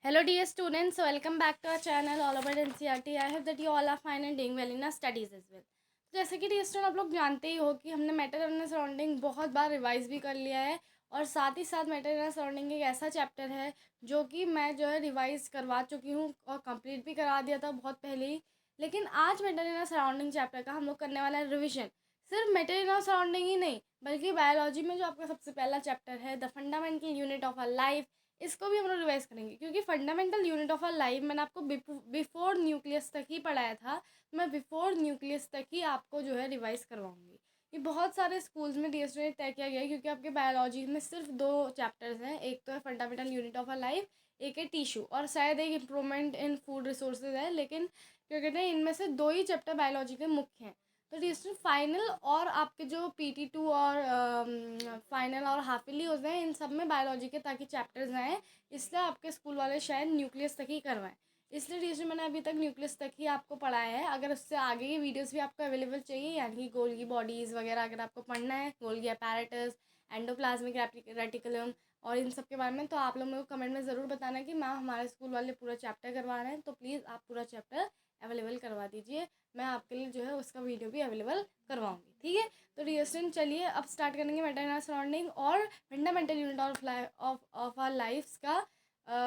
Hello dear students, welcome back to our channel all about NCERT. I hope that you all are fine and doing well in our studies as well. तो जैसे कि dear student आप लोग जानते ही हो कि हमने matter in surrounding बहुत बार रिवाइज भी कर लिया है और साथ ही साथ मैटर इन सराउंडिंग एक ऐसा चैप्टर है जो कि मैं जो है रिवाइज करवा चुकी हूँ और कंप्लीट भी करा दिया था बहुत पहले ही। लेकिन आज मैटर इन सराउंडिंग चैप्टर का हम लोग करने वाला है रिविजन। सिर्फ मैटर इन सराउंडिंग ही नहीं बल्कि बायोलॉजी में जो आपका सबसे पहला चैप्टर है the fundamental unit of our life, इसको भी हम लोग रिवाइज करेंगे क्योंकि fundamental unit of our life मैंने आपको बिफोर न्यूक्लियस तक ही पढ़ाया था। मैं बिफोर न्यूक्लियस तक ही आपको जो है रिवाइज करवाऊंगी। ये बहुत सारे स्कूल्स में डीएसटी ने तय किया गया है क्योंकि आपके बायोलॉजी में सिर्फ दो चैप्टर्स हैं, एक तो है fundamental unit of our life, एक है टिश्यू और शायद एक इम्प्रूवमेंट इन फूड रिसोर्सेज है। लेकिन क्या कहते हैं, इनमें से दो ही चैप्टर बायोलॉजी के मुख्य हैं। तो डिस्टेंट फाइनल और आपके जो PT2 और फाइनल और हाफ ईयरली होते हैं, इन सब में बायोलॉजी के ताकि चैप्टर्स आएँ, इसलिए आपके स्कूल वाले शायद न्यूक्लियस तक ही करवाएं। इसलिए डिस्टेंट मैंने अभी तक न्यूक्लियस तक ही आपको पढ़ाया है। अगर उससे आगे की वीडियोस भी आपको अवेलेबल चाहिए, यानी कि गोल्गी बॉडीज़ वगैरह अगर आपको पढ़ना है, गोल्गी अपैरेटस, एंडोप्लाज्मिक रेटिकुलम और इन सब के बारे में, तो आप लोग मेरे को कमेंट में ज़रूर बताना कि मैम हमारे स्कूल वाले पूरा चैप्टर करवा रहे हैं, तो प्लीज़ आप पूरा चैप्टर अवेलेबल करवा दीजिए। मैं आपके लिए जो है उसका वीडियो भी अवेलेबल करवाऊंगी, ठीक है। तो डियर स्टूडेंट चलिए अब स्टार्ट करेंगे मैटर सराउंडिंग और fundamental unit of our life का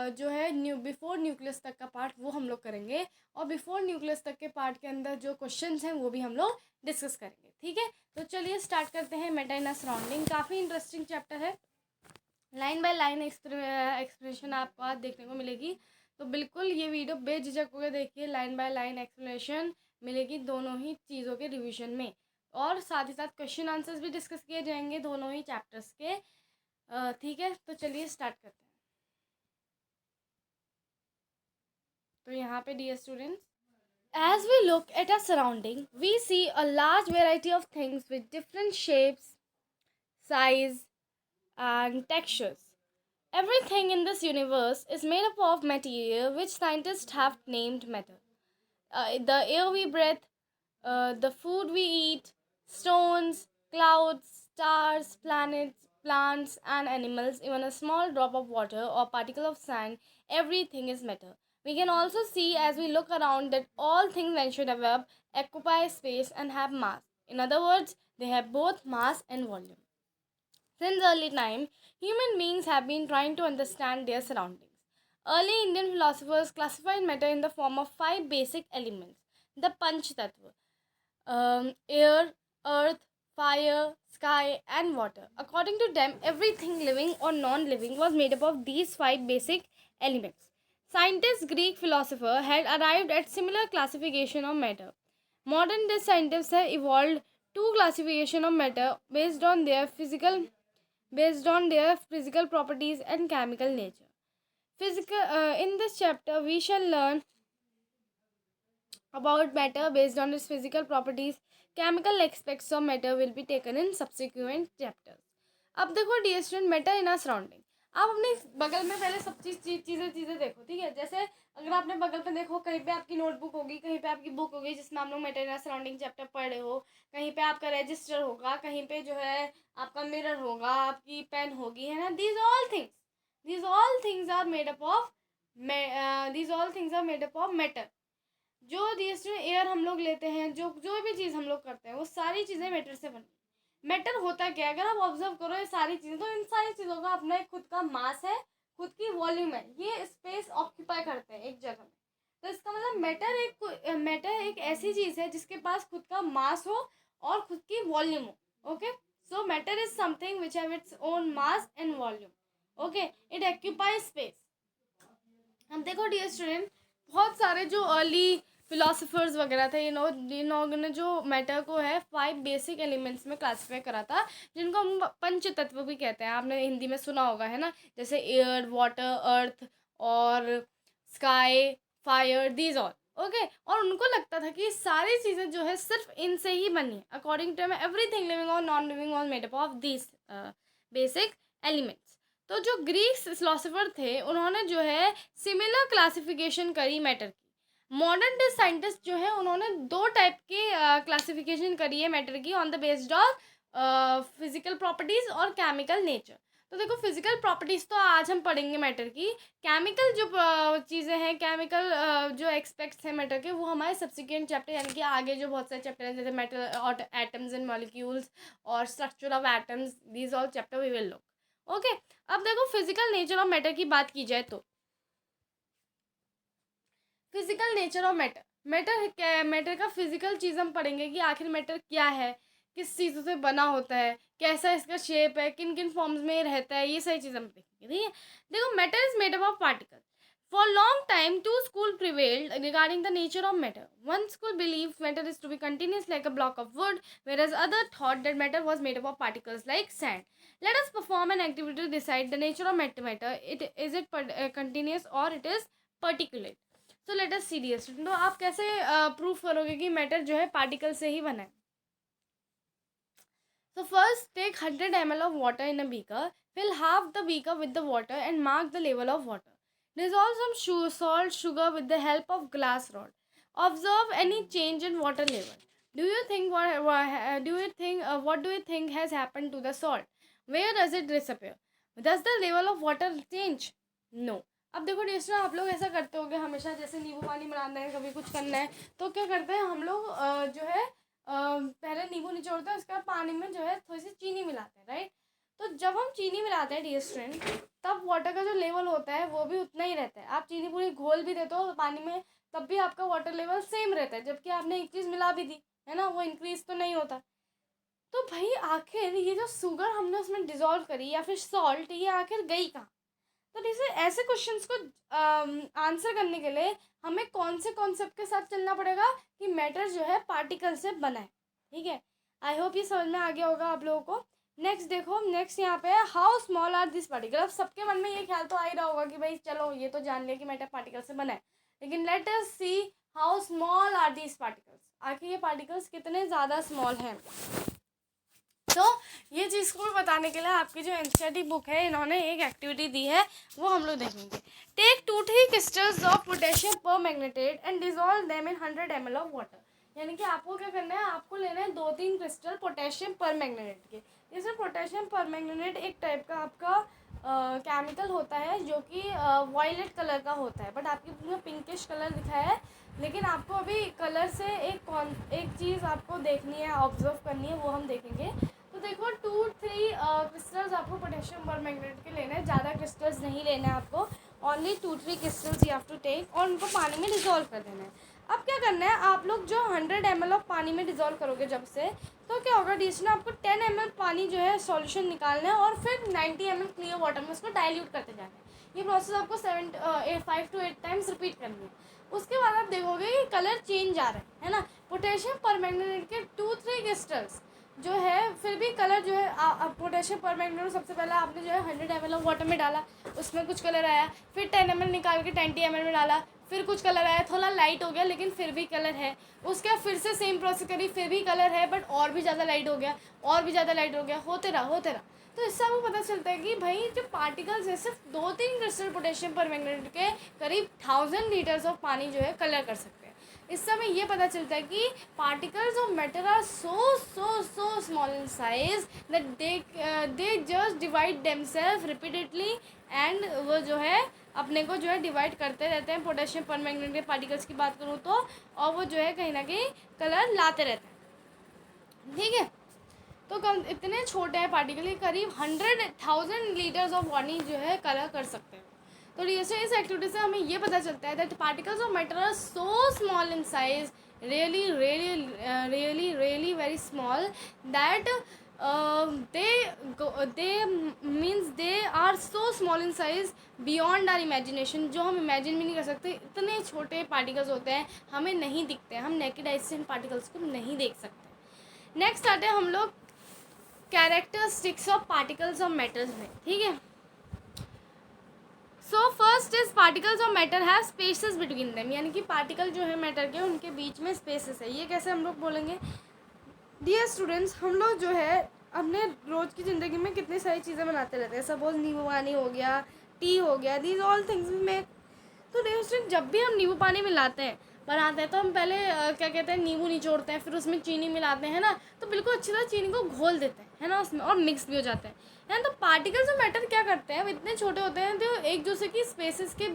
जो है बिफोर न्यूक्लियस तक का पार्ट वो हम लोग करेंगे और बिफोर न्यूक्लियस तक के पार्ट के अंदर जो क्वेश्चंस हैं वो भी हम लोग डिस्कस करेंगे, ठीक है। तो चलिए स्टार्ट करते हैं मैटर सराउंडिंग। काफ़ी इंटरेस्टिंग चैप्टर है, लाइन बाय लाइन एक्सप्लेनेशन आपको आज देखने को मिलेगी। तो बिल्कुल ये वीडियो बेझिझक होकर देखिए, लाइन बाय लाइन एक्सप्लेनेशन मिलेगी दोनों ही चीज़ों के रिवीजन में और साथ ही साथ क्वेश्चन आंसर्स भी डिस्कस किए जाएंगे दोनों ही चैप्टर्स के, ठीक है। तो चलिए स्टार्ट करते हैं। तो यहाँ पे dear students, as we look at our surrounding we see a large variety of things with different shapes, size and textures. Everything in this universe is made up of material which scientists have named matter. The air we breathe, the food we eat, stones, clouds, stars, planets, plants, and animals, even a small drop of water or particle of sand, everything is matter. We can also see as we look around that all things mentioned above occupy space and have mass. In other words, they have both mass and volume. Since early time, human beings have been trying to understand their surroundings. Early Indian philosophers classified matter in the form of five basic elements: the Panch Tattva, air, earth, fire, sky, and water. According to them, everything living or non-living was made up of these five basic elements. Scientists, Greek philosopher, had arrived at similar classification of matter. Modern day scientists have evolved two classification of matter based on their physical properties and chemical nature. In this chapter, we shall learn about matter based on its physical properties. Chemical aspects of matter will be taken in subsequent chapters. अब देखो dear student, matter in our surrounding, आप अपने बगल में पहले सब चीज़ें देखो, ठीक है। जैसे अगर आपने बगल पे देखो, कहीं पे आपकी नोटबुक होगी, कहीं पे आपकी बुक होगी जिसमें आप लोग matter in our surrounding chapter पढ़ रहे हो, कहीं पे आपका रजिस्टर होगा, कहीं पे जो है आपका मिरर होगा, आपकी पेन होगी, है ना। These all things are made up of matter. जो दिस एयर हम लोग लेते हैं, जो जो भी चीज़ हम लोग करते हैं, वो सारी चीज़ें मैटर से बनी। मैटर होता क्या है, अगर आप ऑब्जर्व करो ये सारी चीज़ें, तो इन सारी चीज़ों का अपना एक खुद का मास है, खुद की वॉल्यूम है, ये स्पेस ऑक्यूपाई करते हैं एक जगह में। तो इसका मतलब मैटर एक ऐसी चीज़ है जिसके पास खुद का मास हो और खुद की वॉल्यूम हो। Okay, so matter is something which have its own mass and volume. Okay, it occupy space. अब देखो डियर स्टूडेंट, बहुत सारे जो अर्ली फिलोसफर्स वगैरह थे, इन लोगों ने जो मैटर को है फाइव बेसिक एलिमेंट्स में क्लासीफाई करा था, जिनको हम पंच तत्व भी कहते हैं। आपने हिंदी में सुना होगा, है ना, जैसे एयर, वाटर, अर्थ और sky, fire, these all. Okay, और उनको लगता था कि सारी चीज़ें जो है सिर्फ इनसे ही बनी। अकॉर्डिंग टू एवरीथिंग लिविंग और non living was made up of this basic elements. तो जो ग्रीक फिलोसोफर थे, उन्होंने जो है सिमिलर क्लासिफिकेशन करी मैटर की। मॉडर्न डे साइंटिस्ट जो है, उन्होंने दो टाइप की क्लासिफिकेशन करी है मैटर की, on the based of physical properties और केमिकल नेचर। तो देखो फिजिकल प्रॉपर्टीज़ तो आज हम पढ़ेंगे मैटर की। केमिकल जो चीज़ें हैं, केमिकल जो एक्सपेक्ट्स हैं मैटर के, वो हमारे सब्सिक्वेंट चैप्टर यानी कि आगे जो बहुत सारे चैप्टर हैं जैसे मैटर और एटम्स एंड मॉलिक्यूल्स और structure of atoms, these all chapter we will look. Okay, अब देखो फिजिकल नेचर ऑफ मैटर की बात की जाए तो फिजिकल नेचर ऑफ मैटर का फिजिकल चीज़ हम पढ़ेंगे कि आखिर मैटर क्या है, किस चीज़ों से बना होता है, कैसा इसका शेप है, किन किन फॉर्म्स में रहता है, ये सारी चीज़ें हम देखेंगे। ठीक है, देखो matter is made up of particle. For long time, two schools prevailed regarding the nature of matter. One school believed matter is to be continuous like a block of wood, whereas other thought that matter was made up of particles like sand. Let us perform an activity to decide the nature of matter. Continuous or it is particulate. So let us see this. तो आप कैसे proof करोगे कि matter जो है particle से ही बना है? So first take 100 ml of water in a beaker. Fill half the beaker with the water and mark the level of water. Dissolve some salt sugar with the help of glass rod. Observe any change in water level. What do you think has happened to the salt? Where does it disappear? Does the level of water change? No. अब देखो डिस्टर, आप लोग ऐसा करते होगे हमेशा, जैसे नींबू पानी बनाना है, कभी कुछ करना है, तो क्या करते हैं हम लोग जो है पहले नींबू निचोड़ते हैं, उसके बाद पानी में जो है थोड़ी सी चीनी मिलाते हैं, राइट। तो जब हम चीनी मिलाते हैं डियर स्टूडेंट, तब वाटर का जो लेवल होता है वो भी उतना ही रहता है। आप चीनी पूरी घोल भी देते हो पानी में, तब भी आपका वाटर लेवल सेम रहता है, जबकि आपने एक चीज़ मिला भी दी है ना, वो इंक्रीज तो नहीं होता। तो भाई आखिर ये जो शुगर हमने उसमें डिजोल्व करी या फिर सॉल्ट, ये आखिर गई कहाँ? तो जैसे ऐसे क्वेश्चंस को आंसर करने के लिए हमें कौन से कॉन्सेप्ट के साथ चलना पड़ेगा कि मैटर जो है पार्टिकल से बना है। ठीक है, आई होप ये समझ में आ गया होगा आप लोगों को। नेक्स्ट देखो, नेक्स्ट यहाँ पे है how small are this particle. अब सबके मन में ये ख्याल तो आ ही रहा होगा कि भाई चलो ये तो जान लिया कि मैटर पार्टिकल से बना है, लेकिन let us see how small are this particles. आखिर ये पार्टिकल्स कितने ज़्यादा स्मॉल हैं। तो ये चीज़ को बताने के लिए आपकी जो एनसीईआरटी बुक है, इन्होंने एक एक्टिविटी दी है, वो हम लोग देखेंगे। Take 2-3 crystals of potassium permanganate and dissolve them in 100 ml of water. यानी कि आपको क्या करना है, आपको लेना है 2-3 क्रिस्टल पोटेशियम पर मैग्नेट के। इसमें पोटेशियम पर मैग्नेट एक टाइप का आपका केमिकल होता है जो कि वायलेट कलर का होता है, बट आपकी बुक में पिंकिश कलर दिखा है। लेकिन आपको अभी कलर से एक चीज़ आपको देखनी है, ऑब्जर्व करनी है, वो हम देखेंगे। तो देखो 2-3 क्रिस्टल्स आपको पोटेशियम पर मैग्नेट के लेने हैं, ज़्यादा क्रिस्टल्स नहीं लेना है आपको, only 2-3 crystals you have to take, और उनको पानी में डिजोल्व कर देना है। अब क्या करना है, आप लोग जो 100 ml ऑफ पानी में डिजोल्व करोगे जब से, तो क्या होगा डिस्टर, आपको 10 ml पानी जो है सॉल्यूशन निकालना है और फिर 90 ml क्लियर वाटर में उसको डाइल्यूट करते जाना है। ये प्रोसेस आपको 5 to 8 टाइम्स रिपीट करनी है। उसके बाद आप देखोगे कि कलर चेंज आ रहा है ना। पोटेशियम परमैंगनेट के 2-3 क्रिस्टल्स जो है, फिर भी कलर जो है पोटेशियम परमैंगनेट सबसे पहले आपने जो है 100 ml ऑफ वाटर में डाला, उसमें कुछ कलर आया, फिर 10 ml निकाल के 20 ml में डाला, फिर कुछ कलर आया, थोड़ा लाइट हो गया लेकिन फिर भी कलर है। उसके बाद फिर से सेम प्रोसेस करी, फिर भी कलर है बट और भी ज़्यादा लाइट हो गया, और भी ज़्यादा लाइट हो गया, होते रहा। तो इससे आपको पता चलता है कि भाई जो पार्टिकल्स है, सिर्फ 2-3 क्रिस्टल पोटेशियम परमैंगनेट के करीब 1000 लीटर्स ऑफ पानी जो है कलर कर सकते हैं। इससे हमें ये पता चलता है कि particles of matter are so small in size that they just divide themselves repeatedly, and वो जो है अपने को जो है डिवाइड करते रहते हैं। पोटेशियम परमैंगनेट के पार्टिकल्स की बात करूँ तो, और वो जो है कहीं ना कहीं कलर लाते रहते हैं। ठीक है, तो कम इतने छोटे हैं पार्टिकल, करीब 100,000 लीटर्स ऑफ पानी जो है कलर कर सकते हैं। तो जैसे इस एक्टिविटी से हमें ये पता चलता है that particles of matter are so small in size, really very small, that they are so small in size beyond our imagination, जो हम इमेजिन भी नहीं कर सकते। इतने छोटे पार्टिकल्स होते हैं, हमें नहीं दिखते, हम नेकेड आइज से इन पार्टिकल्स को नहीं देख सकते। नेक्स्ट आते हैं हम लोग characteristics of particles of matters में। ठीक है, so first is particles of matter have spaces between them, यानी कि पार्टिकल जो है मैटर के, उनके बीच में स्पेसेस है। ये कैसे हम लोग बोलेंगे डियर स्टूडेंट्स, हम लोग जो है अपने रोज़ की ज़िंदगी में कितनी सारी चीज़ें बनाते रहते हैं। सपोज नींबू पानी हो गया, टी हो गया, दीज ऑल थिंग्स में। तो डियर स्टूडेंट, जब भी हम नींबू पानी मिलाते हैं बनाते हैं, तो हम पहले क्या कहते हैं, नींबू निचोड़ते हैं, फिर उसमें चीनी मिलाते हैं ना, तो बिल्कुल अच्छी तरह चीनी को घोल देते हैं। है ना उसमें, और मिक्स भी हो जाते हैं, है ना। तो पार्टिकल्स ऑफ मैटर क्या करते हैं, वो इतने छोटे होते हैं तो एक दूसरे की स्पेसेस के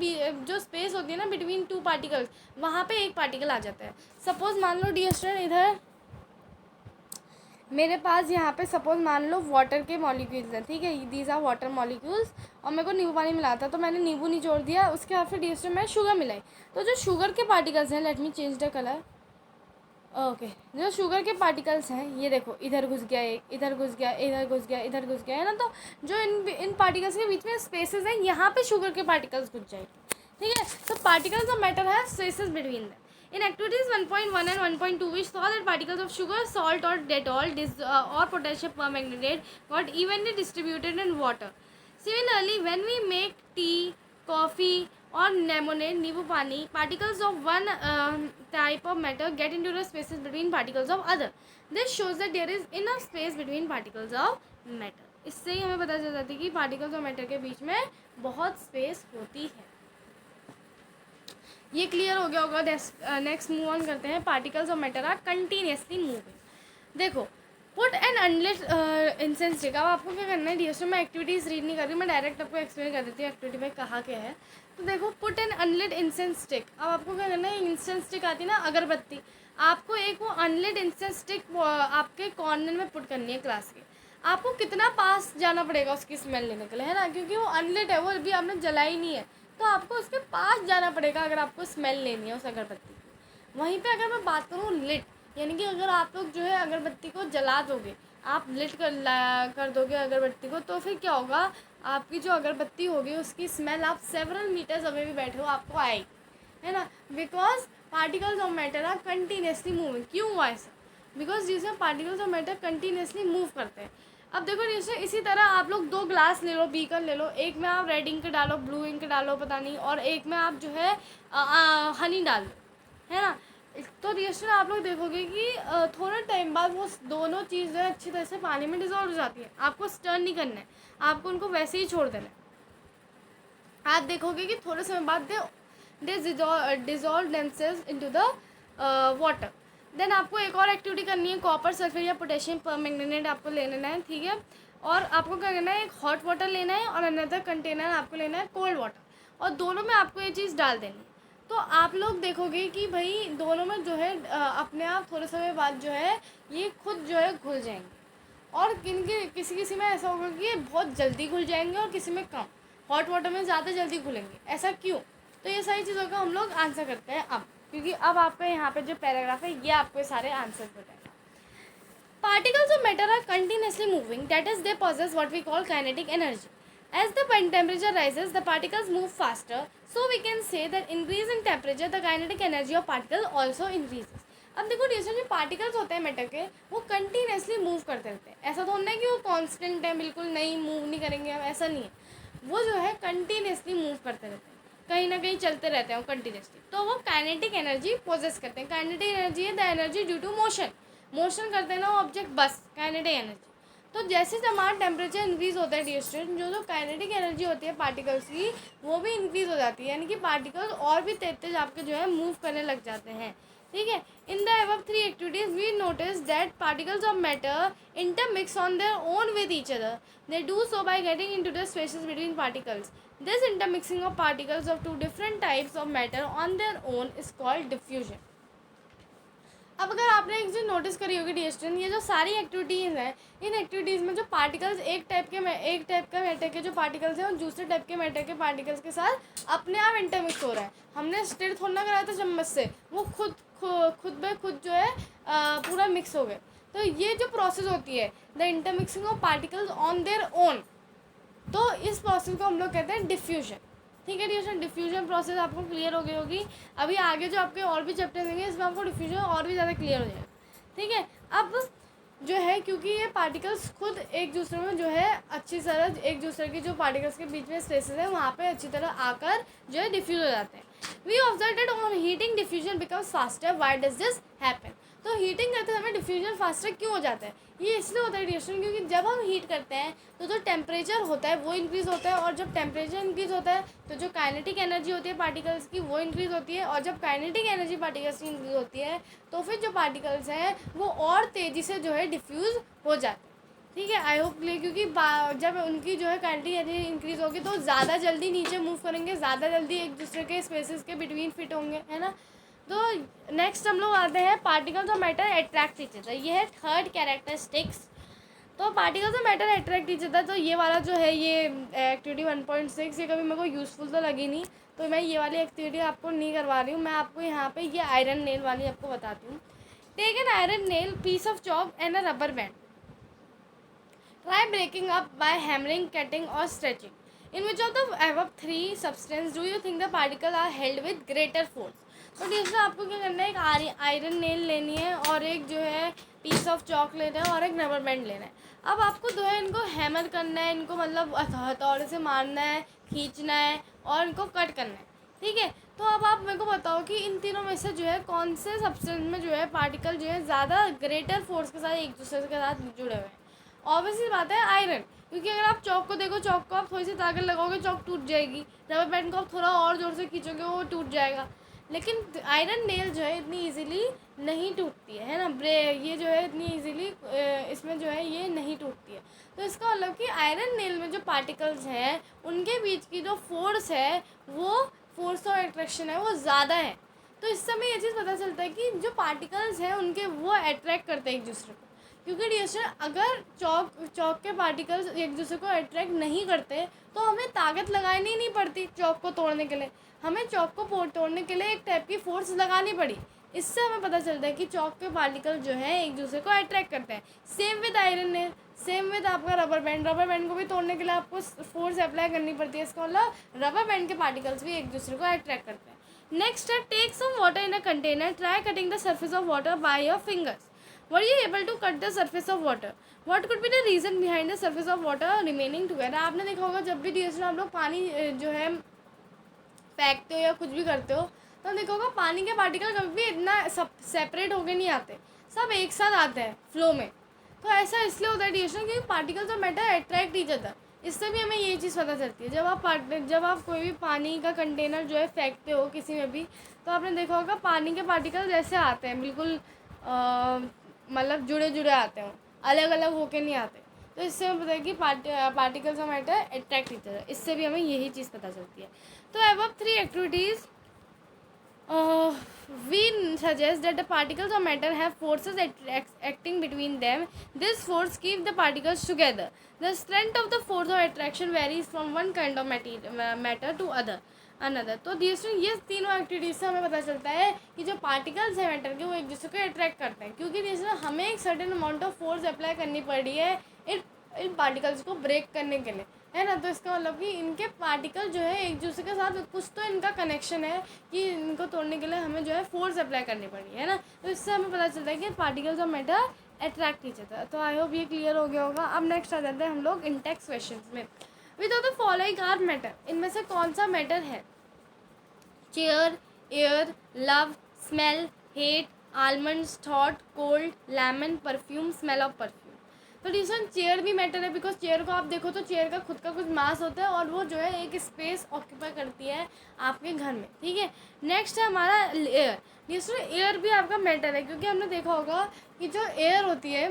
जो स्पेस होती है ना बिटवीन टू पार्टिकल्स, वहाँ पे एक पार्टिकल आ जाता है। सपोज मान लो डियर स्टूडेंट, इधर मेरे पास यहाँ पे सपोज मान लो वाटर के मॉलिक्यूल्स हैं, ठीक है, दीज आर वाटर मॉलिक्यूल्स, और मेरे को नींबू पानी मिला था तो मैंने नींबू निचोड़ दिया, उसके बाद फिर डियर स्टूडेंट मैं शुगर मिलाई। तो जो शुगर के पार्टिकल्स हैं, late me change the colour, okay, जो शुगर के पार्टिकल्स हैं ये देखो, इधर घुस गया एक, इधर घुस गया, इधर घुस गया, इधर घुस गया, है ना। तो जो इन पार्टिकल्स के बीच में स्पेसेस हैं, यहाँ पे शुगर के पार्टिकल्स घुस जाएंगे, ठीक है। तो पार्टिकल्स ऑफ मैटर है spaces between them. In activities 1.1 and 1.2, we saw that particles of sugar, salt or Dettol or potassium permanganate got evenly distributed in water. Similarly, when we make tea, coffee or lemonade, नींबू पानी, particles of one type of matter get into the spaces between particles of other. This shows that there is enough space between particles of matter. इससे ही हमें पता चल जाता है कि particles of matter के बीच में बहुत space होती है। ये क्लियर हो गया होगा। नेक्स्ट मूव ऑन करते हैं। Particles of matter are continuously moving. देखो, put an unlit incense stick. अब आपको क्या करना है डियर स्टूडेंट, मैं एक्टिविटीज़ रीड नहीं कर रही, मैं डायरेक्ट आपको एक्सप्लेन कर देती हूँ एक्टिविटी में कहा क्या है। तो देखो, put an unlit incense stick. अब आपको क्या करना है, इंसेंस स्टिक आती है ना अगरबत्ती, आपको एक वो अनलिट इंसेंस स्टिक आपके कॉर्नर में पुट करनी है क्लास के। आपको कितना पास जाना पड़ेगा उसकी स्मेल लेने के लिए, है ना, क्योंकि वो अनलिट है, वो अभी आपने जलाई नहीं है, तो आपको उसके पास जाना पड़ेगा अगर आपको स्मेल लेनी है उस अगरबत्ती की। वहीं पे अगर मैं बात करूँ लिट, यानी कि अगर आप लोग जो है अगरबत्ती को जला दोगे, आप लिट कर दोगे अगरबत्ती को, तो फिर क्या होगा, आपकी जो अगरबत्ती होगी उसकी स्मेल आप सेवरल मीटर्स अवे भी बैठे हो आपको आएगी, है ना। Because particles of matter are continuously moving. क्यों हुआ ऐसा? बिकॉज जिसमें particles of matter continuously move करते हैं। अब देखो जैसे इसी तरह आप लोग 2 ग्लास ले लो, बीकर ले लो, एक में आप रेड इंक डालो, ब्लू इंक डालो, पता नहीं, और एक में आप जो है हनी डाल लो, है ना। तो रिएक्शन आप लोग देखोगे कि थोड़े टाइम बाद वो दोनों चीज़ें अच्छी तरह से पानी में डिजोल्व हो जाती है। आपको स्टर नहीं करना है, आपको उनको वैसे ही छोड़ देना है। आप देखोगे कि थोड़े समय बाद they dissolve themselves into the water. Then आपको एक और एक्टिविटी करनी है, कॉपर सल्फेट या पोटेशियम परमैंगनेट आपको ले लेना है, ठीक है। और आपको क्या करना है, एक हॉट वाटर लेना है और अनदर कंटेनर आपको लेना है कोल्ड वाटर, और दोनों में आपको ये चीज़ डाल देनी है। तो आप लोग देखोगे कि भाई दोनों में जो है अपने आप थोड़े समय बाद जो है ये खुद जो है घुल जाएंगे, और किसी में ऐसा होगा कि ये बहुत जल्दी घुल जाएंगे और किसी में कम। हॉट वाटर में ज़्यादा जल्दी घुलेंगे, ऐसा क्यों? तो ये सारी चीज़ों का हम लोग आंसर करते हैं अब, क्योंकि अब आपका यहाँ पे जो पैराग्राफ है ये आपको सारे आंसर बताएगा। Particles of matter are continuously moving, that is they possess what we call kinetic energy. As the temperature rises, the particles move faster, so we can say that increase in temperature, the kinetic energy of particle also increases. अब देखो जो particles होते हैं matter के, वो continuously move करते रहते हैं। ऐसा तो नहीं है कि वो कांस्टेंट है, बिल्कुल नहीं मूव नहीं करेंगे, अब ऐसा नहीं है। वो जो है कंटिन्यूसली मूव करते रहते हैं, कहीं ना कहीं चलते रहते हैं वो कंटिन्यूसली, तो वो काइनेटिक एनर्जी पोजेस करते हैं। काइनेटिक एनर्जी है the energy due to motion, motion करते हैं ना वो ऑब्जेक्ट, बस काइनेटिक एनर्जी। तो जैसे हमारा टेम्परेचर इंक्रीज़ होता है डियर स्टूडेंट, जो काइनेटिक एनर्जी होती है पार्टिकल्स की वो भी इंक्रीज़ हो जाती है, यानी कि पार्टिकल्स और भी तेज आपके जो है मूव करने लग जाते हैं, ठीक है। In the above 3 activities we notice that particles of matter intermix on their own with each other. They do so by getting into the spaces between particles. This intermixing of particles of 2 different types of matter on their own is called diffusion. अब अगर आपने एक चीज़ notice करी होगी dear student, ये जो सारी activities हैं, इन एक्टिविटीज़ में जो पार्टिकल्स एक टाइप का मैटर के जो पार्टिकल्स हैं वो दूसरे टाइप के मैटर के पार्टिकल्स के साथ अपने आप इंटरमिक्स हो रहा है। हमने स्टिर थोड़ा ना कराया था चम्मच से, वो खुद ब खुद जो है पूरा मिक्स हो गए। तो ये जो प्रोसेस होती है the intermixing of particles on their own, तो इस प्रोसेस को हम लोग कहते हैं डिफ्यूजन, ठीक है डियर। डिफ्यूजन प्रोसेस आपको क्लियर हो गई होगी। अभी आगे जो आपके और भी चैप्टर देंगे इसमें आपको डिफ्यूजन और भी ज़्यादा क्लियर हो जाएगा, ठीक है। अब जो है क्योंकि ये पार्टिकल्स खुद एक दूसरे में जो है अच्छी तरह एक दूसरे की जो पार्टिकल्स के बीच में स्पेसेस है वहाँ पे अच्छी तरह आकर जो है डिफ्यूज हो जाते हैं। We observe that on heating diffusion becomes faster. Why does this happen? तो हीटिंग करते समय डिफ्यूजन फास्टर क्यों हो जाता है? ये इसलिए होता है रिएक्शन क्योंकि जब हम हीट करते हैं तो जो टेम्परेचर होता है वो इंक्रीज़ होता है, और जब टेम्परेचर इंक्रीज़ होता है तो जो काइनेटिक एनर्जी होती है पार्टिकल्स की वो इंक्रीज़ होती है, और जब काइनेटिक एनर्जी पार्टिकल्स की इंक्रीज़ होती है तो फिर जो पार्टिकल्स हैं वो और तेज़ी से जो है डिफ्यूज़ हो जाते हैं, ठीक है। आई होप क्लियर, क्योंकि जब उनकी जो है क्वांटिटी यदि इंक्रीज़ होगी तो ज़्यादा जल्दी नीचे मूव करेंगे, ज़्यादा जल्दी एक दूसरे के स्पेसेस के बिटवीन फिट होंगे, है ना। तो नेक्स्ट हम लोग आते हैं particles of matter attract each other. ये है थर्ड कैरेक्टरिस्टिक्स। तो particles of matter attract each other, तो ये वाला जो है ये एक्टिविटी 1.6 ये कभी मेरे को यूज़फुल तो लगी नहीं, तो मैं ये वाली एक्टिविटी आपको नहीं करवा रही हूँ। मैं आपको यहाँ पे ये आयरन नेल वाली आपको बताती हूँ। Take an iron nail, piece of chalk and a rubber band. Try breaking up by hammering, cutting or stretching. In which of the above three substances do you think the particles are held with greater force? तो इसमें आपको क्या करना है, एक iron nail लेनी है और एक जो है पीस ऑफ चॉक लेना है और एक रबर बैंड लेना है। अब आपको जो है इनको हैमर करना है, इनको मतलब हथौड़े से मारना है, खींचना है और इनको कट करना है, ठीक है। तो अब आप मेरे को बताओ कि इन तीनों में से जो है कौन से सब्सटेंस में जो है पार्टिकल जो है ज़्यादा ग्रेटर फोर्स के साथ एक दूसरे के साथ जुड़े हुए हैं। ऑब्वियसली बात है आयरन, क्योंकि अगर आप चौक को देखो, चौक को आप थोड़ी सी ताकत लगाओगे चौक टूट जाएगी, रबर बैंड को आप थोड़ा और ज़ोर से खींचोगे वो टूट जाएगा। लेकिन आयरन नेल जो है इतनी इजीली नहीं टूटती है ना, ये जो है इतनी इजीली इसमें जो है ये नहीं टूटती है। तो इसका मतलब कि आयरन नेल में जो पार्टिकल्स हैं उनके बीच की जो फोर्स है वो फोर्स ऑफ अट्रैक्शन है वो ज़्यादा है। तो इससे हमें ये चीज़ पता चलता है कि जो पार्टिकल्स हैं उनके वो अट्रैक्ट करते हैं एक दूसरे को, क्योंकि डिस्टर अगर चौक के पार्टिकल्स एक दूसरे को अट्रैक्ट नहीं करते तो हमें ताकत लगानी नहीं पड़ती चौक को तोड़ने के लिए, हमें चौक को तोड़ने के लिए एक टाइप की फोर्स लगानी पड़ी। इससे हमें पता चलता है कि चौक के पार्टिकल जो हैं एक दूसरे को अट्रैक्ट करते हैं। Same with iron nail, same with आपका रबर बैंड को भी तोड़ने के लिए आपको फोर्स अप्लाई करनी पड़ती है। इसका मतलब रबर बैंड के पार्टिकल्स भी एक दूसरे को अट्रैक्ट करते हैं। नेक्स्ट है take some water in a container, try cutting the surface of water by your fingers. Were you able to cut the surface of water? What could be the reason behind the surface of water remaining together? आपने देखा होगा जब भी DSL आप लोग पानी जो है फेंकते हो या कुछ भी करते हो तो देखा होगा पानी के पार्टिकल कभी भी इतना सब सेपरेट होके नहीं आते, सब एक साथ आते हैं फ्लो में। तो ऐसा इसलिए होता है डीएसएल क्योंकि particles of matter attract each other. इससे भी हमें ये चीज़ पता चलती है जब आप कोई भी पानी का कंटेनर जो है फेंकते हो किसी में भी, तो आपने देखा होगा पानी के पार्टिकल जैसे आते हैं बिल्कुल मतलब जुड़े जुड़े आते हैं, अलग अलग होके नहीं आते। तो इससे हमें पता है कि particles of matter attract each other, इससे भी हमें यही चीज़ पता चलती है। तो above three activities we suggest that the particles of matter have forces acting between them. This force keeps the particles together. The strength of the force of attraction varies from one kind of matter to another. तो ये तीनों activities से हमें पता चलता है कि जो पार्टिकल्स हैं मैटर के वो एक दूसरे को अट्रैक्ट करते हैं, क्योंकि हमें एक certain amount of force apply करनी पड़ी है इन पार्टिकल्स को ब्रेक करने के लिए, है ना। तो इसका मतलब कि इनके पार्टिकल जो है एक दूसरे के साथ कुछ तो इनका कनेक्शन है कि इनको तोड़ने के लिए हमें जो है फोर्स अप्लाई करनी पड़ी, है ना। तो इससे हमें पता चलता है कि particles of matter attract each other. तो आई होप ये क्लियर हो गया होगा। अब नेक्स्ट आ जाते हैं हम लोग इंटेक्स क्वेश्चन में। Without the following are matter, इनमें से कौन सा मैटर है? Chair, air, love, smell, hate, almonds, thought, cold, lemon, perfume, smell of perfume. तो डिसीजन चेयर भी मैटर है, बिकॉज चेयर को आप देखो तो चेयर का खुद का कुछ मास होता है और वो जो है एक स्पेस ऑक्यूपाई करती है आपके घर में, ठीक है। नेक्स्ट है हमारा एयर। डिसीजन एयर भी आपका मैटर है, क्योंकि हमने देखा होगा कि जो एयर होती है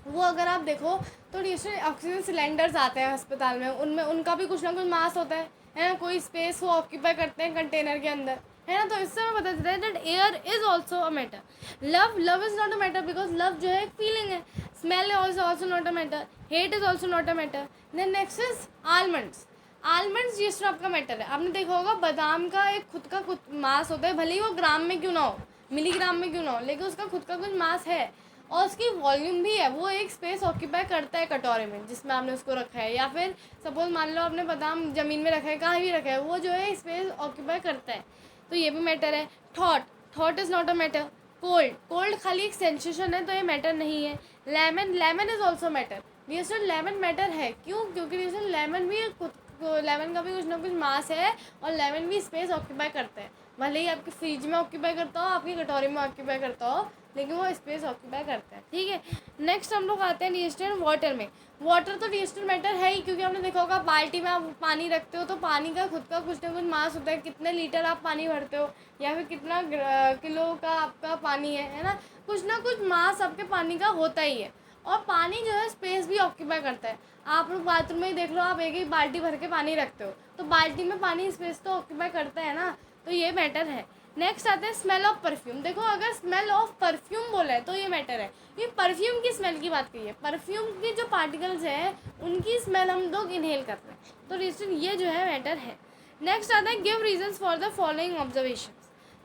वो अगर आप देखो तो डिसीजन ऑक्सीजन सिलेंडर्स आते हैं अस्पताल में, उनमें उनका भी कुछ ना कुछ मास होता है ना, कोई स्पेस वो ऑक्यूपाई करते हैं कंटेनर के अंदर, है ना। तो इससे हमें पता चलता है that air is also a matter. Love is not a matter because love जो है एक फीलिंग है। Smell is also not a matter. Hate is also not a matter. Then next is almonds ये आपका मैटर है। आपने देखा होगा बादाम का एक खुद का कुछ मास होता है, भले ही वो ग्राम में क्यों ना हो, मिलीग्राम में क्यों ना हो, लेकिन उसका खुद का कुछ मास है और उसकी वॉल्यूम भी है, वो एक स्पेस ऑक्यूपाई करता है कटोरे में जिसमें आपने उसको रखा है, या फिर सपोज मान लो आपने बादाम ज़मीन में रखा है, कहाँ भी रखा है, वो जो है स्पेस ऑक्यूपाई करता है। तो ये भी मैटर है। Thought is not a matter. Cold खाली एक सेंसेशन है, तो ये मैटर नहीं है। Lemon is also matter. Dear lemon matter है, क्यों? क्योंकि डियर लेमन भी लेमन का भी कुछ ना कुछ मास है और लेमन भी स्पेस ऑक्यूपाई करता है, भले ही आपके फ्रिज में ऑक्यूपाई करता हो, आपकी कटोरी में ऑक्यूपाई करता हो, लेकिन वो स्पेस ऑक्यूपाई करता है, ठीक है। नेक्स्ट हम लोग आते हैं डिस्टेंट वाटर में। वाटर तो डिस्टेंट मैटर है ही, क्योंकि आपने देखा होगा बाल्टी में आप पानी रखते हो तो पानी का खुद का कुछ ना कुछ मास होता है, कितने लीटर आप पानी भरते हो या फिर कितना किलो का आपका पानी है ना, कुछ ना कुछ मास आपके पानी का होता ही है। और पानी जो है स्पेस भी ऑक्यूपाई करता है। आप लोग बाथरूम में ही देख लो, आप एक ही बाल्टी भर के पानी रखते हो तो बाल्टी में पानी स्पेस तो ऑक्यूपाई करता है ना, तो ये मैटर है। नेक्स्ट आता है स्मेल ऑफ परफ्यूम। देखो अगर स्मेल ऑफ परफ्यूम बोला है तो ये मैटर है, ये परफ्यूम की स्मेल की बात की है। परफ्यूम के जो पार्टिकल्स हैं उनकी स्मेल हम लोग इनहेल कर रहे हैं, तो रीजन ये जो है मैटर है। नेक्स्ट आता है give reasons for the following observation.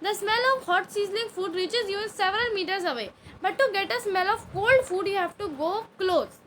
The smell of hot sizzling food reaches you several meters away, but to get a smell of cold food you have to go close.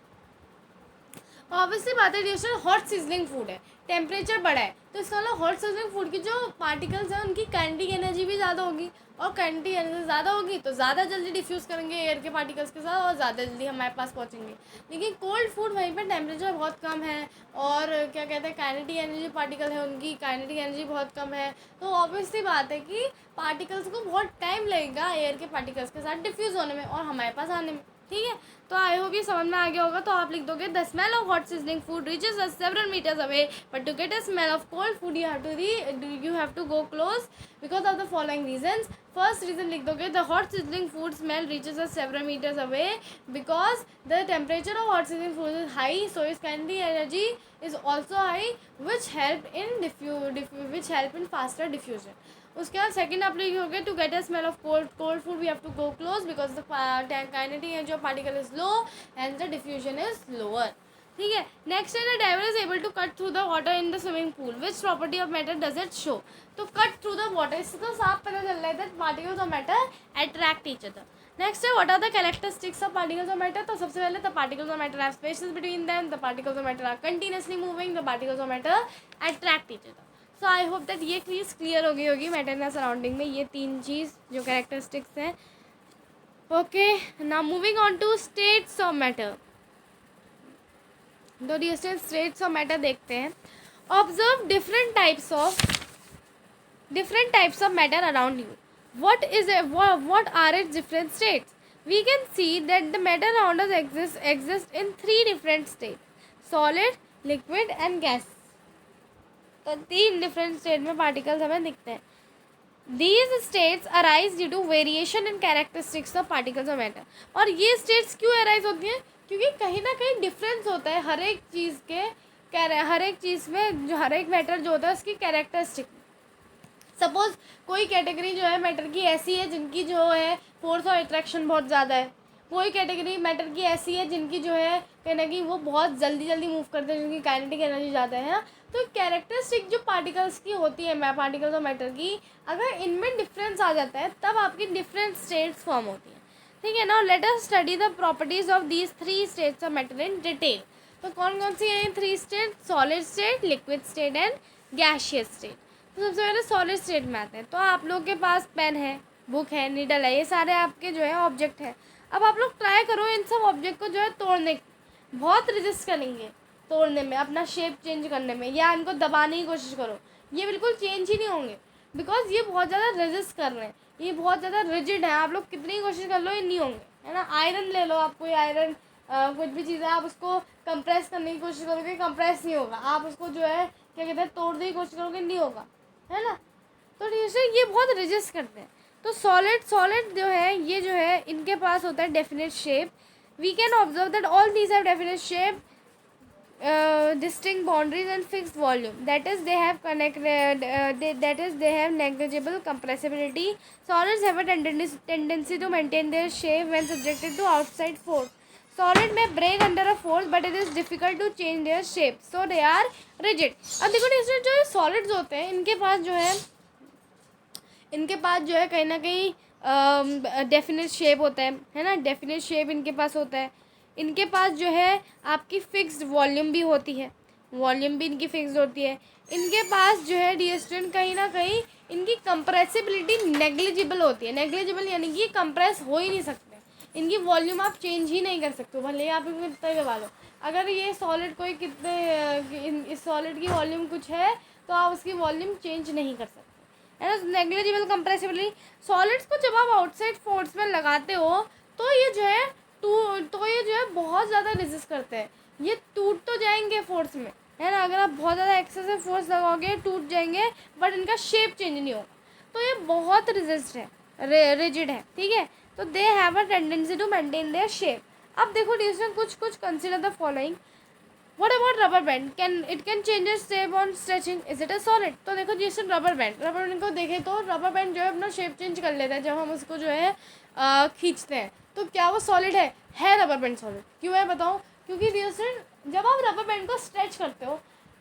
Obviously बात है dear, hot sizzling food है, temperature बढ़ा है, तो इसका मतलब hot sizzling food की जो पार्टिकल्स हैं उनकी काइनेटिक एनर्जी भी ज़्यादा होगी, और काइनेटिक एनर्जी ज़्यादा होगी तो ज़्यादा जल्दी डिफ्यूज़ करेंगे एयर के पार्टिकल्स के साथ और ज़्यादा जल्दी हमारे पास पहुँचेंगे। लेकिन कोल्ड फूड वहीं पर टेम्परेचर बहुत कम है और क्या कहते हैं काइनेटिक एनर्जी पार्टिकल है उनकी काइनेटिक एनर्जी बहुत कम है, तो ऑब्वियसली बात है कि पार्टिकल्स को बहुत टाइम लगेगा एयर के पार्टिकल्स के साथ डिफ्यूज़ होने में और हमारे पास आने में। ठीक है, तो आई होप ये समझ में आ गया होगा। तो आप लिख दोगे the smell of hot sizzling food reaches us several metres away, but to get a smell of cold food you have to go close because of the following reasons. First reason लिख दोगे the hot sizzling food smell reaches us several metres away because the temperature of hot sizzling food is high, so is kinetic energy is also high which help in faster diffusion. उसके बाद second आप लिखोगे to get a smell of cold food we have to go close because the kinetic जो particle is low and the diffusion is lower. ठीक है, next है the diver is able to cut through the water in the swimming pool which property of matter does it show. तो cut through the water, इससे तो साफ पता चल रहा है that particles of matter attract each other. Next है what are the characteristics of particles of matter. तो सबसे पहले the particles of matter have spaces between them, the particles of matter are continuously moving, the particles of matter attract each other. So I hope that ये चीज़ clear हो गई होगी matter and surrounding में, ये तीन चीज़ जो कैरेक्टरिस्टिक्स हैं। Okay, now moving on to states of matter. तो डिस्टेंस स्टेट्स ऑफ मैटर देखते हैं। Observe different types of matter around you. what are its different states? We can see that the matter around us exists in three different states: solid, liquid and gas. तो तीन different state में particles हमें दिखते हैं। These states arise due to variation in characteristics of particles of matter. और ये states क्यों arise होती हैं? क्योंकि कहीं ना कहीं डिफरेंस होता है हर एक चीज़ में, जो हर एक मैटर जो होता है उसकी कैरेक्टरिस्टिक। सपोज कोई कैटेगरी जो है मैटर की ऐसी है जिनकी जो है फोर्स ऑफ अट्रैक्शन बहुत ज़्यादा है, कोई कैटेगरी मैटर की ऐसी है जिनकी जो है कहना कि वो बहुत जल्दी जल्दी मूव करते हैं, जिनकी काइनेटिक एनर्जी ज़्यादा है। तो कैरेक्टरिस्टिक जो पार्टिकल्स की होती है पार्टिकल्स ऑफ मैटर की, अगर इनमें डिफरेंस आ जाता है तब आपकी डिफरेंट स्टेट्स फॉर्म होती हैं। ठीक है, now let us study the properties of these three states of matter in detail. तो कौन कौन सी हैं three state? Solid state, liquid state and gaseous state. तो सबसे पहले सॉलिड स्टेट में आते हैं। तो आप लोगों के पास पेन है, बुक है, नीडल है, ये सारे आपके जो है ऑब्जेक्ट है। अब आप लोग ट्राई करो इन सब ऑब्जेक्ट को जो है तोड़ने की, बहुत रेजिस्ट करेंगे तोड़ने में, अपना शेप चेंज करने में, या इनको दबाने की कोशिश करो, ये बिल्कुल चेंज ही नहीं होंगे बिकॉज ये बहुत ज़्यादा रेजिस्ट कर रहे हैं, ये बहुत ज़्यादा रिजिड है। आप लोग कितनी कोशिश कर लो ये नहीं होंगे, है ना। आयरन ले लो, आप कोई आयरन कुछ भी चीज़ है, आप उसको कंप्रेस करने की कोशिश करोगे, कंप्रेस नहीं होगा। आप उसको जो है क्या कहते हैं तोड़ने की कोशिश करोगे, नहीं होगा, है ना। तो ये बहुत रेजिस्ट करते हैं। तो सॉलिड जो है ये जो है इनके पास होता है definite shape. We can observe that all these have definite shape, distinct boundaries and fixed volume, that is they have negligible compressibility. Solids have a tendency to maintain their shape when subjected to outside force. Solid may break under a force but it is difficult to change their shape, so they are rigid. अब देखो इसमें जो solids होते हैं इनके पास जो है कहीं ना कहीं डेफिनेट शेप होता है ना, डेफिनेट शेप इनके पास होता है। इनके पास जो है आपकी फिक्स्ड वॉल्यूम भी होती है, वॉल्यूम भी इनकी फिक्स्ड होती है। इनके पास जो है डियर स्टूडेंट कहीं ना कहीं इनकी कंप्रेसिबिलिटी नेग्लिजिबल होती है। नेग्लिजिबल यानी कि कंप्रेस हो ही नहीं सकते, इनकी वॉल्यूम आप चेंज ही नहीं कर सकते, भले आप इनको कितना दबा लो। अगर ये सॉलिड कोई इस सॉलिड की वॉल्यूम कुछ है तो आप उसकी वॉल्यूम चेंज नहीं कर सकते, है ना। Negligible compressibility. सॉलिड्स को जब आप आउटसाइड फोर्स में लगाते हो तो ये जो है बहुत ज़्यादा रेजिस्ट करते हैं, ये टूट तो जाएंगे फोर्स में, है ना। अगर आप बहुत ज़्यादा एक्सेसिव फोर्स लगाओगे टूट जाएंगे बट इनका शेप चेंज नहीं होगा, तो ये बहुत रेजिस्ट है, रिजिड है। ठीक है, तो they have a tendency to maintain their shape. अब देखो डियर कुछ कुछ consider the following. What about rubber band? It can change its shape on stretching? Is it a solid? तो देखो जैसे रबर बैंड को देखें तो रबर बैंड जो है अपना शेप चेंज कर लेता है जब हम उसको जो है खींचते हैं. तो क्या वो सॉलिड है रबर बैंड सॉलिड. क्यों है बताओ. क्योंकि जब आप रबर बैंड को स्ट्रेच करते हो,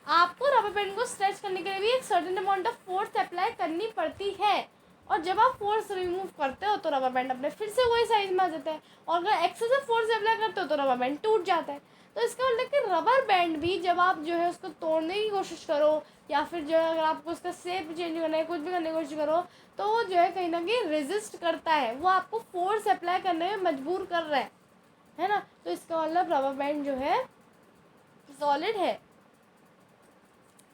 आपको रबर बैंड को स्ट्रेच करने के लिए भी एक certain amount of force apply करनी पड़ती है. और जब आप फोर्स रिमूव करते हो तो रबर बैंड अपने फिर से वही साइज में आ जाता है. और अगर एक्सेसिव फोर्स अप्लाई करते हो तो रबर बैंड टूट जाता है. तो इसका मतलब कि रबर बैंड भी जब आप जो है उसको तोड़ने की कोशिश करो या फिर जो है अगर आपको उसका शेप चेंज करना है, कुछ भी करने की कोशिश करो, तो वो जो है कहीं ना कहीं रेजिस्ट करता है. वो आपको फोर्स अप्लाई करने में मजबूर कर रहा है ना. तो इसका मतलब रबर बैंड जो है सॉलिड है.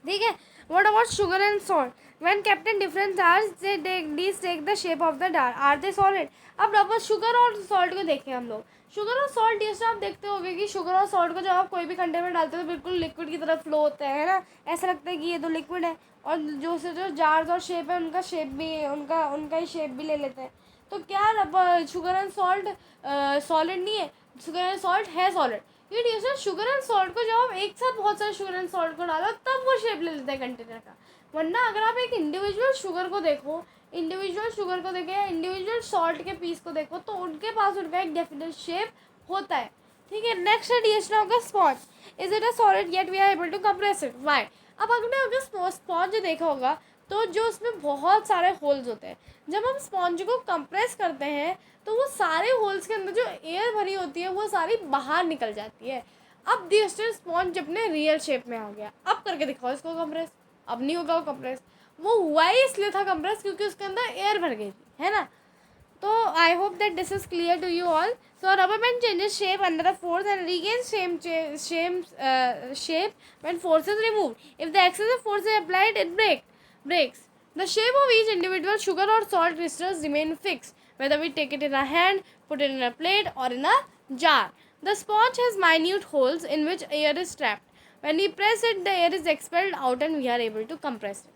ठीक है. What about sugar and salt? When kept in different jars, these take the shape of the jar. Are they solid? अब रबर शुगर और सॉल्ट को देखें हम लोग. शुगर और सॉल्ट जैसे आप देखते होंगे कि शुगर और सॉल्ट को जब आप कोई भी कंटेनर में डालते हो तो बिल्कुल लिक्विड की तरह फ्लो होता है ना. ऐसा लगता है कि ये तो लिक्विड है. और जो जार्स और शेप है उनका शेप भी उनका ही शेप भी ले लेते हैं. तो क्या rubber sugar and salt solid नहीं है. शुगर एंड सॉल्ट है सॉलिड. ये डियर शुगर एंड सॉल्ट को जब आप एक साथ बहुत सारे शुगर एंड सॉल्ट को डालो तब वो शेप ले लेता है कंटेनर का. वरना अगर आप एक इंडिविजुअल शुगर को देखो, इंडिविजुअल सॉल्ट के पीस को देखो तो उनके पास उनका एक डेफिनेट शेप होता है. ठीक है. नेक्स्ट है डियर होगा sponge. Is it a solid yet we are able to compress it. Why. अब आपने अगर स्पॉन्ज देखा होगा तो जो उसमें बहुत सारे होल्स होते हैं, जब हम स्पॉन्ज को कंप्रेस करते हैं तो वो सारे होल्स के अंदर जो एयर भरी होती है वो सारी बाहर निकल जाती है. अब डियर स्पॉन्ज अपने रियल शेप में आ गया. अब करके दिखाओ इसको कंप्रेस. अब नहीं होगा वो कंप्रेस. वो हुआ ही इसलिए था कंप्रेस क्योंकि उसके अंदर एयर भर गई थी, है ना. तो I hope that this is clear to you all. So rubber band changes shape under the force and regains shape when force is removed. If the excessive force is applied it breaks. The shape of each individual sugar or salt crystals remain fixed, whether we take it in our hand, put it in a plate or in a jar. The sponge has minute holes in which air is trapped. When we press it, the air is expelled out and we are able to compress it.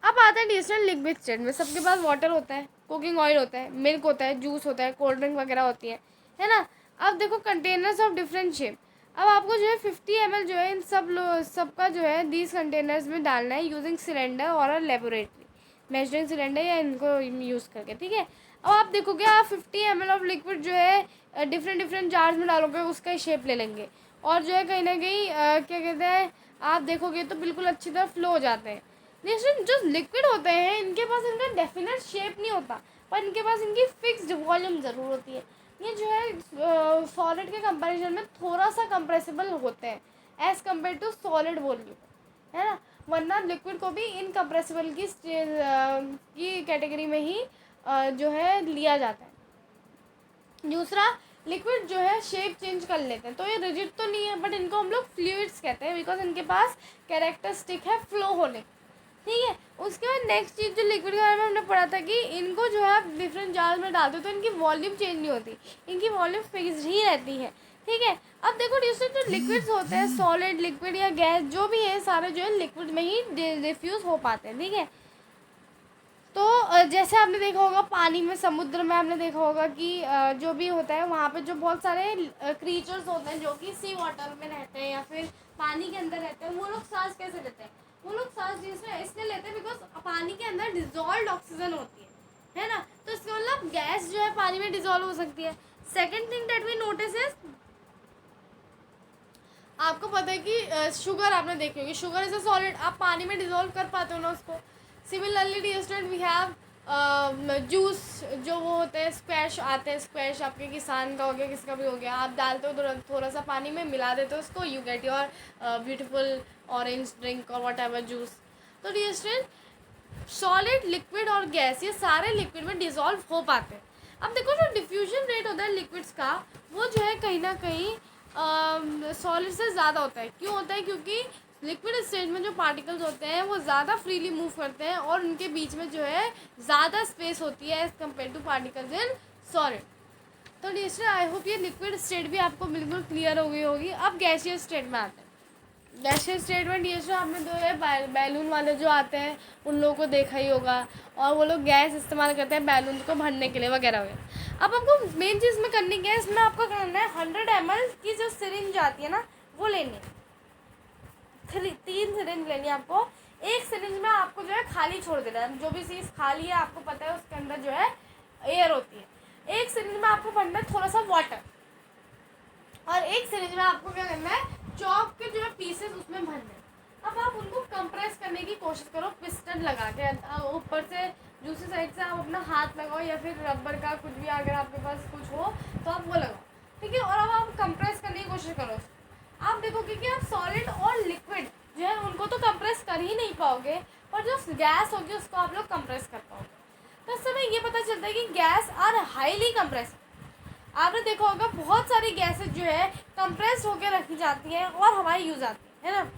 अब आता है distant liquid state में. सबके पास water होता है, cooking oil होता है, milk होता है, जूस होता है, कोल्ड ड्रिंक वगैरह होती है ना. अब देखो कंटेनर्स ऑफ डिफरेंट शेप. अब आपको जो है 50 ml जो है इन सबका जो है दीज कंटेनर्स में डालना है यूजिंग सिलेंडर और अ लेबोरेटरी मेजरिंग सिलेंडर या इनको यूज़ करके. ठीक है. अब आप देखोगे आप 50 ml ऑफ लिक्विड जो है डिफरेंट जार्स में डालोगे उसका ही शेप ले लेंगे. और जो है कहीं ना कहीं क्या कहते हैं आप देखोगे तो बिल्कुल अच्छी तरह फ्लो हो जाते हैं. लेकिन जो लिक्विड होते हैं इनके पास इनका डेफिनेट शेप नहीं होता, पर इनके पास इनकी फिक्स्ड वॉल्यूम ज़रूर होती है. ये जो है सॉलिड के कंपैरिजन में थोड़ा सा कंप्रेसिबल होते हैं as compare to solid volume, है ना. वरना लिक्विड को भी इनकम्प्रेसिबल की कैटेगरी में ही जो है लिया जाता है. दूसरा, लिक्विड जो है शेप चेंज कर लेते हैं. तो ये रिजिड तो नहीं है बट इनको हम लोग फ्लूइड्स कहते हैं बिकॉज इनके पास कैरेक्टरिस्टिक है फ्लो होने. ठीक है. उसके बाद नेक्स्ट चीज़ जो लिक्विड के बारे में हमने पढ़ा था कि इनको जो है आप डिफरेंट जार्स में डालते हो तो इनकी वॉल्यूम चेंज नहीं होती, इनकी वॉल्यूम फिक्स्ड ही रहती है. ठीक है. अब देखो जो लिक्विड्स होते हैं सॉलिड लिक्विड या गैस जो भी है सारे जो है लिक्विड में ही डिफ्यूज़ हो पाते हैं. ठीक है. तो जैसे आपने देखा होगा पानी में समुद्र में आपने देखा होगा कि जो भी होता है वहाँ पे जो बहुत सारे क्रीचर्स होते हैं जो कि सी वाटर में रहते हैं या फिर पानी के अंदर रहते हैं, वो लोग सांस कैसे लेते हैं. वो लोग सांस जिसमें इसलिए लेते हैं बिकॉज पानी के अंदर डिजॉल्व ऑक्सीजन होती है ना. तो इसका मतलब गैस जो है पानी में डिजॉल्व हो सकती है. Second thing that we notice is आपको पता है कि शुगर आपने देखी होगी. Sugar is a solid. आप पानी में डिजॉल्व कर पाते हो ना उसको. Similarly dear student we have juice जो वो होते हैं स्क्वैश आते हैं. स्क्वैश आपके किसान का हो गया किसका भी हो गया, आप डालते हो थोड़ा सा पानी में मिला देते हो उसको, you get your beautiful orange drink और वट एवर जूस. तो डियर स्टूडेंट सॉलिड लिक्विड और गैस ये सारे लिक्विड में डिजॉल्व हो पाते हैं. अब देखो जो डिफ्यूजन रेट होता है लिक्विड्स का वो जो है कहीं ना कहीं सॉलिड से ज़्यादा होता है. क्यों होता है? क्योंकि लिक्विड स्टेज में जो पार्टिकल्स होते हैं वो ज़्यादा फ्रीली मूव करते हैं और उनके बीच में जो है ज़्यादा स्पेस होती है as compare two particles in solid. तो डियर आई होप ये लिक्विड स्टेट भी आपको बिल्कुल क्लियर हो गई होगी. अब गैसियस स्टेट में आते हैं. गैसियस स्टेट में डिएस्टर आपने जो है बैलून वाले जो आते हैं उन लोगों को देखा ही होगा, और वो लोग गैस इस्तेमाल करते हैं बैलून को भरने के लिए वगैरह वगैरह। अब आपको मेन चीज़ में करनी क्या है, इसमें आपको करना है 100 ml की जो सिरिंज आती है ना वो लेनी है। 3 सिरिंज लेनी है आपको। एक सिरिंज में आपको जो है खाली छोड़ देना है, जो भी चीज़ खाली है आपको पता है उसके अंदर जो है एयर होती है। एक सिरिंज में आपको भरना है थोड़ा सा वाटर, और एक सिरिंज में आपको क्या करना है, चॉक के जो है पीसेस उसमें भरने हैं। अब आप उनको कंप्रेस करने की कोशिश करो पिस्टन लगा के, ऊपर से दूसरी साइड से आप अपना हाथ लगाओ या फिर रबर का कुछ भी अगर आपके पास कुछ हो तो आप वो लगाओ, ठीक है। और अब आप कंप्रेस करने की कोशिश करो। आप देखोगे कि आप सॉलिड और लिक्विड जो है उनको तो कंप्रेस कर ही नहीं पाओगे, पर जो गैस होगी उसको आप लोग कंप्रेस कर पाओगे। तो इस समय ये पता चलता है कि गैस आर हाईली कंप्रेस। आपने देखा होगा बहुत सारी गैसेज जो है कंप्रेस होकर रखी जाती हैं और हमारी यूज़ आती है ना।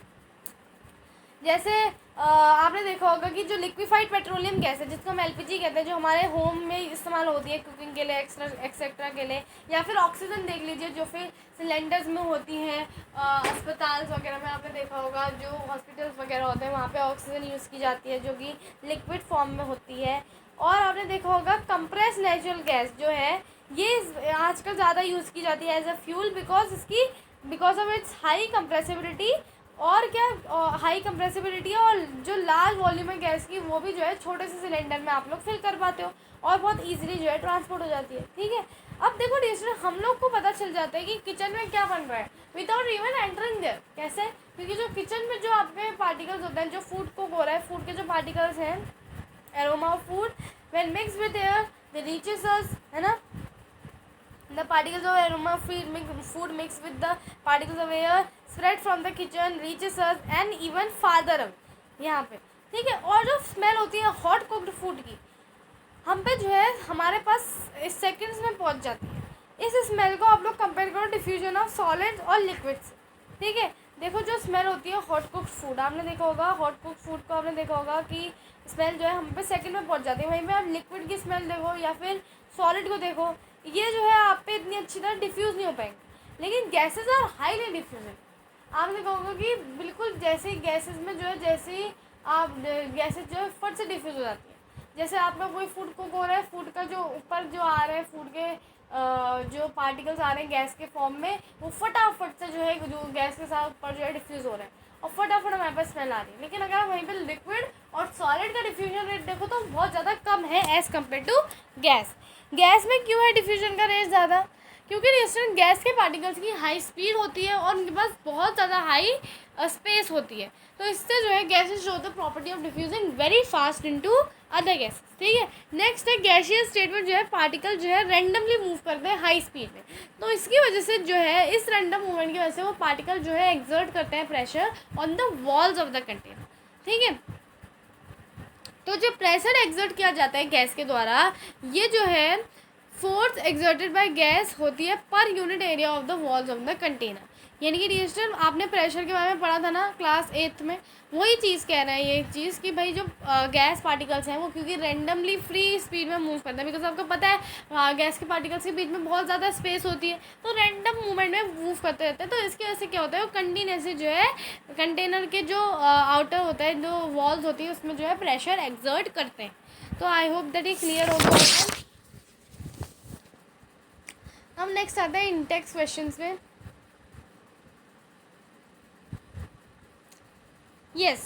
जैसे आपने देखा होगा कि जो लिक्विफाइड पेट्रोलियम गैस है जिसको हम एलपीजी कहते हैं, जो हमारे होम में इस्तेमाल होती है कुकिंग के लिए एक्सेट्रा के लिए, या फिर ऑक्सीजन देख लीजिए जो फिर सिलेंडर्स में होती हैं अस्पताल वगैरह में। आपने देखा होगा जो हॉस्पिटल्स वगैरह होते हैं वहाँ पे ऑक्सीजन यूज़ की जाती है जो कि लिक्विड फॉर्म में होती है। और आपने देखा होगा कंप्रेस नेचुरल गैस जो है ये आजकल ज़्यादा यूज़ की जाती है as a fuel, because of its high compressibility. और क्या हाई कंप्रेसिबिलिटी और जो लार्ज वॉल्यूम है गैस की वो भी जो है छोटे से सिलेंडर में आप लोग फिल कर पाते हो और बहुत इजीली जो है ट्रांसपोर्ट हो जाती है, ठीक है। अब देखो डिस्टर हम लोग को पता चल जाता है कि किचन में क्या बन रहा है विदाउट इवन एंटरिंग देयर। कैसे? क्योंकि जो किचन में जो आपके पार्टिकल्स होते हैं, जो फूड कुक हो रहा है, फूड के जो पार्टिकल्स हैं, aroma of food when mix with air they reaches us, है ना। The particles of aroma food mixed with the particles of air spread from the kitchen reaches us and even farther away यहाँ पे, ठीक है। और जो smell होती है हॉट कुक्ड फूड की हम पे जो है हमारे पास सेकंड्स में पहुँच जाती है। इस स्मेल को आप लोग कंपेयर करो डिफ्यूजन ऑफ सॉलिड्स और लिक्विड से, ठीक है। देखो जो स्मेल होती है हॉट कुक्ड फूड, आपने देखा होगा हॉट कुक्ड फूड को आपने देखा होगा कि स्मेल जो है हम पे सेकंड में पहुँच जाती है। वहीं पे आप लिक्विड की स्मेल देखो या फिर सॉलिड को देखो, ये जो है आप पे इतनी अच्छी तरह डिफ्यूज़ नहीं हो पाएंगे। लेकिन गैसेज आर हाईली डिफ्यूजन। आपने कहोगे कि बिल्कुल जैसे ही गैसेज में जो है जैसे ही आप गैसेज जो है फट से डिफ्यूज़ हो जाती है। जैसे आपका कोई फूड कुक हो रहा है, फूड का जो ऊपर जो आ रहा है फूड के जो पार्टिकल्स आ रहे हैं गैस के फॉर्म में, वो फटाफट से जो है जो गैस के साथ ऊपर जो है डिफ्यूज़ हो रहा है और फटाफट हमारे पास स्मेल आ रही है। लेकिन अगर आप वहीं पर लिक्विड और सॉलिड का डिफ्यूजन रेट देखो तो बहुत ज़्यादा कम है as compare to gas. Gas में क्यों है डिफ्यूजन का रेट ज़्यादा? क्योंकि रिएक्शन गैस के पार्टिकल्स की हाई स्पीड होती है और उनके पास बहुत ज़्यादा हाई स्पेस होती है, तो इससे जो है gases show the property of diffusing very fast into other gases, ठीक है। नेक्स्ट है गैसियस स्टेट में जो है पार्टिकल जो है रैंडमली मूव करते हैं हाई स्पीड में, तो इसकी वजह से जो है इस रैंडम मूवमेंट की वजह से वो पार्टिकल जो है एक्सर्ट करते हैं pressure on the walls of the container, ठीक है। तो जो प्रेशर एक्सर्ट किया जाता है गैस के द्वारा, ये जो है फोर्स एक्सर्टेड बाय गैस होती है per unit area of the walls of the container. यानी कि डिस्टर आपने प्रेशर के बारे में पढ़ा था ना क्लास 8th में, वही चीज़ कह रहा है ये चीज़ कि भाई जो गैस पार्टिकल्स हैं वो क्योंकि रैंडमली फ्री स्पीड में मूव करते हैं, बिकॉज आपको पता है गैस के पार्टिकल्स के बीच में बहुत ज़्यादा स्पेस होती है, तो रैंडम मूवमेंट में मूव करते रहते हैं। तो इसकी वजह से क्या होता है वो कंटिन्यूसली जो है कंटेनर के जो आउटर होता है जो वॉल्स होती है उसमें जो है प्रेशर एक्सर्ट करते हैं। तो आई होप दैट ये क्लियर हो गया। हम नेक्स्ट आते हैं इंटेक्स क्वेश्चंस में। Yes,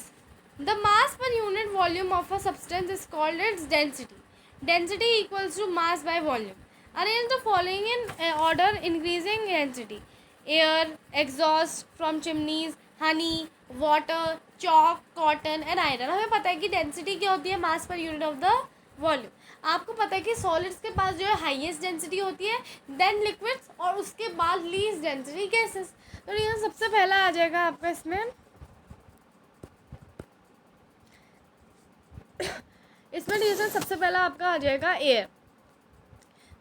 the mass per unit volume of a substance is called its density. Density equals to mass by volume. Arrange the following in order increasing density: air, exhaust from chimneys, honey, water, chalk, cotton and iron. हमें पता है कि density क्या होती है mass per unit of the volume। आपको पता है कि सॉलिड्स के पास जो है हाईएस्ट डेंसिटी होती है, देन लिक्विड्स, और उसके बाद लीस्ट डेंसिटी गैसेस। तो ये सबसे पहला आ जाएगा आपका इसमें डिवीजन सबसे पहला आपका आ जाएगा एयर,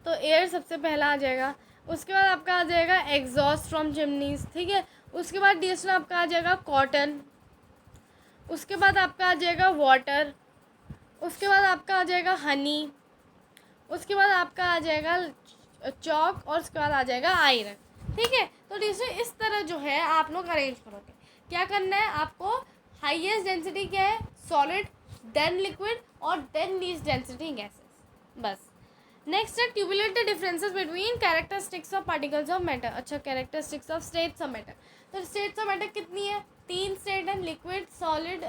तो एयर सबसे पहला आ जाएगा। उसके बाद आपका आ जाएगा एग्जॉस्ट फ्रॉम चिमनीज, ठीक है। उसके बाद डिवीजन आपका आ जाएगा कॉटन, उसके बाद आपका आ जाएगा वाटर, उसके बाद आपका आ जाएगा हनी, उसके बाद आपका आ जाएगा चॉक, और उसके बाद आ जाएगा आयरन, ठीक है। तो डिवीजन इस तरह जो है आप लोग अरेंज करोगे। क्या करना है आपको, हाईएस्ट डेंसिटी क्या है, सॉलिड, देन लिक्विड और देन लीस्ट डेंसिटी गैसेस, बस। नेक्स्ट है tabulate the differences between characteristics of particles of matter. अच्छा, characteristics of states of matter, तो स्टेट्स ऑफ मैटर कितनी है, 3 स्टेट है, liquid, solid,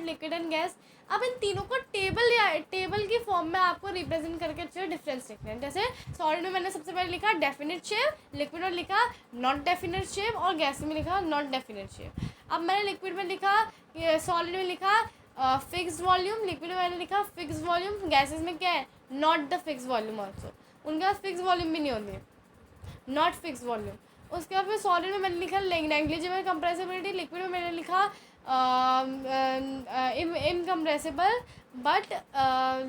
liquid and gas. अब इन तीनों को टेबल की फॉर्म में आपको रिप्रेजेंट करके अच्छे डिफरेंस लिखने हैं। जैसे सॉलिड में मैंने सबसे पहले लिखा डेफिनेट शेप, लिक्विड में लिखा नॉट डेफिनेट शेप और गैस में लिखा नॉट डेफिनेट शेप। अब मैंने लिक्विड में लिखा, सॉलिड में लिखा फिक्स्ड वॉल्यूम, लिक्विड में मैंने लिखा फिक्स्ड वॉल्यूम, गैसेस में क्या है, not the fix volume also, उनके पास फिक्स वॉल्यूम भी नहीं होती है, नॉट फिक्स वॉल्यूम। उसके बाद फिर सॉलिड में मैंने लिखा नेग्लिजिबल कंप्रेसिबिलिटी, लिक्विड में मैंने लिखा incompressible but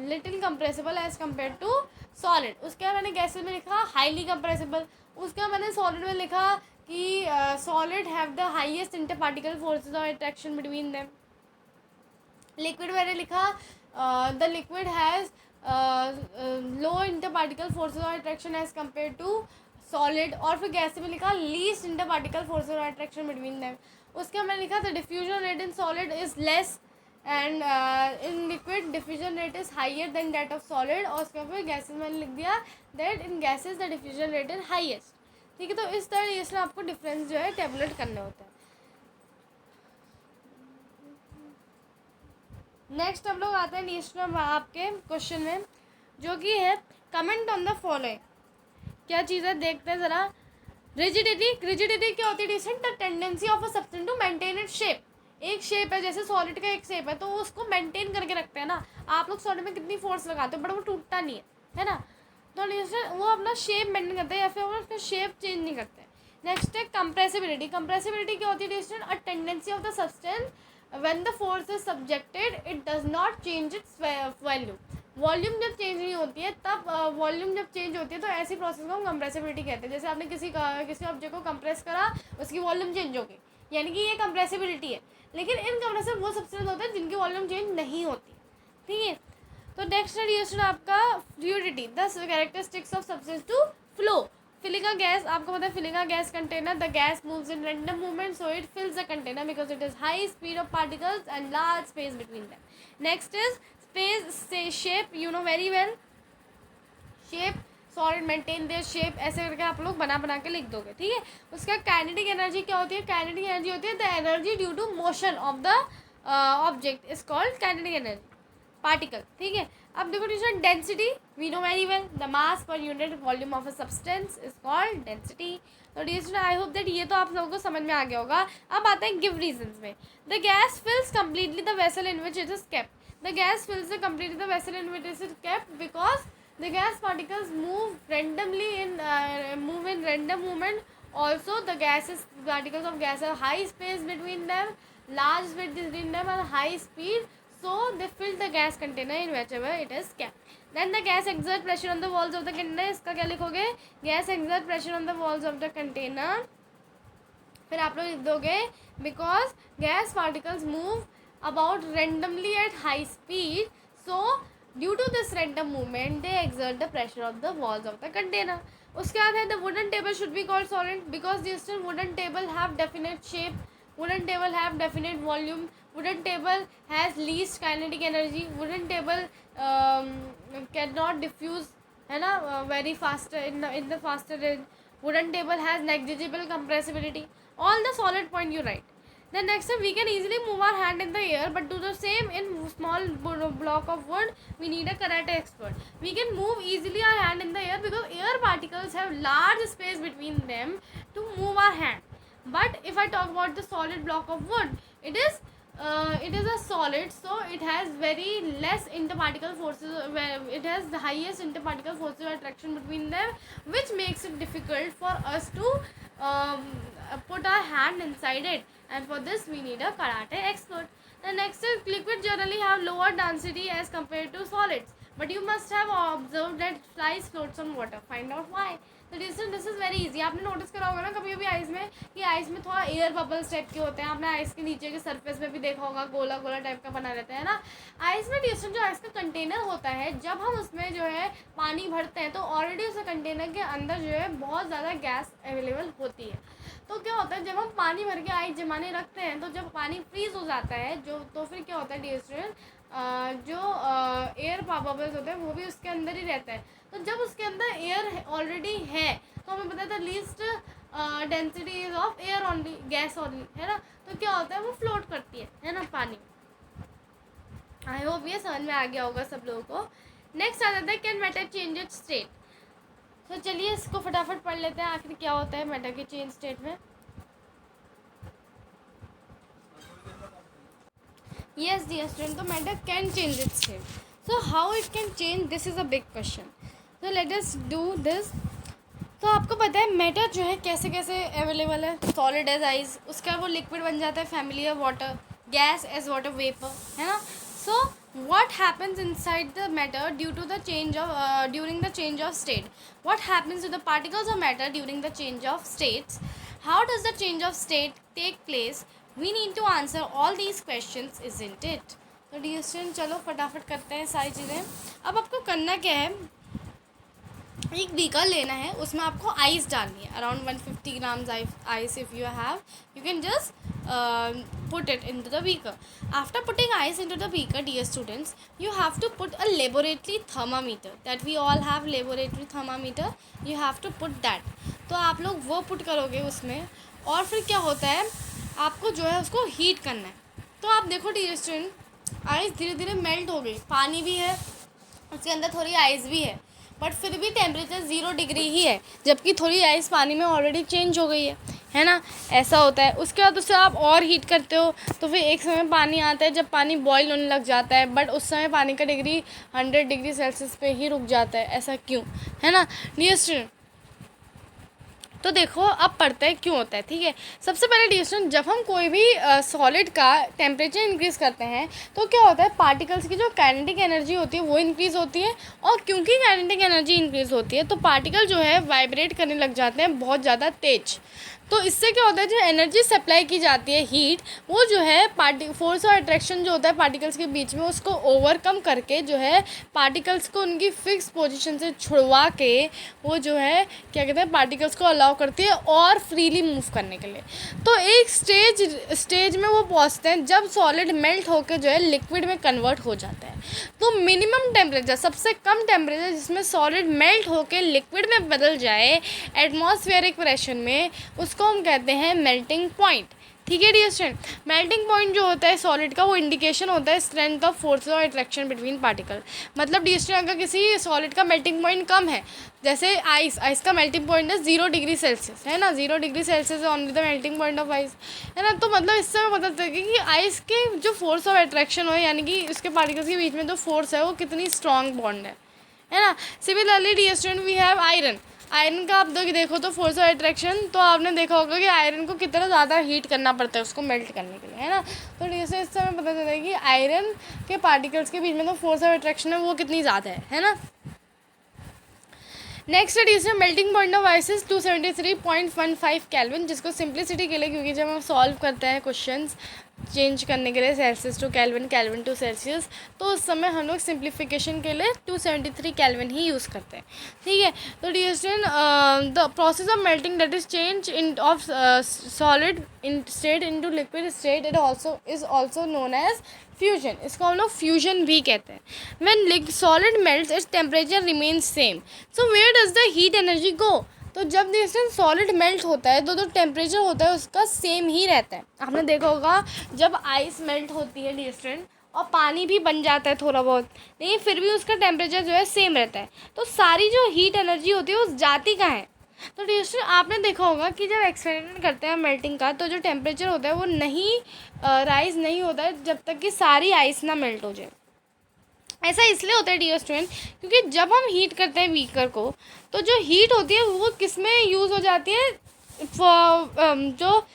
little compressible as compare to solid. उसके बाद मैंने गैसेस में लिखा हाईली कंप्रेसिबल। उसके बाद मैंने सॉलिड में लिखा कि solid have the highest inter particle forces of attraction between them. Liquid मैंने लिखा the liquid has low inter particle forces of attraction as compare to solid. और फिर गैस में लिखा least inter particle forces of attraction between them. उसके बाद मैंने लिखा the diffusion rate in solid is less and in liquid diffusion rate is higher than that of solid. और उसके बाद गैसेज मैंने लिख दिया that in gases the diffusion rate is highest. ठीक है, तो इस तरह इसमें आपको डिफरेंस जो है टेबुलेट करने होते हैं। नेक्स्ट हम लोग आते हैं नेक्स्ट में आपके क्वेश्चन में, जो कि है कमेंट ऑन द फॉलोइंग। क्या चीज़ है देखते हैं ज़रा। रिजिडिटी क्या होती है, डिसेंट the tendency of a substance to maintain its shape. एक शेप है, जैसे सॉलिड का एक शेप है तो उसको मेंटेन करके रखते हैं ना। आप लोग सॉलिड में कितनी फोर्स लगाते हो बट वो टूटता नहीं है ना, तो वो अपना शेप मेंटेन करते हैं या फिर वो उसका शेप चेंज नहीं करते। नेक्स्ट है कंप्रेसिबिलिटी। कंप्रेसिबिलिटी क्या होती है, डिसेंट a tendency of the substance when the force is subjected it does not change its value। Volume जब चेंज नहीं होती है तब वॉल्यूम जब चेंज होती है तो ऐसी प्रोसेस को हम कंप्रेसिबिलिटी कहते हैं। जैसे आपने किसी ऑब्जेक्ट को कंप्रेस करा, उसकी वॉल्यूम चेंज होगी, यानी कि ये कंप्रेसिबिलिटी है। लेकिन इनकम्प्रेसिबल वो सब्सटेंस होते हैं जिनकी वॉल्यूम चेंज नहीं होती। ठीक है, तो नेक्स्ट है आपका fluidity, the characteristics of substance to flow. Filling a gas, आपको पता है filling a gas container, the gas moves in random movement so it fills the container because it is high speed of particles and large space between them. Next is space shape, you know very well, shape solid maintain their shape, ऐसे करके आप लोग बना के लिख दोगे। ठीक है, उसका काइनेटिक एनर्जी क्या होती है, काइनेटिक एनर्जी होती है the energy due to motion of the object is called kinetic energy particle. ठीक है, अब देखो teacher density, we know very well the mass per unit volume of a substance is called density. तो teacher I hope that ये तो आप लोगों को समझ में आ गया होगा। अब आते हैं गिव रीजंस में। The gas fills completely the vessel in which it is kept. The gas fills completely the vessel in which it is kept because the gas particles move in random movement. Also the particles of gas have high space between them, large space between them and high speed, so they fill the gas container in whichever it is kept. Then the gas exert pressure on the walls of the container, इसका क्या लिखोगे, gas exert pressure on the walls of the container। फिर आप लोग लिख दोगे because gas particles move about randomly at high speed, so due to this random movement they exert the pressure of the walls of the container। उसके बाद है the wooden table should be called solid because the wooden table have definite shape, wooden table have definite volume, wooden table has least kinetic energy, wooden table cannot diffuse है ना very faster in the faster range, wooden table has negligible compressibility, all the solid point you write। Then next time we can easily move our hand in the air, but do the same in small block of wood we need a karate expert। We can move easily our hand in the air because air particles have large space between them to move our hand। But if I talk about the solid block of wood, it is a solid, so it has very less interparticle forces, it has the highest interparticle forces of attraction between them, which makes it difficult for us to put our hand inside it, and for this we need a karate expert। The next is liquid generally have lower density as compared to solids, but you must have observed that flies floats on water, find out why। तो this is very easy. आपने notice करा होगा ना कभी कभी ice में कि ice में थोड़ा एयर बबल्स टाइप के होते हैं, आपने आइस के नीचे के सरफेस में भी देखा होगा, गोला गोला टाइप का बना रहता है ना आइस में। डिस्टेंस जो आइस का कंटेनर होता है, जब हम उसमें जो है पानी भरते हैं तो ऑलरेडी उस कंटेनर के अंदर जो है बहुत ज़्यादा गैस अवेलेबल होती है। तो क्या होता है, जब हम पानी भर के आइस जमाने रखते हैं तो जब पानी फ्रीज हो जाता है जो, तो फिर क्या होता है डियर स्टूडेंट, जो एयर बबल्स होते हैं वो भी उसके अंदर ही रहता है। तो जब उसके अंदर एयर ऑलरेडी है तो हमें पता था least density is of air only, gas only, है ना। तो क्या होता है, वो फ्लोट करती है ना पानी। आई होप ये समझ में आ गया होगा सब लोगों को। नेक्स्ट आ जाता है can matter change it's state. तो चलिए इसको फटाफट पढ़ लेते हैं, आखिर क्या होता है मैटर के चेंज स्टेट में। Yes, dear student, the matter can change its state. So how it can change, this is a big question. So let us do this. तो आपको पता है मैटर जो है कैसे कैसे अवेलेबल है, सॉलिड एज आइस, उसका वो लिक्विड बन जाता है family of water, gas as water vapour, है ना। So what happens inside the matter due to the change of during the change of state, what happens to the particles of matter during the change of states, how does the change of state take place, we need to answer all these questions, isn't it? तो dear student चलो फटाफट करते हैं सारी चीज़ें। अब आपको करना क्या है, एक बीकर लेना है, उसमें आपको आइस डालनी है, around 150 grams ice if you have, you can just put it into the beaker. After putting ice into the beaker, dear students, you have to put a laboratory thermometer, that we all have laboratory thermometer, you have to put that. तो आप लोग वो put करोगे उसमें, और फिर क्या होता है, आपको जो है उसको हीट करना है। तो आप देखो डियर स्टूडेंट, आइस धीरे धीरे मेल्ट हो गई, पानी भी है उसके अंदर, थोड़ी आइस भी है, बट फिर भी टेम्परेचर 0 डिग्री ही है, जबकि थोड़ी आइस पानी में ऑलरेडी चेंज हो गई है ना। ऐसा होता है। उसके बाद उससे आप और हीट करते हो तो फिर एक समय पानी आता है जब पानी बॉईल होने लग जाता है, बट उस समय पानी का डिग्री 100 डिग्री सेल्सियस पे ही रुक जाता है। ऐसा क्यों, है ना डियर स्टूडेंट। तो देखो अब पढ़ते हैं क्यों होता है, ठीक है। सबसे पहले डियर स्टूडेंट, जब हम कोई भी सॉलिड का टेम्परेचर इंक्रीज़ करते हैं तो क्या होता है, पार्टिकल्स की जो काइनेटिक एनर्जी होती है वो इंक्रीज़ होती है, और क्योंकि काइनेटिक एनर्जी इंक्रीज़ होती है तो पार्टिकल जो है वाइब्रेट करने लग जाते हैं बहुत ज़्यादा तेज। तो इससे क्या होता है, जो एनर्जी सप्लाई की जाती है हीट, वो जो है फोर्स और अट्रैक्शन जो होता है पार्टिकल्स के बीच में, उसको ओवरकम करके जो है पार्टिकल्स को उनकी फिक्स पोजीशन से छुड़वा के वो जो है क्या कहते हैं, पार्टिकल्स को अलाउ करती है और फ्रीली मूव करने के लिए। तो एक स्टेज में वो पहुंचते हैं जब सॉलिड मेल्ट होकर जो है लिक्विड में कन्वर्ट हो जाता है। तो मिनिमम टेम्परेचर, सबसे कम टेम्परेचर जिसमें सॉलिड मेल्ट होकर लिक्विड में बदल जाए एटमॉस्फेरिक प्रेशर में, उसको हम कहते हैं मेल्टिंग पॉइंट। ठीक है डियर स्टूडेंट, मेल्टिंग पॉइंट जो होता है सॉलिड का, वो इंडिकेशन होता है स्ट्रेंथ ऑफ फोर्स और अट्रैक्शन बिटवीन पार्टिकल। मतलब डियर स्टूडेंट, अगर किसी सॉलिड का मेल्टिंग पॉइंट कम है, जैसे आइस का मेल्टिंग पॉइंट है 0 डिग्री सेल्सियस, है ना, 0 degree Celsius only the melting point of ice, है ना। तो मतलब इससे हमें पता चलता है कि आइस के जो फोर्स ऑफ अट्रैक्शन हो, यानी कि उसके पार्टिकल्स के बीच में जो फोर्स है वो कितनी स्ट्रॉन्ग बॉन्ड है ना। Similarly dear student, we have iron का आप देखो तो फोर्स ऑफ अट्रैक्शन, तो आपने देखा होगा कि आयरन को कितना ज़्यादा हीट करना पड़ता है उसको मेल्ट करने के लिए, है ना। तो इससे हमें पता चलता है कि आयरन के पार्टिकल्स के बीच में तो फोर्स ऑफ अट्रैक्शन है वो कितनी ज़्यादा है ना। नेक्स्ट है melting point of ice is 273.15 kelvin, जिसको सिंप्लिसिटी के लिए, क्योंकि जब हम सॉल्व करते हैं क्वेश्चंस चेंज करने के लिए Celsius to kelvin, kelvin to Celsius, तो उस समय हम लोग सिंप्लीफिकेशन के लिए 273 केल्विन ही यूज़ करते हैं, ठीक है। तो dear student, the process of melting that is change in of solid in state into liquid state, it also is also known as fusion. इसको हम लोग फ्यूजन भी कहते हैं। When solid melts its temperature remains same, so where does the heat energy go. तो जब dear solid melt होता है तो जो टेम्परेचर होता है उसका सेम ही रहता है। आपने देखा होगा जब आइस मेल्ट होती है डियर स्टूडेंट और पानी भी बन जाता है थोड़ा बहुत, लेकिन फिर भी उसका टेम्परेचर जो है सेम रहता है। तो सारी जो हीट एनर्जी होती है उस जाती कहाँ है। तो डियर स्टूडेंट, आपने देखा होगा कि जब एक्सपेरिमेंट करते हैं मेल्टिंग का, तो जो टेम्परेचर होता है वो नहीं राइज नहीं होता है जब तक कि सारी आइस ना मेल्ट हो जाए। ऐसा इसलिए होता है डियर स्टूडेंट, क्योंकि जब हम हीट करते हैं बीकर को, तो जो हीट होती है वो किस में यूज़ हो जाती है, जो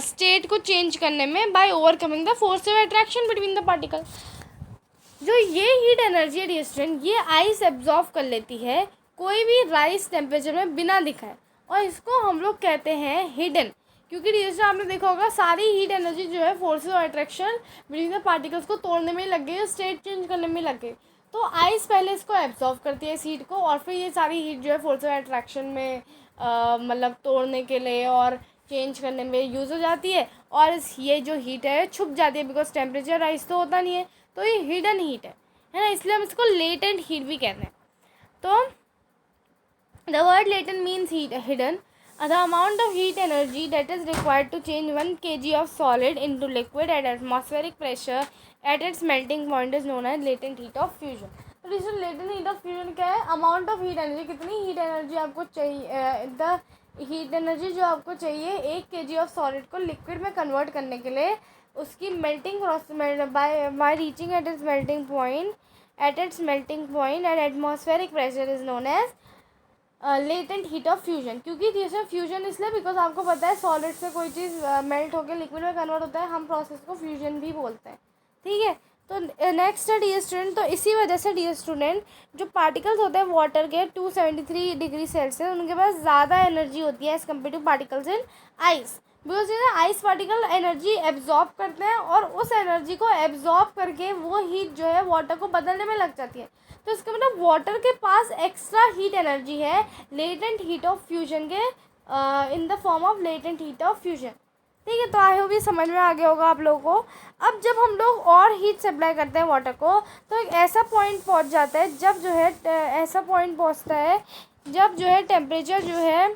स्टेट को चेंज करने में, by overcoming the force of attraction between the particle. जो ये हीट एनर्जी है डियर स्टूडेंट, ये आइस एब्जॉर्व कर लेती है कोई भी राइस टेम्परेचर में बिना दिखाए, और इसको हम लोग कहते हैं हिडन। क्योंकि जैसे आपने देखा होगा सारी हीट एनर्जी जो है forces of attraction between the particles को तोड़ने में लग गई, स्टेट चेंज करने में लग गई। तो आइस पहले इसको एब्जॉर्व करती है इस हीट को, और फिर ये सारी हीट जो है फोर्सेस ऑफ अट्रैक्शन में मतलब तोड़ने के लिए और चेंज करने में यूज़ हो जाती है, और ये जो हीट है छुप जाती है, बिकॉज टेम्परेचर राइज तो होता नहीं है, तो ये हिडन हीट है ना, इसलिए हम इसको लेटेंट हीट भी कहते हैं। तो the word latent means hidden. The amount of heat energy that is required to change 1 kg of solid into liquid at atmospheric pressure at its melting point is known as latent heat of fusion. तो इसमें latent heat of fusion क्या है? amount of heat energy, कितनी heat energy आपको चाहिए, the heat energy जो आपको चाहिए 1 kg of solid को liquid में convert करने के लिए, उसकी melting process by reaching at its melting point at atmospheric pressure is known as latent heat of fusion. क्योंकि जैसे फ्यूजन इसलिए बिकॉज आपको पता है सॉलिड से कोई चीज़ मेल्ट होकर लिक्विड में कन्वर्ट होता है, हम प्रोसेस को फ्यूजन भी बोलते हैं। ठीक है, तो नेक्स्ट है डियर स्टूडेंट, तो इसी वजह से डियर स्टूडेंट जो पार्टिकल्स होते हैं वाटर के 273 डिग्री सेल्सियस, उनके पास ज़्यादा एनर्जी होती है as compare two particles in ice. Because जैसे आइस पार्टिकल एनर्जी एब्जॉर्ब करते हैं और उस एनर्जी को एब्जॉर्ब करके वो हीट जो है वाटर को बदलने में लग जाती है। तो इसका मतलब वाटर के पास एक्स्ट्रा हीट एनर्जी है लेटेंट हीट ऑफ फ्यूजन के in the form of latent heat of fusion. ठीक है, तो आई होप ये समझ में आ गया होगा आप लोगों को। अब जब हम लोग और हीट सप्लाई करते हैं वाटर को, तो एक ऐसा पॉइंट पहुंच जाता है जब जो है ऐसा पॉइंट पहुंचता है जब जो है टेम्परेचर जो है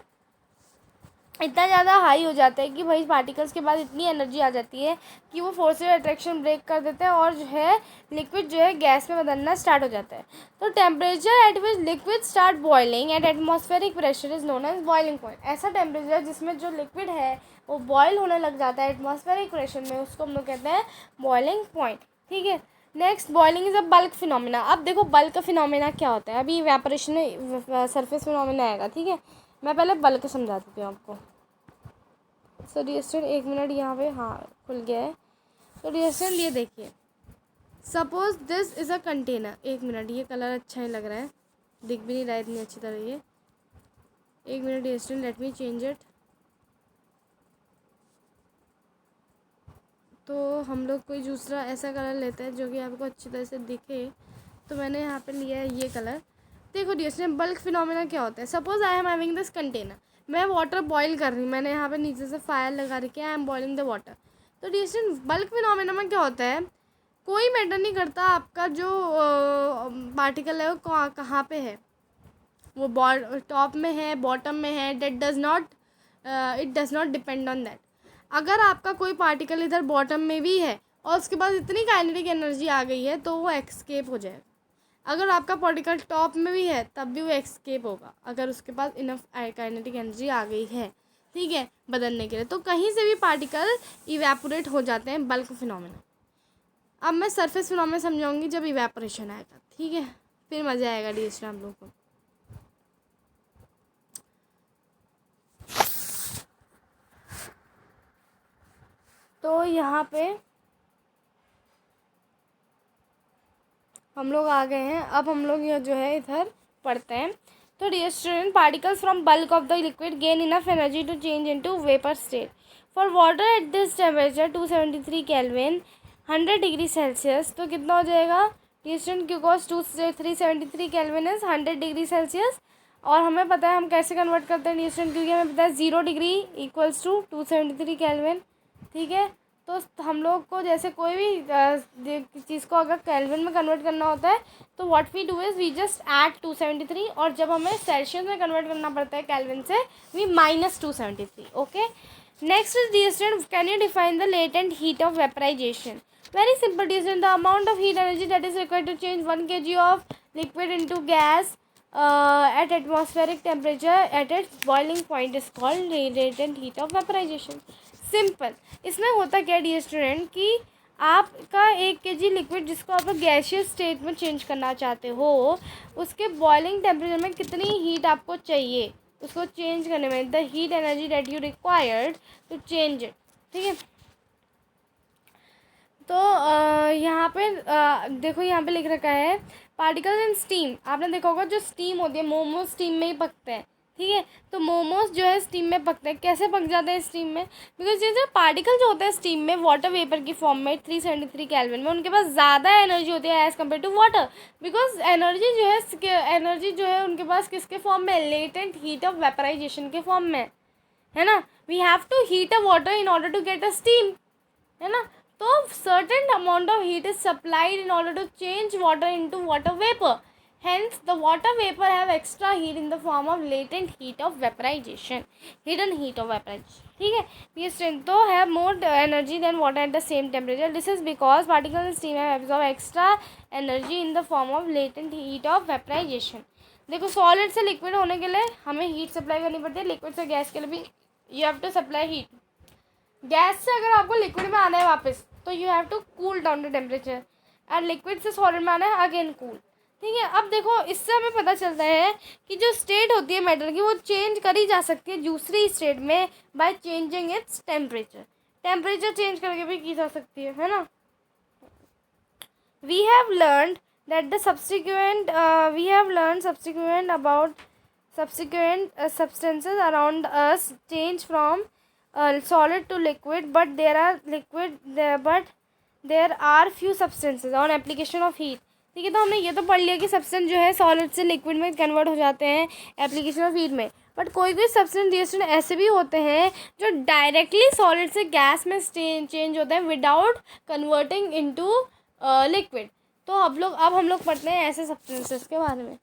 इतना ज़्यादा हाई हो जाता है कि भाई पार्टिकल्स के पास इतनी एनर्जी आ जाती है कि वो फोर्स ऑफ अट्रैक्शन ब्रेक कर देते हैं और जो है लिक्विड जो है गैस में बदलना स्टार्ट हो जाता है। तो temperature at which liquid start boiling at atmospheric pressure is known as boiling point. ऐसा टेम्परेचर जिसमें जो लिक्विड है वो बॉयल होने लग जाता है एटमॉस्फेरिक प्रेशर में, उसको हम लोग कहते हैं बॉइलिंग पॉइंट। ठीक है, next boiling is a bulk phenomena. अब देखो बल्क फिनोमिना क्या होता है, अभी इवेपोरेशन में सरफेस फिनोमिना आएगा। ठीक है, मैं पहले बल्क समझा देती हूँ आपको। सो डियर स्टूडेंट एक मिनट, यहाँ पे हाँ खुल गया है। तो डियर स्टूडेंट ये देखिए, suppose this is a container. एक मिनट, ये कलर अच्छा ही लग रहा है, दिख भी नहीं रहा है इतनी अच्छी तरह ये। एक minute dear student, let me change it. तो हम लोग कोई दूसरा ऐसा कलर लेते हैं जो कि आपको अच्छी तरह से दिखे। तो मैंने यहाँ पे लिया है ये कलर। देखो डियर स्टूडेंट, बल्क फिनोमेना क्या होता है। Suppose I am having this container, मैं वाटर बॉईल कर रही हूँ, मैंने यहाँ पे नीचे से फायर लगा रखी है, I am boiling the water. तो डियर स्टूडेंट बल्क फिनोमेना में क्या होता है, कोई मैटर नहीं करता आपका जो पार्टिकल है वो कहाँ पे है, वो टॉप में है बॉटम में है, it does not depend on that. अगर आपका कोई पार्टिकल इधर बॉटम में भी है और उसके पास इतनी काइनेटिक एनर्जी आ गई है तो वो एस्केप हो जाएगा। अगर आपका पार्टिकल टॉप में भी है तब भी वो एस्केप होगा, अगर उसके पास इनफ काइनेटिक एनर्जी आ गई है। ठीक है, बदलने के लिए। तो कहीं से भी पार्टिकल इवेपोरेट हो जाते हैं, बल्क फिनोमेना। अब मैं सरफेस फिनोमेना समझाऊंगी जब इवेपोरेशन आएगा। ठीक है, फिर मज़ा आएगा डियर आप लोगों को। तो यहाँ पे हम लोग आ गए हैं, अब हम लोग ये जो है इधर पढ़ते हैं। तो dear student, particles from bulk of the liquid gain enough energy to change into vapour state. For water at this temperature 273 kelvin 100 degree Celsius, तो कितना हो जाएगा dear student, because 373 kelvin is 100 degree Celsius. और हमें पता है हम कैसे कन्वर्ट करते हैं डियर स्टूडेंट, क्योंकि हमें पता है 0 डिग्री इक्वल्स टू 273 केल्विन। ठीक है, तो हम लोग को जैसे कोई भी चीज़ को अगर केल्विन में कन्वर्ट करना होता है तो what we do is we just add 273, और जब हमें सेल्सियस में कन्वर्ट करना पड़ता है केल्विन से, we minus 273। Okay, next is dear student, can you define the latent heat of vaporisation. Very simple dear student, the amount of heat energy that is required to change 1 kg of liquid into gas at atmospheric temperature at its boiling point is called latent heat of vaporization. Simple, इसमें होता क्या dear student कि आपका 1 kg liquid जिसको आप gaseous state में change करना चाहते हो, उसके बॉइलिंग टेम्परेचर में कितनी हीट आपको चाहिए उसको चेंज करने में, the heat energy that you required to change it. ठीक है, तो यहाँ पे देखो यहाँ पे लिख रखा है पार्टिकल्स इन स्टीम। आपने देखा होगा जो स्टीम होती है, मोमोज स्टीम में ही पकते हैं। ठीक है, तो मोमोज जो है स्टीम में पकते हैं। कैसे पक जाते हैं स्टीम में, बिकॉज जैसे पार्टिकल जो होते हैं स्टीम में वाटर वेपर की फॉर्म में 373 केल्विन में, उनके पास ज़्यादा एनर्जी होती है as compare to water, because energy जो है उनके पास किसके फॉर्म में, लेटेंट हीट ऑफ वेपराइजेशन के फॉर्म में है ना। We have to heat a water in order to get a steam, है ना। तो certain amount of heat is supplied in order to change water into water vapour, hence the water vapor have extra heat in the form of latent heat of vaporization, hidden heat of vaporization, ठीक है। ये strength तो have more energy than water at the same temperature. This is because particles in steam have absorbed extra energy in the form of latent heat of vaporization. देखो solid से liquid होने के लिए हमें हीट सप्लाई करनी पड़ती है, liquid से गैस के लिए भी you have to supply heat. Gas से अगर आपको लिक्विड में आना है वापस तो you have to cool down the temperature, and liquid से सॉलिड में आना है अगेन कूल, ठीक है। अब देखो इससे हमें पता चलता है कि जो स्टेट होती है मैटर की वो चेंज करी जा सकती है दूसरी स्टेट में by changing its temperature, temperature change करके भी की जा सकती है ना। We have learned that the subsequent about subsequent substances around us change from solid to liquid, but there are few substances on application of heat, ठीक है। तो हमने ये तो पढ़ लिया कि सब्सटेंस जो है सॉलिड से लिक्विड में कन्वर्ट हो जाते हैं एप्लीकेशन ऑफ हीट में, बट कोई कोई सब्सटेंस रिएक्शन ऐसे भी होते हैं जो डायरेक्टली सॉलिड से गैस में चेंज होते हैं विदाउट कन्वर्टिंग इनटू लिक्विड। तो अब हम लोग पढ़ते हैं ऐसे सब्सटेंसेस के बारे में।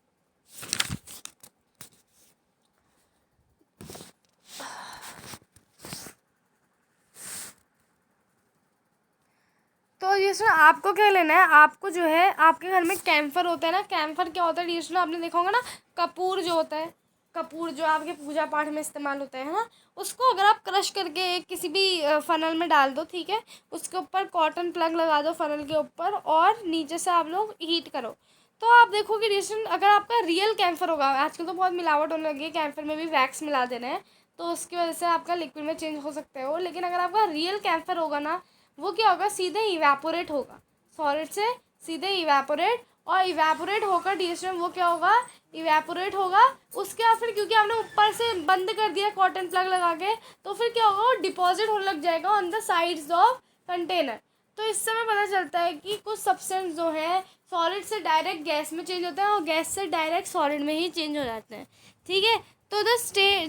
तो ये सुनो आपको क्या लेना है, आपको जो है आपके घर में कैम्फर होता है ना, कैम्फर क्या होता है ये सुनो आपने देखा होगा ना, कपूर जो होता है, कपूर जो आपके पूजा पाठ में इस्तेमाल होता है ना, उसको अगर आप क्रश करके एक किसी भी फनल में डाल दो, ठीक है, उसके ऊपर कॉटन प्लग लगा दो फनल के ऊपर और नीचे से आप लोग हीट करो, तो आप देखोगे रिएक्शन। अगर आपका रियल कैम्फर होगा, आजकल तो बहुत मिलावट होने लगी है, कैम्फर में भी वैक्स मिला दे रहे हैं, तो उसकी वजह से आपका लिक्विड में चेंज हो सकता है वो, लेकिन अगर आपका रियल कैम्फर होगा ना, वो क्या होगा, सीधे इवेपोरेट होगा, सॉलिड से सीधे इवेपोरेट, और इवेपोरेट होकर डिएस्टर वो क्या होगा, इवेपोरेट होगा। उसके बाद फिर क्योंकि आपने ऊपर से बंद कर दिया कॉटन प्लग लगा के, तो फिर क्या होगा, वो डिपॉजिट होने लग जाएगा on the sides of container. तो इससे हमें पता चलता है कि कुछ सब्सटेंस जो है सॉलिड से डायरेक्ट गैस में चेंज होते हैं और गैस से डायरेक्ट सॉलिड में ही चेंज हो जाते हैं, ठीक है। तो the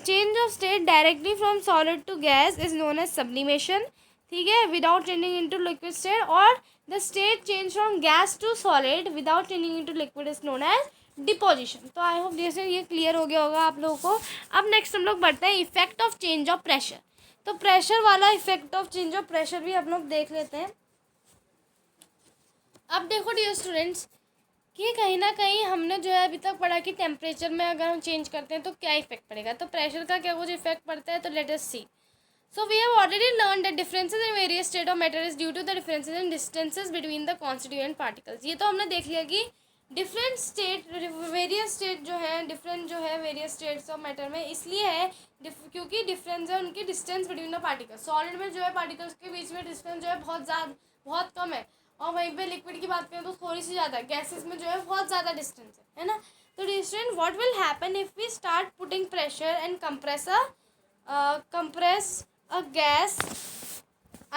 change of state directly from solid to gas is known as sublimation, ठीक है, without changing into liquid state, और the state change from gas to solid without changing into liquid is known as deposition. तो I hope जैसे ये clear हो गया होगा आप लोगों को। अब नेक्स्ट हम लोग बढ़ते हैं effect of change of pressure. तो प्रेशर वाला effect of change of pressure भी हम लोग देख लेते हैं। अब देखो डियर स्टूडेंट्स कि कहीं ना कहीं हमने जो है अभी तक पढ़ा कि टेम्परेचर में अगर हम चेंज करते हैं तो क्या इफेक्ट पड़ेगा, तो प्रेशर का क्या कुछ इफेक्ट पड़ता है, तो let us see. So we have already learned that differences in various state of matter is due to the differences in distances between the constituent particles. ये तो हमने देख लिया कि डिफरेंट स्टेट वेरियस स्टेट जो है डिफरेंट जो है वेरियस स्टेट्स ऑफ मैटर में इसलिए है क्योंकि डिफरेंस है उनकी distance between the particles. Solid में जो है पार्टिकल्स के बीच में डिस्टेंस जो है बहुत कम है, और वहीं पे लिक्विड की बात करें तो थोड़ी सी ज़्यादा, गैसेस में जो है बहुत ज़्यादा डिस्टेंस है ना। तो distance what will happen if we start putting pressure and compress a gas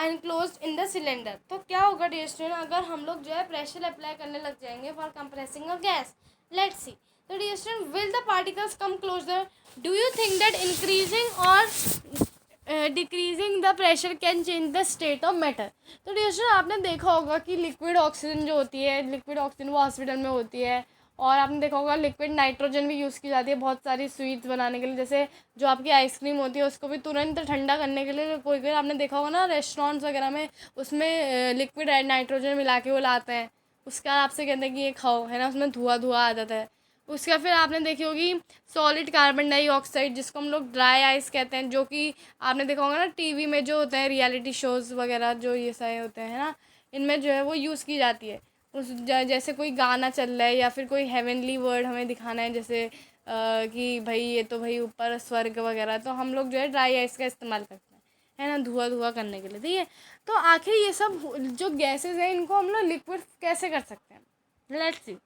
enclosed in the cylinder. तो क्या होगा डियर स्टूडेंट, अगर हम लोग जो है प्रेशर अप्लाई करने लग जाएंगे for compressing a gas, let's see. तो dear student will the particles come closer, do you think that increasing और decreasing the pressure can change the state of matter. तो डियर स्टूडेंट आपने देखा होगा कि लिक्विड ऑक्सीजन जो होती है, लिक्विड ऑक्सीजन वो हॉस्पिटल में होती है, और आपने देखा होगा लिक्विड नाइट्रोजन भी यूज़ की जाती है बहुत सारी स्वीट्स बनाने के लिए, जैसे जो आपकी आइसक्रीम होती है उसको भी तुरंत ठंडा करने के लिए कोई कोई आपने देखा होगा ना रेस्टोरेंट्स वगैरह में, उसमें लिक्विड नाइट्रोजन मिला के वो लाते हैं, उसके बाद आपसे कहते हैं कि ये खाओ, है ना, उसमें धुआं आ जाता है। उसका फिर आपने देखी होगी सॉलिड कार्बन डाइऑक्साइड जिसको हम लोग ड्राई आइस कहते हैं, जो कि आपने देखा होगा ना टीवी में जो होते हैं रियलिटी शोज़ वगैरह जो ये सारे होते हैं ना, इनमें जो है वो यूज़ की जाती है। जैसे कोई गाना चल रहा है या फिर कोई हेवनली वर्ड हमें दिखाना है, जैसे कि भाई ये तो भाई ऊपर स्वर्ग वगैरह, तो हम लोग जो है ड्राई आइस का इस्तेमाल करते हैं, है ना, धुआं करने के लिए, ठीक है। तो आखिर ये सब जो गैसेस हैं इनको हम लोग लिक्विड कैसे कर सकते हैं, लेट्स सी।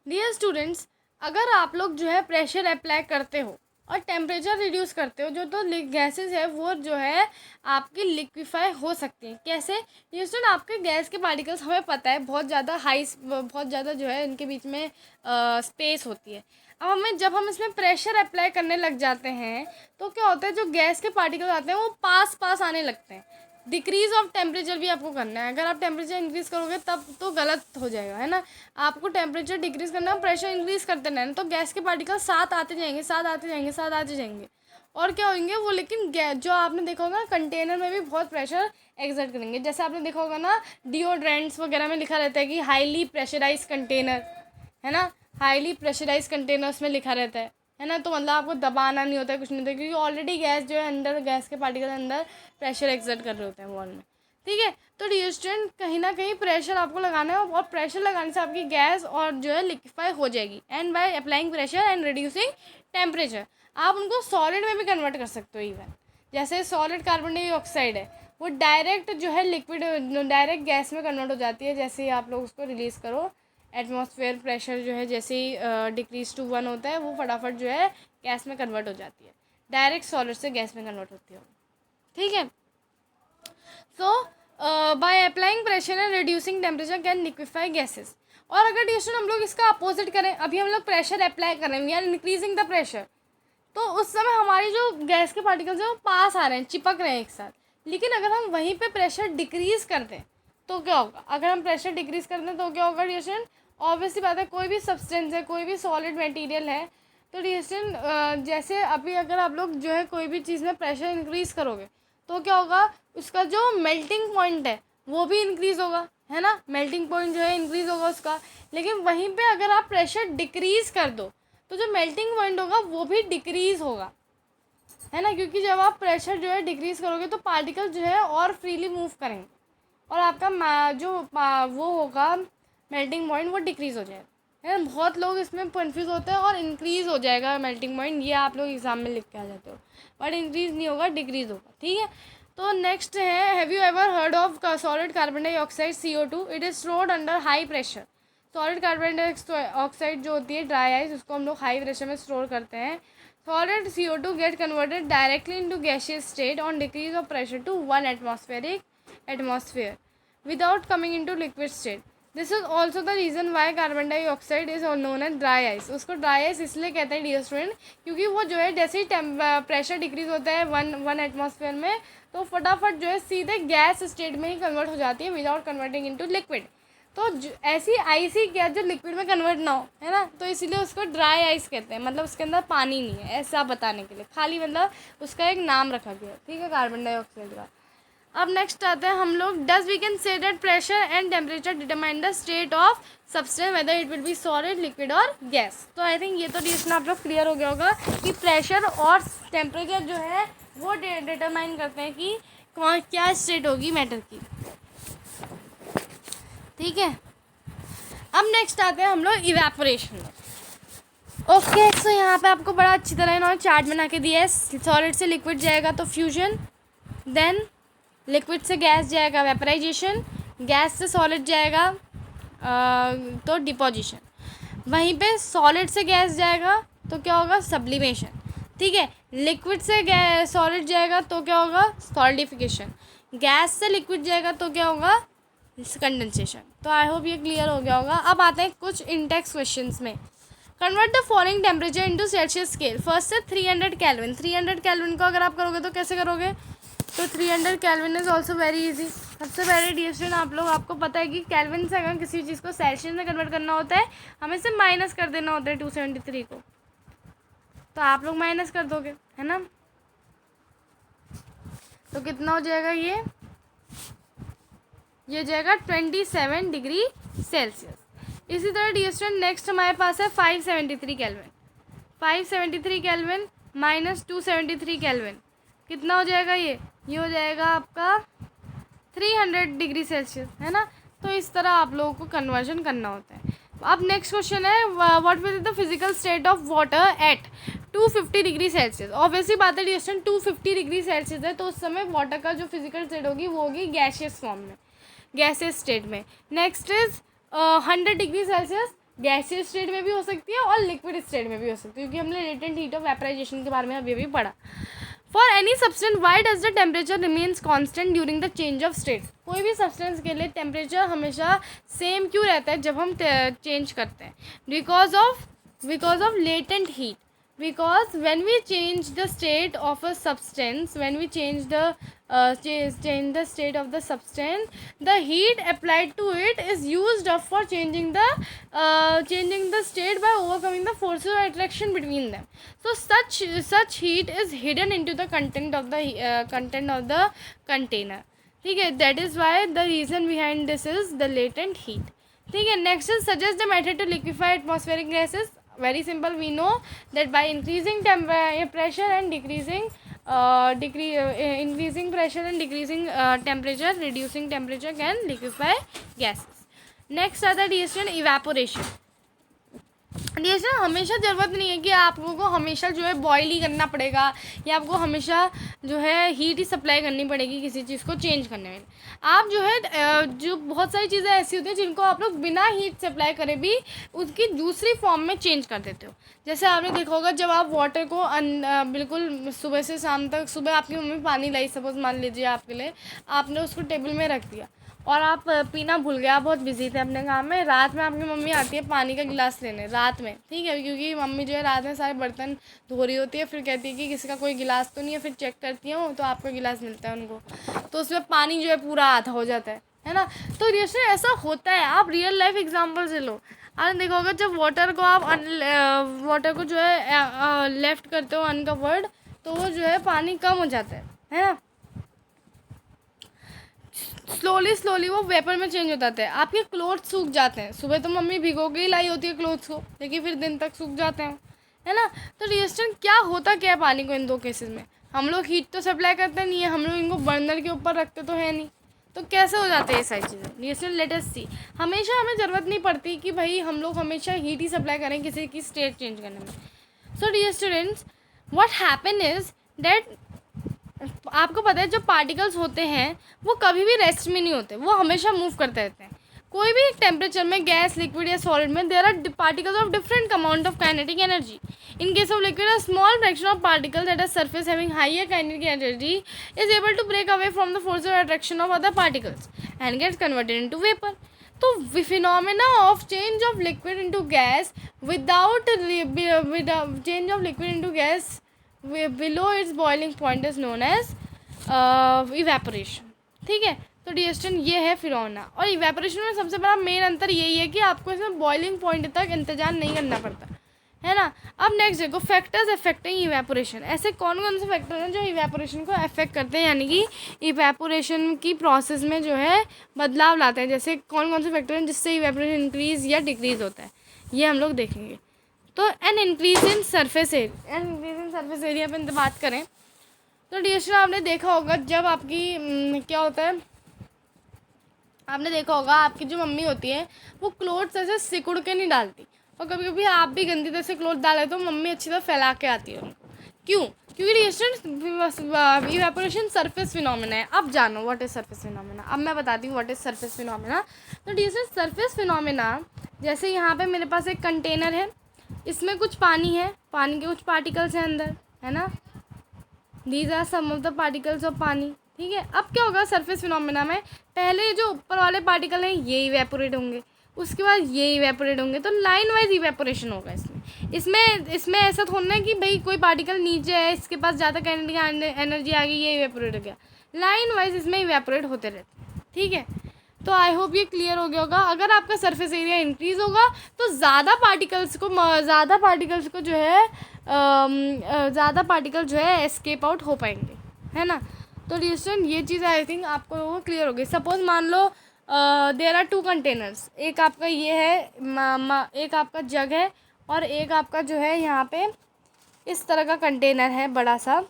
डियर स्टूडेंट्स, अगर आप लोग जो है प्रेशर अप्लाई करते हो, और टेम्परेचर रिड्यूस करते हो जो तो गैसेस है वो जो है आपकी लिक्विफाई हो सकती हैं। कैसे? ये सुन, आपके गैस के पार्टिकल्स हमें पता है बहुत ज़्यादा जो है इनके बीच में स्पेस होती है। अब जब हम इसमें प्रेशर अप्लाई करने लग जाते हैं तो क्या होता है, जो गैस के पार्टिकल आते हैं वो पास आने लगते हैं। डिक्रीज ऑफ टेम्परेचर भी आपको करना है। अगर आप टेम्परेचर इंक्रीज़ करोगे तब तो गलत हो जाएगा, है ना। आपको टेम्परेचर डिक्रीज़ करना है, प्रेशर इंक्रीज़ करते रहना, तो गैस के पार्टिकल साथ आते जाएंगे और क्या होंगे वो, लेकिन जो आपने देखा होगा कंटेनर में भी बहुत प्रेशर एक्सर्ट करेंगे। जैसे आपने देखा होगा ना, डिओड्रेंट्स वगैरह में लिखा रहता है कि हाईली प्रेशराइज कंटेनर, है ना, हाईली प्रेशराइज कंटेनर उसमें लिखा रहता है ना। तो मतलब आपको दबाना नहीं होता है, कुछ नहीं होता है, क्योंकि ऑलरेडी गैस जो है अंदर, गैस के पार्टिकल अंदर प्रेशर एक्सर्ट कर रहे होते हैं वॉल में, ठीक है। तो डियर स्टूडेंट, कहीं ना कहीं प्रेशर आपको लगाना है और प्रेशर लगाने से आपकी गैस और जो है लिक्विफाई हो जाएगी। And bye applying pressure and reducing temperature, आप उनको सॉलिड में भी कन्वर्ट कर सकते हो। इवन जैसे सॉलिड कार्बन डाइऑक्साइड है, वो डायरेक्ट जो है लिक्विड, डायरेक्ट गैस में कन्वर्ट हो जाती है। जैसे ही आप लोग उसको रिलीज़ करो, एटमॉस्फेयर प्रेशर जो है जैसे ही डिक्रीज टू 1 होता है, वो फटाफट जो है गैस में कन्वर्ट हो जाती है, डायरेक्ट सॉलिड से गैस में कन्वर्ट होती है, ठीक है। So by applying pressure and reducing temperature can liquefy gases. और अगर डियर हम लोग इसका अपोजिट करें, अभी हम लोग प्रेशर अप्लाई कर रहे हैं, we are increasing the pressure, तो उस समय हमारी जो गैस के पार्टिकल्स हैं वो पास आ रहे हैं, चिपक रहे हैं एक साथ। लेकिन अगर हम वहीं पे प्रेशर डिक्रीज़ कर दें तो क्या होगा? अगर हम प्रेशर डिक्रीज़ कर दें तो क्या होगा डियर? ऑब्वियसली बात है, कोई भी सब्सटेंस है, कोई भी सॉलिड मटेरियल है, तो डियर जैसे अभी अगर आप लोग जो है कोई भी चीज़ में प्रेशर इंक्रीज़ करोगे तो क्या होगा, उसका जो मेल्टिंग पॉइंट है वो भी इंक्रीज़ होगा, है ना, मेल्टिंग पॉइंट जो है इंक्रीज़ होगा उसका। लेकिन वहीं पे अगर आप प्रेशर डिक्रीज़ कर दो तो जो मेल्टिंग पॉइंट होगा वो भी डिक्रीज़ होगा, है ना, क्योंकि जब आप प्रेशर जो है डिक्रीज़ करोगे तो पार्टिकल जो है और फ्रीली मूव करेंगे और आपका जो वो होगा मेल्टिंग पॉइंट वो डिक्रीज़ हो जाएगा, है ना। बहुत लोग इसमें कन्फ्यूज़ होते हैं और इंक्रीज़ हो जाएगा मेल्टिंग पॉइंट, ये आप लोग एग्जाम में लिख के आ जाते हो, बट इंक्रीज़ नहीं होगा, डिक्रीज़ होगा, ठीक है। तो नेक्स्ट है, have you ever heard of solid carbon dioxide CO2? It is stored under high pressure. Solid carbon dioxide जो होती है ड्राई आइस, उसको हम लोग हाई प्रेशर में स्टोर करते हैं। Solid CO2 get converted directly into gaseous state on decrease of pressure to 1 atmosphere without coming into liquid state. This is also the reason why carbon dioxide is known as dry ice. उसको dry ice इसलिए कहते हैं dear student, क्योंकि वो जो है जैसे ही pressure decrease होता है वन एटमॉस्फेयर में, तो फटाफट जो है सीधे गैस स्टेट में ही कन्वर्ट हो जाती है विदाउट कन्वर्टिंग इनटू लिक्विड। तो ऐसी आइसी गैस जो लिक्विड में कन्वर्ट ना हो, है ना, तो इसीलिए उसको ड्राई आइस कहते हैं। मतलब उसके अंदर पानी नहीं है, ऐसा बताने के लिए खाली मतलब उसका एक नाम रखा गया, ठीक है, कार्बन डाइऑक्साइड का। अब नेक्स्ट आते हैं हम लोग, does we can say that pressure and temperature determine the state of substance whether it will be solid, liquid और गैस। तो आई थिंक ये तो डिस्कशन आप लोग क्लियर हो गया होगा कि प्रेशर और टेम्परेचर जो है वो डिटरमाइन करते हैं कि क्या स्टेट होगी मैटर की, ठीक है। अब नेक्स्ट आते हैं हम लोग इवेपोरेशन में। ओके, सो यहाँ पे आपको बड़ा अच्छी तरह इन्होंने चार्ट बना के दिया है। सॉलिड से लिक्विड जाएगा तो फ्यूजन, देन लिक्विड से गैस जाएगा वेपराइजेशन, गैस से सॉलिड जाएगा तो डिपोजिशन, वहीं पे सॉलिड से गैस जाएगा तो क्या होगा, सब्लिमेशन, ठीक है। लिक्विड से सॉलिड जाएगा तो क्या होगा, सॉलिडिफिकेशन, गैस से लिक्विड जाएगा तो क्या होगा, कंडेंसेशन। तो आई होप ये क्लियर हो गया होगा। अब आते हैं कुछ इंटेक्स क्वेश्चंस में। Convert the following temperature into Celsius scale. First है 300 केल्विन। 300 केल्विन को अगर आप करोगे तो कैसे करोगे, तो 300 kelvin is also very easy. सबसे पहले डियर स्टूडेंट आपको पता है कि केल्विन से अगर किसी चीज़ को सेल्सियस में कन्वर्ट करना होता है, हमें से माइनस कर देना होता है 273 को, तो आप लोग माइनस कर दोगे, है ना। तो कितना हो जाएगा, ये जाएगा 27 डिग्री सेल्सियस। इसी तरह डियर स्टूडेंट नेक्स्ट हमारे पास है 573 केल्विन। 573 केल्विन माइनस 273 केल्विन कितना हो जाएगा, ये हो जाएगा आपका 300 डिग्री सेल्सियस, है ना। तो इस तरह आप लोगों को कन्वर्जन करना होता है। अब नेक्स्ट क्वेश्चन है, what will the physical state of water eight 250 degree Celsius. Obviously बात है डियर स्टूडेंट 250 डिग्री सेल्सियस है, तो उस समय वाटर का जो फिजिकल स्टेट होगी वो होगी गैसियस फॉर्म में, गैसियस स्टेट में। Next is 100 degree Celsius gaseous state में भी हो सकती है और लिक्विड स्टेट में भी हो सकती है, क्योंकि हमने लेटेंट हीट ऑफ वेपराइजेशन के बारे में अभी अभी पढ़ा। For any substance why does the temperature remains constant during the change of state. कोई भी सब्सटेंस के लिए टेम्परेचर हमेशा सेम क्यों रहता है जब हम चेंज करते हैं? Because of latent heat, because when we change the state of a substance, when we change the state of the substance, the heat applied to it is used up for changing the state by overcoming the forces of attraction between them. So such heat is hidden into the content of the container. ठीक है, that is why the reason behind this is the latent heat. ठीक है, next is suggest the method to liquefy atmospheric gases. Very simple, we know that by increasing pressure and increasing pressure and decreasing temperature, reducing temperature can liquefy gases. Next are the reaction evaporation. Reaction हमेशा ज़रूरत नहीं है कि आप लोगों को हमेशा जो है बॉयल ही करना पड़ेगा, या आपको हमेशा जो है हीट ही सप्लाई करनी पड़ेगी किसी चीज़ को चेंज करने में। आप जो है जो बहुत सारी चीज़ें ऐसी होती हैं जिनको आप लोग बिना हीट सप्लाई करे भी उसकी दूसरी फॉर्म में चेंज कर देते हो। जैसे आपने देखा होगा, जब आप वाटर को बिल्कुल सुबह से शाम तक, सुबह आपकी मम्मी पानी लाई, सपोज मान लीजिए आपके लिए, आपने उसको टेबल में रख दिया और आप पीना भूल गए, आप बहुत बिजी थे अपने काम में, रात में आपकी मम्मी आती है पानी का गिलास लेने रात में, ठीक है, क्योंकि मम्मी जो है रात में सारे बर्तन धो रही होती है, फिर कहती है कि किसी का कोई गिलास तो नहीं है, फिर चेक करती हूँ तो आपका गिलास मिलता है उनको, तो उसमें पानी जो है पूरा आधा हो जाता है ना। तो रिएक्शन ऐसा होता है, आप रियल लाइफ एग्जाम्पल से लो। आपने देखा होगा जब वाटर को जो है लेफ्ट करते हो अनकवर्ड, तो वो जो है पानी कम हो जाता है ना, स्लोली वो वेपर में चेंज हो जाते हैं। आपके क्लोथ्स सूख जाते हैं, सुबह तो मम्मी भिगो के ही लाई होती है क्लोथ्स को, लेकिन फिर दिन तक सूख जाते हैं, है ना। तो रिएक्शन क्या होता क्या है पानी को इन दो केसेस में? हम लोग हीट तो सप्लाई करते नहीं है, हम लोग इनको बर्नर के ऊपर रखते तो है नहीं, तो कैसे हो जाते हैं ये सारी चीज़ें? रिएक्शन लेट अस सी। हमेशा हमें ज़रूरत नहीं पड़ती कि भाई हम लोग हमेशा हीट ही सप्लाई करें किसी की स्टेट चेंज करने में। So dear students, what happen is that आपको पता है जो पार्टिकल्स होते हैं वो कभी भी रेस्ट में नहीं होते, वो हमेशा मूव करते रहते हैं। कोई भी टेम्परेचर में, गैस, लिक्विड या सॉलिड में, there are particles of different amount of kinetic energy. In case of liquid, a small fraction of particles at a surface having higher kinetic energy is able to break away from the force of attraction of other particles and gets converted into vapor. तो phenomena of change of liquid into gas without change of liquid into gas below its boiling point is known as evaporation. ठीक है, तो डिएस्टन ये है phenomena. और evaporation में सबसे बड़ा मेन अंतर यही है कि आपको इसमें बॉइलिंग पॉइंट तक इंतजार नहीं करना पड़ता, है ना। अब नेक्स्ट देखो, फैक्टर्स अफेक्टिंग इवेपोरेशन। ऐसे कौन कौन से फैक्टर हैं जो इवेपोरेशन को अफेक्ट करते हैं, यानी कि इवेपोरेशन की प्रोसेस में जो है बदलाव लाते हैं। जैसे कौन कौन से फैक्टर हैं जिससे इवेपोरेशन इंक्रीज़ या डिक्रीज़ होता है, ये हम लोग देखेंगे। तो an increase in surface area पर बात करें तो डिएस्टर आपने देखा होगा, जब आपकी क्या होता है, आपने देखा होगा आपकी जो मम्मी होती है वो क्लोथ्स ऐसे सिकुड़ के नहीं डालती, और कभी कभी आप भी गंदी तरह से क्लोथ डाले तो मम्मी अच्छी तरह फैला के आती है उनको। क्यों? क्योंकि डिएस्टर इवेपोरेशन सरफेस फिनोमेना है। अब जानो व्हाट इज सरफेस फिनोमेना। अब मैं बताती हूँ व्हाट इज सरफेस फिनोमेना। तो डिएस्टर सरफेस फिनोमेना, जैसे यहाँ पे मेरे पास एक कंटेनर है, इसमें कुछ पानी है, पानी के कुछ पार्टिकल्स हैं अंदर, है ना, these are some of the particles of pani. ठीक है, अब क्या होगा सरफेस फिनोमेना में, पहले जो ऊपर वाले पार्टिकल हैं ये इवेपोरेट होंगे, उसके बाद ये इवेपोरेट होंगे, तो लाइन वाइज इवेपोरेशन होगा इसमें ऐसा थोड़ा है कि भाई कोई पार्टिकल नीचे है, इसके पास ज़्यादा काइनेटिक एनर्जी आ गई, ये इवेपोरेट हो गया, लाइन वाइज इसमें इवेपोरेट होते रहते हैं। ठीक है, तो आई होप ये क्लियर हो गया होगा। अगर आपका सरफेस एरिया इंक्रीज़ होगा तो ज़्यादा पार्टिकल्स को जो है ज़्यादा पार्टिकल जो है एस्केप आउट हो पाएंगे, है ना। तो डिस्टेंस ये चीज़ आई थिंक आपको वो क्लियर हो गई। सपोज मान लो देयर आर टू कंटेनर्स, एक आपका ये है एक आपका जग है, और एक आपका जो है यहाँ पे इस तरह का कंटेनर है बड़ा सा।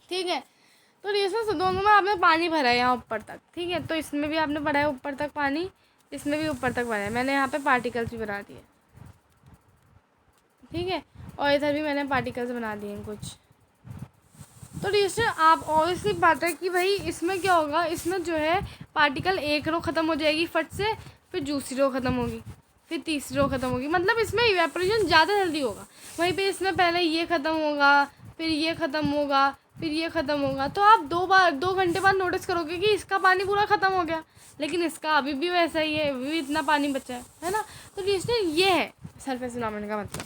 ठीक है, तो इसमें दोनों में आपने पानी भरा है यहाँ ऊपर तक। ठीक है, तो इसमें भी आपने भरा है ऊपर तक पानी, इसमें भी ऊपर तक भरा है, मैंने यहाँ पे पार्टिकल्स भी बना दिए। ठीक है, और इधर भी मैंने पार्टिकल्स बना दिए कुछ। तो डियर आप ऑब्वियसली बात है कि भाई इसमें क्या होगा, इसमें जो है पार्टिकल एक रो ख़त्म हो जाएगी फट से, फिर दूसरी रो ख़त्म होगी, फिर तीसरी रो ख़त्म होगी, मतलब इसमें इवेपोरेशन ज़्यादा जल्दी होगा। वहीं पे इसमें पहले ये ख़त्म होगा, फिर ये ख़त्म होगा, फिर ये ख़त्म होगा। तो आप 2 घंटे बाद नोटिस करोगे कि इसका पानी पूरा ख़त्म हो गया, लेकिन इसका अभी भी वैसा ही है, अभी भी इतना पानी बचा है ना। तो डियर ये है सरफेस फिनोमेना का मतलब।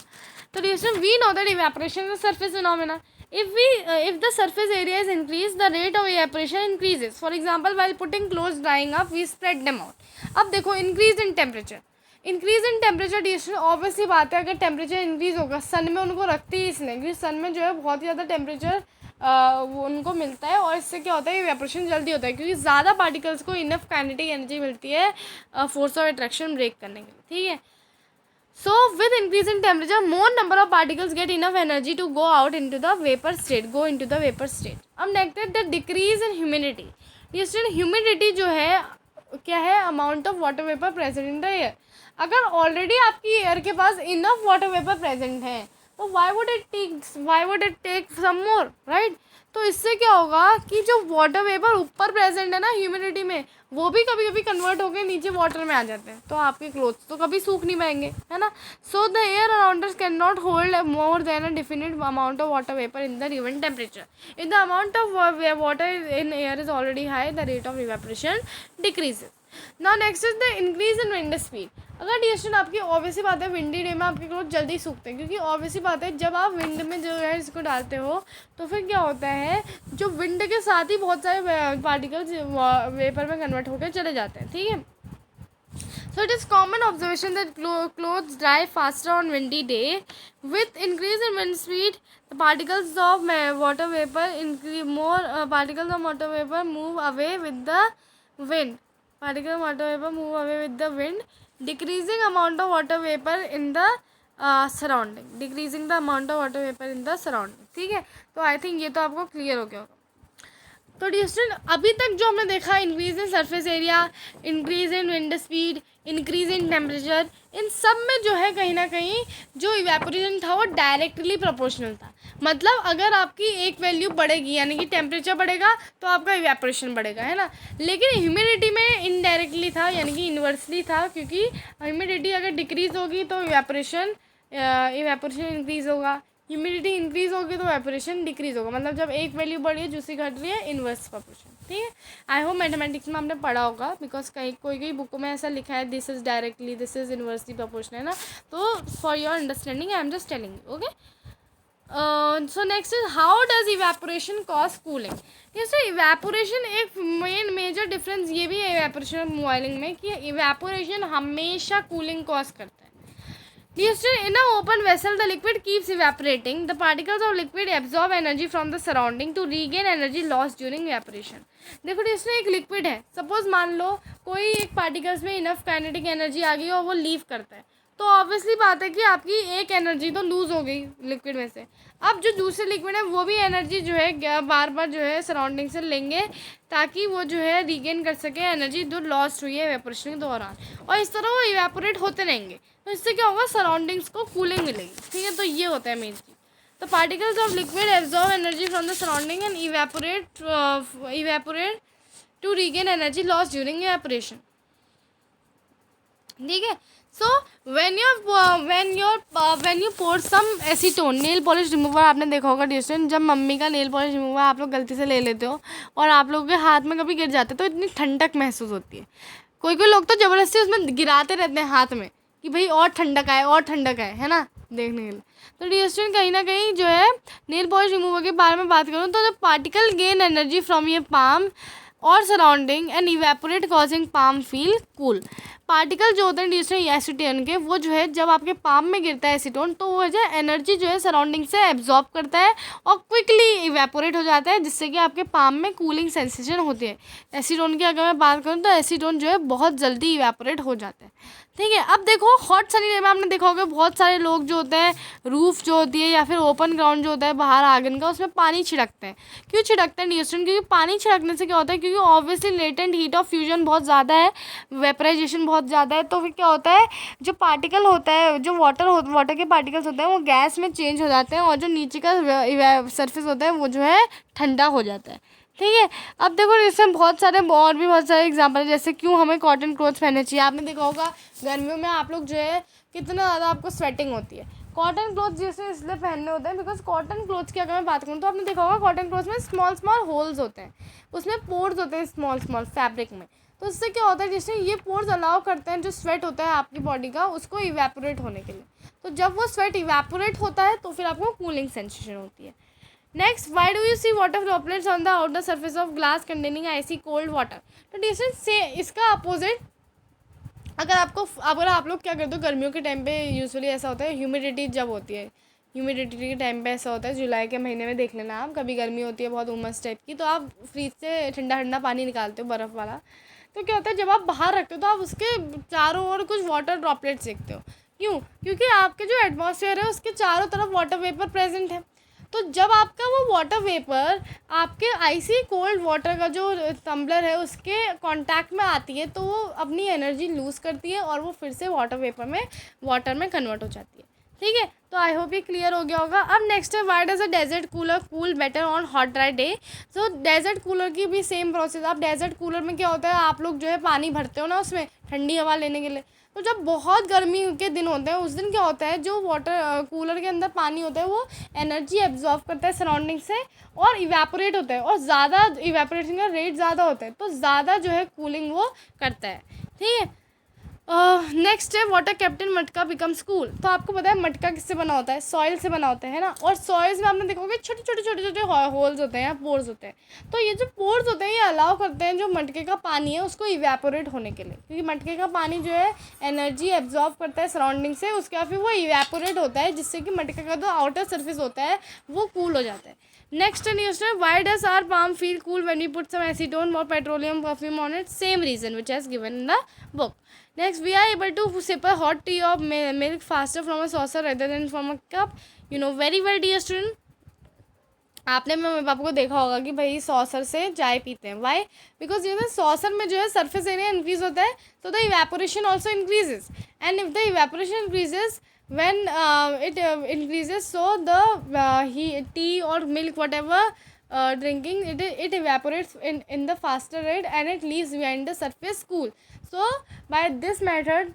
तो dear we know that evaporation is surface phenomena. If the surface area is increased, the rate of evaporation increases. For example, while putting clothes drying up, we spread them out. अब देखो increase in temperature. Increase in temperature distribution obviously बात है, अगर temperature increase होगा, सन में उनको रखते ही इसलिए क्योंकि सन में जो है बहुत ही ज़्यादा टेम्परेचर वो उनको मिलता है, और इससे क्या होता है इवेपोरेशन जल्दी होता है क्योंकि ज़्यादा पार्टिकल्स को इनफ काइनेटिक एनर्जी मिलती है फोर्स ऑफ अट्रैक्शन ब्रेक करने के लिए, ठीक है। So with increase in temperature, more number of particles get enough energy to go out into the vapor state, अब नेक्स्ट है the decrease in humidity. Humidity जो है क्या है, amount of water vapour present in the air. अगर already आपकी air के पास इनफ वाटर वेपर प्रेजेंट है तो why would it take some more, right. तो इससे क्या होगा कि जो वाटर वेपर ऊपर प्रेजेंट है ना ह्यूमिडिटी में, वो भी कभी कभी कन्वर्ट होकर नीचे वाटर में आ जाते हैं, तो आपके क्लोथ्स तो कभी सूख नहीं पाएंगे, है ना। So the air around us can not hold more than a definite amount of water vapour in the given temperature. If the amount of water in air is already high, the rate of evaporation decreases. Now next is the increase in wind speed. अगर distance आपकी obviously बात है windy day में आपके cloth जल्दी सूखते हैं, क्योंकि ऑब्वियसली बात है जब आप विंड में जो है इसको डालते हो तो फिर क्या होता है, जो विंड के साथ ही बहुत सारे पार्टिकल्स वेपर में कन्वर्ट होकर चले जाते हैं, ठीक है। So it is common observation that clothes dry faster on windy day. With increase in wind speed, the particles of water vapor particles of water vapor move away with the wind. Decreasing amount of water vapor in the surrounding. ठीक है, तो I think ये तो आपको clear हो गया होगा। तो डिस्टेंस अभी तक जो हमने देखा, increase in surface area, increase in wind speed, increase in temperature, इन सब में जो है कहीं ना कहीं जो इवेपोरेशन था वो डायरेक्टली प्रोपोर्शनल था। मतलब अगर आपकी एक वैल्यू बढ़ेगी यानी कि टेम्परेचर बढ़ेगा तो आपका इवेपोरेशन बढ़ेगा, है ना। लेकिन ह्यूमिडिटी में इनडायरेक्टली था यानी कि इन्वर्सली था, क्योंकि ह्यूमिडिटी अगर डिक्रीज होगी तो इवेपोरेशन इंक्रीज होगा, ह्यूमिडिटी इंक्रीज होगी तो इवेपोरेशन डिक्रीज होगा। मतलब जब एक वैल्यू बढ़ी है दूसरी घट रही है, इन्वर्स प्रोपोर्शन, ठीक है। आई होप मैथमेटिक्स में आपने पढ़ा होगा, बिकॉज कोई बुकों में ऐसा लिखा है this is directly, this is inversely proportion, है ना। तो for your understanding I am just telling you, okay. So next is how does evaporation cause cooling. जैसे इवेपोरेशन एक मेजर डिफरेंस ये भी है इवेपोरेशन और बॉइलिंग में कि इवेपोरेशन हमेशा कूलिंग कॉज करता है। In an open vessel, the liquid keeps evaporating. The particles of liquid absorb energy from the surrounding to regain energy lost during evaporation. देखो इसमें एक लिक्विड है, सपोज मान लो कोई एक पार्टिकल्स में इनफ काइनेटिक एनर्जी आ गई और वो लीव करता है, तो ऑब्वियसली बात है कि आपकी एक एनर्जी तो लूज़ हो गई लिक्विड में से। अब जो दूसरे लिक्विड है वो भी एनर्जी जो है बार बार जो है सराउंडिंग से लेंगे ताकि वो जो है रीगेन कर सके एनर्जी जो लॉस्ट हुई है इवेपोरेशन के दौरान, और इस तरह वो इवेपोरेट होते रहेंगे। तो इससे क्या होगा, सराउंडिंग्स को कूलिंग मिलेगी, ठीक है। तो ये होता है मेन चीज़। तो particles of liquid absorb energy from the surrounding and evaporate to regain energy lost during evaporation, ठीक है। So when you pour some acetone, nail polish remover आपने देखा होगा डिस्टेंस, जब मम्मी का नेल पॉलिश रिमूवर आप लोग गलती से ले लेते हो और आप लोगों के हाथ में कभी गिर जाते तो इतनी ठंडक महसूस होती है। कोई लोग तो ज़बरदस्ती उसमें गिराते रहते हैं हाथ में कि भाई और ठंडक आए, है ना, देखने के लिए। तो डिस्टेंस कहीं ना कहीं जो है नेल पॉलिश रिमूवर के बारे में बात करूँ तो जब पार्टिकल गेन एनर्जी फ्रॉम ये पाम और surrounding and evaporate causing palm feel cool. Particle जो होते हैं डिस्टेंस एसीटोन के, वो जो है जब आपके पाम में गिरता है एसीटोन तो वो जो एनर्जी जो है सराउंडिंग से एब्जॉर्ब करता है और क्विकली इवेपोरेट हो जाता है, जिससे कि आपके पाम में कूलिंग सेंसेशन होती है। एसीटोन की अगर मैं बात करूँ तो एसीटोन जो है बहुत जल्दी इवेपोरेट हो जाता है, ठीक है। अब देखो हॉट सनी डे में आपने देखा होगा बहुत सारे लोग जो होते हैं रूफ़ जो होती है या फिर ओपन ग्राउंड जो होता है बाहर आंगन का, उसमें पानी छिड़कते हैं। क्यों छिड़कते हैं डिस्टेंस, क्योंकि पानी छिड़कने से क्या होता है, क्योंकि obviously latent heat of fusion बहुत ज़्यादा है, वेपराइजेशन बहुत ज़्यादा है, तो फिर क्या होता है, जो पार्टिकल होता है, जो वाटर के पार्टिकल्स होते हैं वो गैस में चेंज हो जाते हैं, और जो नीचे का सरफेस होता है वो जो है ठंडा हो जाता है। ठीक है, अब देखो इसमें बहुत सारे एग्जाम्पल है, जैसे क्यों हमें कॉटन क्लोथ्स पहनने चाहिए। आपने देखा होगा गर्मियों में आप लोग जो है कितना ज़्यादा आपको स्वेटिंग होती है। कॉटन क्लोथ जैसे इसलिए पहनने होते हैं बिकॉज कॉटन क्लोथ्स की अगर मैं बात करूँ तो आपने देखा होगा कॉटन क्लोथ्स में स्मॉल होल्स होते हैं, उसमें पोर्स होते हैं स्मॉल फैब्रिक में। तो इससे क्या होता है, जिससे ये पोर्स अलाउ करते हैं जो स्वेट होता है आपकी बॉडी का उसको इवेपोरेट होने के लिए। तो जब वो स्वेट इवेपोरेट होता है तो फिर आपको कूलिंग सेंसेशन होती है। Next, why do you see water droplets on the outer surface of glass containing icy cold water. तो डिस्टेंस से इसका अपोजिट, अगर आप लोग क्या करते हो गर्मियों के टाइम पे यूजुअली ऐसा होता है, ह्यूमिडिटी जब होती है, ह्यूमिडिटी के टाइम पे ऐसा होता है, जुलाई के महीने में देख लेना आप, कभी गर्मी होती है बहुत उमस टाइप की, तो आप फ्रिज से ठंडा ठंडा पानी निकालते हो बर्फ़ वाला। तो क्या होता है, जब आप बाहर रखते हो तो आप उसके चारों ओर कुछ वाटर ड्रॉपलेट्स देखते हो। क्यों? क्योंकि आपके जो एटमॉस्फेयर है उसके चारों तरफ वाटर वेपर प्रेजेंट है। तो जब आपका वो वाटर वेपर आपके आइसी कोल्ड वाटर का जो टम्बलर है उसके कांटेक्ट में आती है तो वो अपनी एनर्जी लूज़ करती है और वो फिर से वाटर में कन्वर्ट हो जाती है। ठीक है, तो आई होप ये क्लियर हो गया होगा। अब नेक्स्ट है, why does a desert cooler cool better on hot dry day. So desert cooler की भी सेम प्रोसेस। अब डेजर्ट कूलर में क्या होता है, आप लोग जो है पानी भरते हो ना उसमें ठंडी हवा लेने के लिए, तो जब बहुत गर्मी के दिन होते हैं उस दिन क्या होता है, जो वाटर कूलर के अंदर पानी होता है वो एनर्जी एब्जॉर्व करता है सराउंडिंग से और इवेपोरेट होता है, और ज़्यादा इवेपोरेशन का रेट ज़्यादा होता है तो ज़्यादा जो है कूलिंग वो करता है। ठीक है, नेक्स्ट है, वाटर कैप्टन मटका बिकम्स कूल। तो आपको पता है मटका किससे बना होता है, सॉइल से बना होता है ना, और सॉइल्स में आपने देखोगे छोटे छोटे होल्स होते हैं या पोर्स होते हैं। तो ये जो पोर्स होते हैं ये अलाउ करते हैं जो मटके का पानी है उसको इवेपोरेट होने के लिए, क्योंकि मटके का पानी जो है एनर्जी एब्जॉर्व करता है सराउंडिंग से, उसके बाद फिर वो इवेपोरेट होता है जिससे कि मटके का जो आउटर सर्फेस होता है वो कूल हो जाता है। नेक्स्ट न्यूज़ है, why does our palm feel cool when you put some acetone और petroleum perfume on it. Same reason which has given in the book. Next, we are able to sip a hot tea or milk faster from a saucer rather than from a cup. You know very well, dear student. आपने mummy papa को देखा होगा कि भाई saucer से चाय पीते हैं। वाई? बिकॉज ये ना सॉसर में जो है सरफेस एरिया इंक्रीज होता है तो the evaporation also increases, and if the evaporation increases when it increases, so the tea or milk whatever drinking it evaporates in the faster rate and it leaves behind the surface cool. So by this method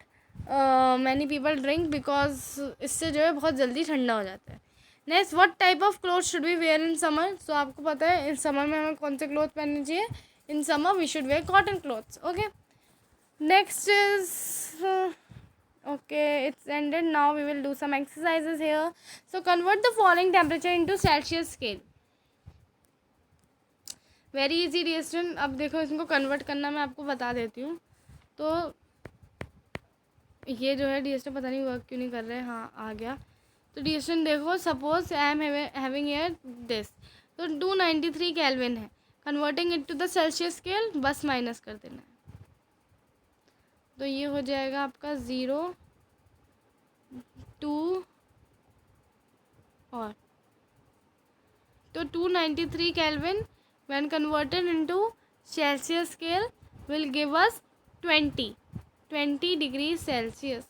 many people drink because इससे जो है बहुत जल्दी ठंडा हो जाता है। Next, what type of cloth should we wear in summer. So आपको पता है इन समर में हमें कौन से क्लोथ पहनने चाहिए, in summer we should wear cotton clothes. Okay, next is okay, it's ended. Now we will do some exercises here. So convert the following temperature into Celsius scale. Very easy dear student. अब देखो इसको convert करना मैं आपको बता देती हूँ। तो ये जो है dear student पता नहीं वर्क क्यों नहीं कर रहे हैं। हाँ आ गया। तो dear student देखो, suppose I am having here this, तो 293 केल्विन है, converting it to the Celsius scale बस माइनस कर देना है, तो ये हो जाएगा आपका 0, 2 और तो 293 kelvin when converted into Celsius scale will give us 20 degree Celsius.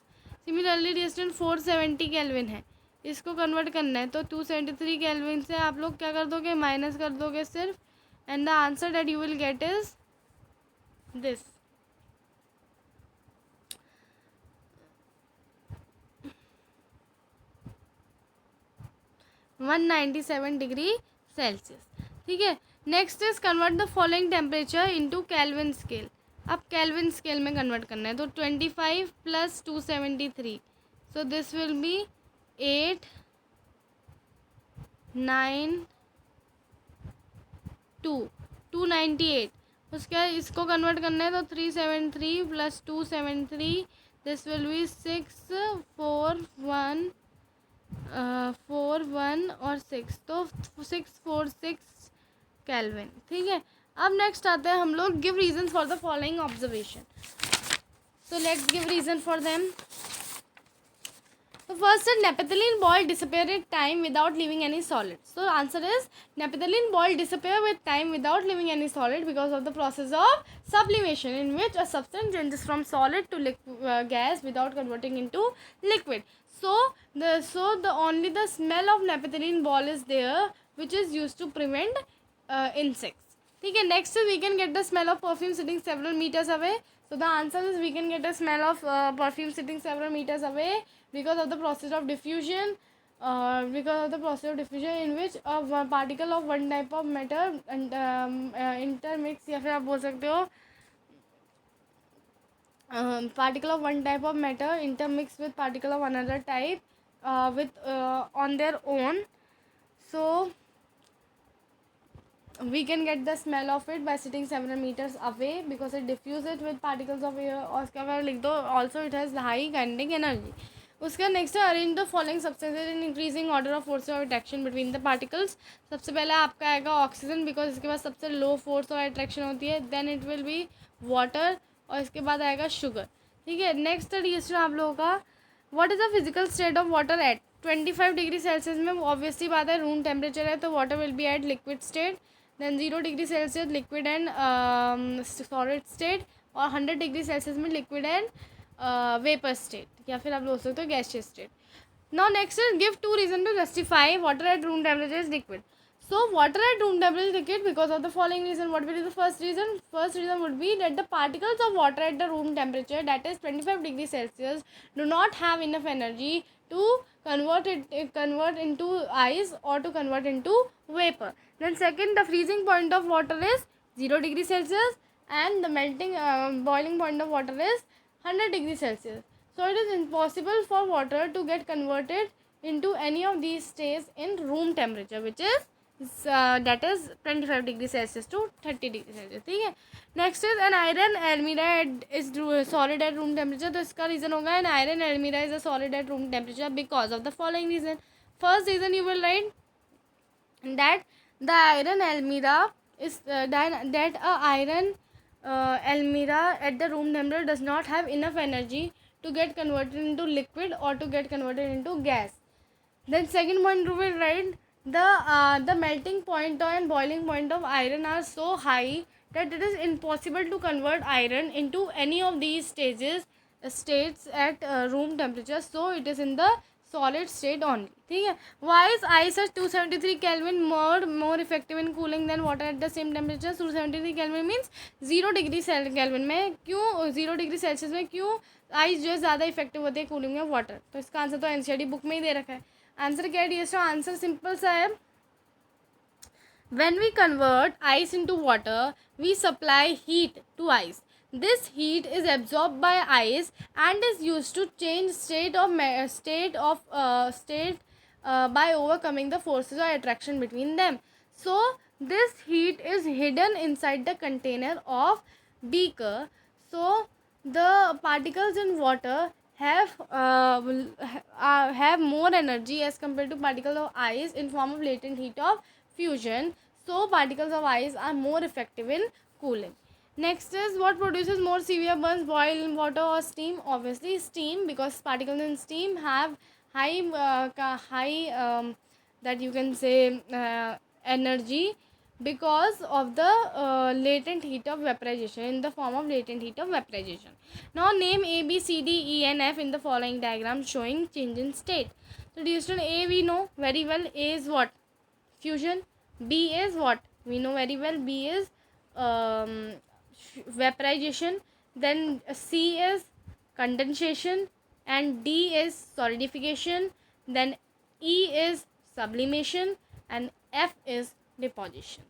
Similarly distant 470 kelvin है, इसको कन्वर्ट करना है तो 273 केल्विन से आप लोग क्या कर दोगे, माइनस कर दोगे सिर्फ, and the answer that you will get is this. (197 degree Celsius. ठीक है, next is convert the following temperature into kelvin scale. अब केल्विन स्केल में कन्वर्ट करना है तो 25 plus 273, so this will be 8, 9, 298। उसके बाद इसको कन्वर्ट करना है तो 373 प्लस 273, दिस विल बी 6, 4, 1 4, 1 और 6, तो 646 केल्विन। ठीक है, अब नेक्स्ट आते हैं हम लोग give reason for the following observation. So let's give reason for them. So first is naphthalene ball disappear with time without leaving any solid. So answer is naphthalene ball disappear with time without leaving any solid because of the process of sublimation, in which a substance changes from solid to gas without converting into liquid. So the only the smell of naphthalene ball is there, which is used to prevent insects. ठीक है. Next we can get the smell of perfume sitting several meters away. So the answer is we can get a smell of perfume sitting several meters away because of the process of diffusion. In which a particle of one type of matter intermix, या फिर आप बोल सकते हो particle of one type of matter intermix with particle of another type with on their own. So we can get the smell of it by sitting several meters away because it diffuses with particles of air. और उसके बाद लिख दो also it has high kinetic energy. उसका next है arrange the following substances in increasing order of force of attraction between the particles. सबसे पहले आपका आएगा ऑक्सीजन बिकॉज इसके पास सबसे लो फोर्स ऑफ अट्रैक्शन होती है. Then it will be water और इसके बाद आएगा शुगर. ठीक है. नेक्स्ट स्टडी आप लोगों का what is the physical state of water at 25 degree Celsius में. ऑब्वियसली बात है रूम टेम्परेचर है तो water will be at liquid state. Then 0 degree Celsius liquid and solid state और 100 डिग्री सेल्सियस में लिक्विड एंड वेपर स्टेट या फिर आप बोल सकते हो gaseous state. Now next is give 2 reason to justify water at room temperature is liquid. So water at room temperature is liquid because of the following reason. What will be the first reason? First reason would be that the particles of water at the room temperature, that is 25 degrees Celsius, do not have enough energy to convert into ice or to convert into vapor. Then second, the freezing point of water is 0 degrees Celsius and the boiling point of water is 100 degrees Celsius. So it is impossible for water to get converted into any of these states in room temperature, which is that is 25 degree Celsius to 30 degree Celsius. ठीक है. Next is an iron almirah is solid at room temperature. तो इसका reason होगा an iron almirah is a solid at room temperature because of the following reason. First reason you will write that the iron almirah is that a iron almira at the room temperature does not have enough energy to get converted into liquid or to get converted into gas. Then second point you will write the melting point and boiling point of iron are so high that it is impossible to convert iron into any of these states at room temperature, so it is in the solid state only. ठीक है. Why is ice at 273 Kelvin more effective in cooling than water at the same temperature? 273 Kelvin means 0 degree Kelvin में क्यों 0 degree Celsius में क्यों ice जो है ज़्यादा effective होती है कूलिंग में वाटर. तो इसका आंसर तो एनसीईआरटी बुक में ही दे रखा है. आंसर क्या है? आंसर सिंपल सा है. When we convert ice into water, we supply heat to ice. This heat is absorbed by ice and is used to change state by overcoming the forces of attraction between them. So this heat is hidden inside the container of beaker. So the particles in water have more energy as compared to particles of ice in form of latent heat of fusion. So particles of ice are more effective in cooling. Next is what produces more severe burns, boiling water or steam? Obviously steam, because particles in steam have high that you can say energy because of the latent heat of vaporization, in the form of latent heat of vaporization. Now name A, B, C, D, E and F in the following diagram showing change in state. So dear student, A we know very well. A is what? Fusion. B is what? We know very well. B is vaporization. Then C is condensation and D is solidification. Then E is sublimation and F is deposition.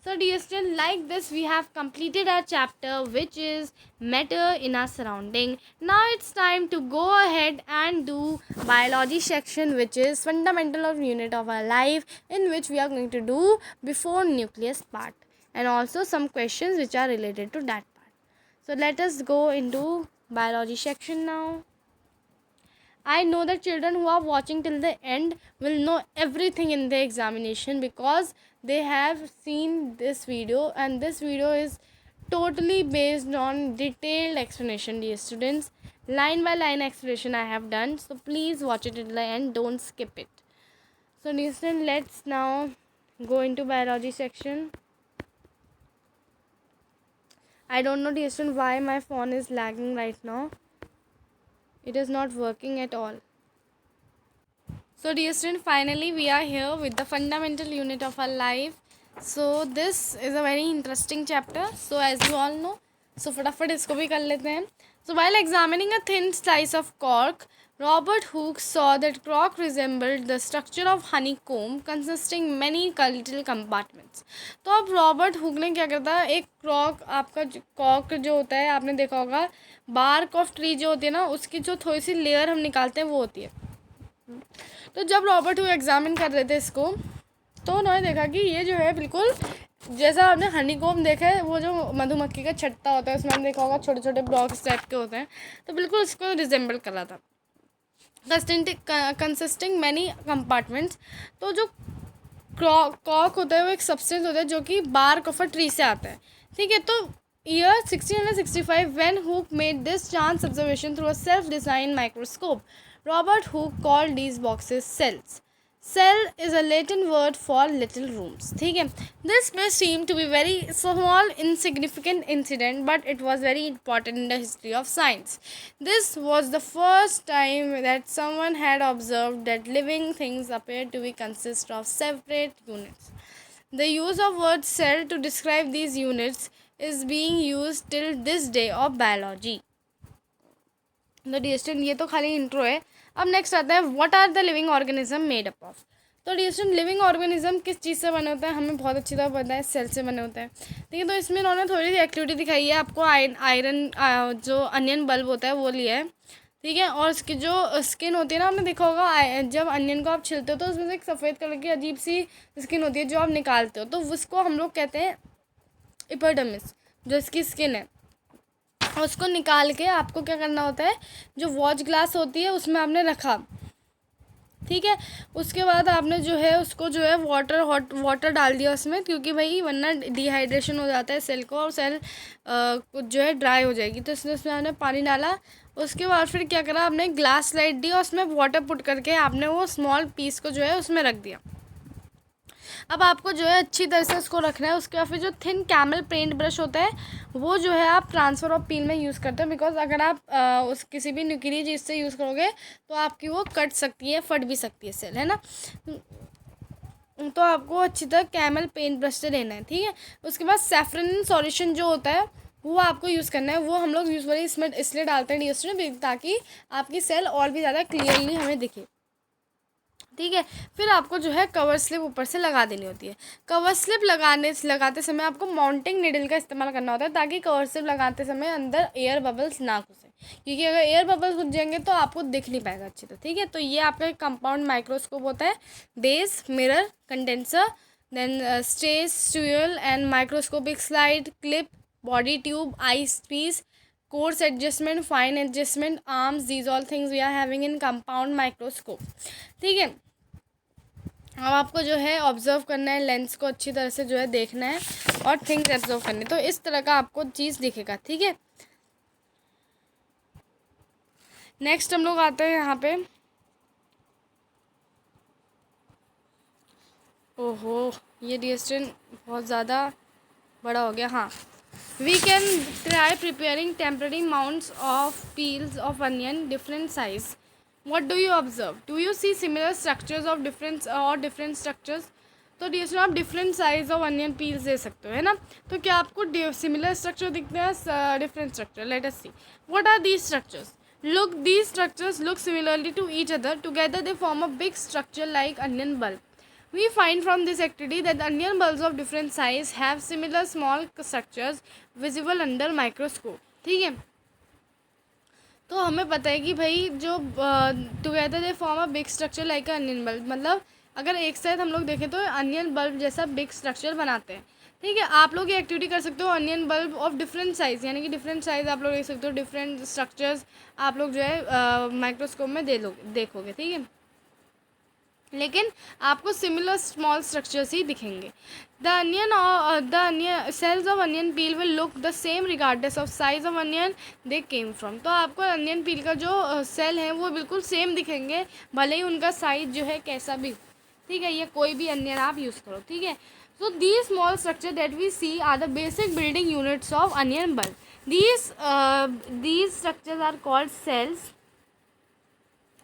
So dear students, like this we have completed our chapter, which is matter in our surrounding. Now it's time to go ahead and do biology section, which is fundamental of unit of our life, in which we are going to do before nucleus part and also some questions which are related to that part. So let us go into biology section now. I know that children who are watching till the end will know everything in the examination because they have seen this video, and this video is totally based on detailed explanation, dear students. line by line explanation I have done, so please watch it till the end, don't skip it. So dear student, let's now go into biology section. I don't know dear student why my phone is lagging right now. It is not working at all. So dear student, finally we are here with the fundamental unit of our life. So this is a very interesting chapter. So as you all know, so फटाफट इसको भी कर लेते हैं. So while examining a thin slice of cork, Robert Hooke saw that cork resembled the structure of honeycomb consisting many little compartments. तो अब Robert Hooke ने क्या करता है, एक आपका कॉर्क जो होता है, आपने देखा होगा बार्क ऑफ ट्री जो होती है ना, उसकी जो थोड़ी सी लेयर हम निकालते हैं वो होती है. तो जब रॉबर्ट हुक एग्जामिन कर रहे थे इसको, तो उन्होंने देखा कि ये जो है बिल्कुल जैसा आपने हनीकॉम्ब देखा है, वो जो मधुमक्खी का छत्ता होता है उसमें हमने देखा होगा छोटे छोटे ब्लॉक्स टाइप के होते हैं, तो बिल्कुल उसको रिजेंबल कर रहा था. Consisting many compartments. तो जो कॉक होता है वो एक सब्सटेंस होता है जो कि बार्क ऑफ अ ट्री से आता है. ठीक है. तो year 1665 when hook made this chance observation through a self design microscope, Robert Hooke called these boxes cells. Cell is a Latin word for little rooms. ठीक है. This may seem to be very small, insignificant incident, but it was very important in the history of science. This was the first time that someone had observed that living things appear to be consist of separate units. The use of word cell to describe these units is being used till this day of biology. तो dear student ये तो खाली intro है. अब next आता है what are the living organism made up of. तो dear student living organism किस चीज़ से बने होता है हमें बहुत अच्छी तरह पता है, सेल से बने होते हैं. ठीक है. तो इसमें इन्होंने थोड़ी सी एक्टिविटी दिखाई है आपको. आयरन जो अनियन बल्ब होता है वो लिया है. ठीक है. और उसकी जो स्किन होती है ना, आपने देखा होगा जब अनियन को आप छिलते हो तो उसमें से एक सफ़ेद कलर की अजीब सी स्किन होती है जो आप निकालते हो, तो उसको हम लोग कहते हैं एपिडर्मिस, जो इसकी स्किन है. उसको निकाल के आपको क्या करना होता है, जो वॉच ग्लास होती है उसमें आपने रखा. ठीक है. उसके बाद आपने जो है उसको जो है हॉट वाटर डाल दिया उसमें, क्योंकि भाई वरना डिहाइड्रेशन हो जाता है सेल को और सेल जो है ड्राई हो जाएगी. तो इसलिए उसमें आपने पानी डाला. उसके बाद फिर क्या करा, आपने ग्लास स्लाइड दी और उसमें वाटर पुट करके आपने वो स्मॉल पीस को जो है उसमें रख दिया. अब आपको जो है अच्छी तरह से उसको रखना है. उसके बाद फिर जो थिन कैमल पेंट ब्रश होता है वो जो है आप ट्रांसफ़र ऑफ पील में यूज़ करते हैं, बिकॉज अगर आप उस किसी भी न्यूक्लियर चीज़ से यूज़ करोगे तो आपकी वो कट सकती है, फट भी सकती है सेल, है ना. तो आपको अच्छी तरह कैमल पेंट ब्रश से लेना है. ठीक है. उसके बाद सैफरन सॉल्यूशन जो होता है वो आपको यूज़ करना है. वो हम लोग यूजुअली इसमें इसलिए डालते हैं डियर स्टूडेंट ताकि आपकी सेल और भी ज़्यादा क्लियरली हमें दिखे. ठीक है. फिर आपको जो है कवर स्लिप ऊपर से लगा देनी होती है. कवर स्लिप लगाते समय आपको माउंटिंग निडल का इस्तेमाल करना होता है ताकि कवर स्लिप लगाते समय अंदर एयर बबल्स ना घुसे, क्योंकि अगर एयर बबल्स घुस जाएंगे तो आपको दिख नहीं पाएगा अच्छी तरह. ठीक है. तो ये आपका एक कंपाउंड माइक्रोस्कोप होता है. Base, mirror, condenser, then stage, tube and microscopic slide, clip, body tube, eyepiece, coarse adjustment, fine adjustment, arms, these all things we are having in compound microscope. ठीक है. अब आपको जो है ऑब्जर्व करना है, लेंस को अच्छी तरह से जो है देखना है और थिंग्स ऑब्जर्व करने. तो इस तरह का आपको चीज़ दिखेगा. ठीक है. नेक्स्ट हम लोग आते हैं यहाँ पे. ओहो, ये डिस्टेंस बहुत ज़्यादा बड़ा हो गया. हाँ. We can try preparing temporary mounts of peels of onion different size. What do you observe? Do you see similar structures of different structures? तो डिस्टेंस आप different size of onion peels दे सकते हो, है ना. तो क्या आपको सिमिलर स्ट्रक्चर दिखते हैं, different structure? Let us see what are these structures. Look, these structures look similarly to each other. Together they form a big structure like onion bulb. We find from this activity that the onion bulbs of different size have similar small structures visible under microscope. ठीक है. तो हमें पता है कि भाई जो together they form a big structure like onion bulb, मतलब अगर एक साथ हम लोग देखें तो अनियन बल्ब जैसा बिग स्ट्रक्चर बनाते हैं. ठीक है. आप लोग ये एक्टिविटी कर सकते हो onion bulb of different size, यानी कि डिफरेंट साइज़ आप लोग देख सकते हो, डिफरेंट स्ट्रक्चर्स आप लोग जो है माइक्रोस्कोप में देखोगे. ठीक है. लेकिन आपको सिमिलर स्मॉल स्ट्रक्चर्स ही दिखेंगे. The cells of onion peel will look the same regardless of size of onion they came from. तो आपको अनियन पील का जो सेल है वो बिल्कुल सेम दिखेंगे, भले ही उनका साइज जो है कैसा भी. ठीक है, ये कोई भी अनियन आप यूज़ करो. ठीक है, so these small structure that we see are the basic building units of onion bulb. These structures are called cells.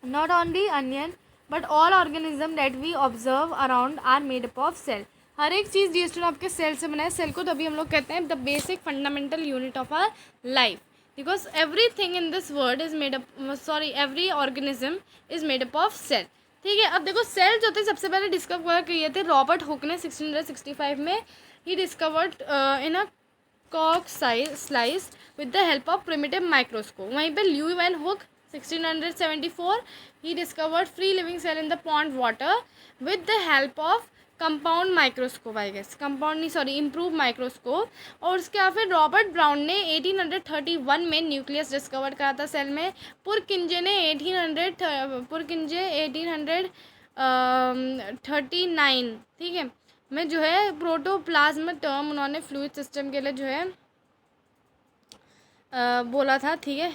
Not only onion but all organism that we observe around are made up of cell. हर एक चीज़ डिस्ट्रोन आपके cell से बना है. Cell को तभी हम लोग कहते हैं the basic fundamental unit of our life, because everything in this world is made up every organism is made up of cell. ठीक है, अब देखो सेल जो थे सबसे पहले डिस्कवर किए थे रॉबर्ट हुक ने 1665 में. ही डिस्कवर्ड इन अ कॉक slice with the help of primitive microscope. वहीं पे Leeuwenhoek 1674 he discovered free living cell in the pond water with the help of compound microscope. I guess compound नहीं, sorry, improve microscope. और उसके फिर Robert brown ने 1831 में nucleus discover करा था सेल में. पुरकिंजे ने 1839, ठीक है, में जो है प्रोटोप्लाज्म टर्म उन्होंने फ्लूइड सिस्टम के लिए जो है बोला था. ठीक है,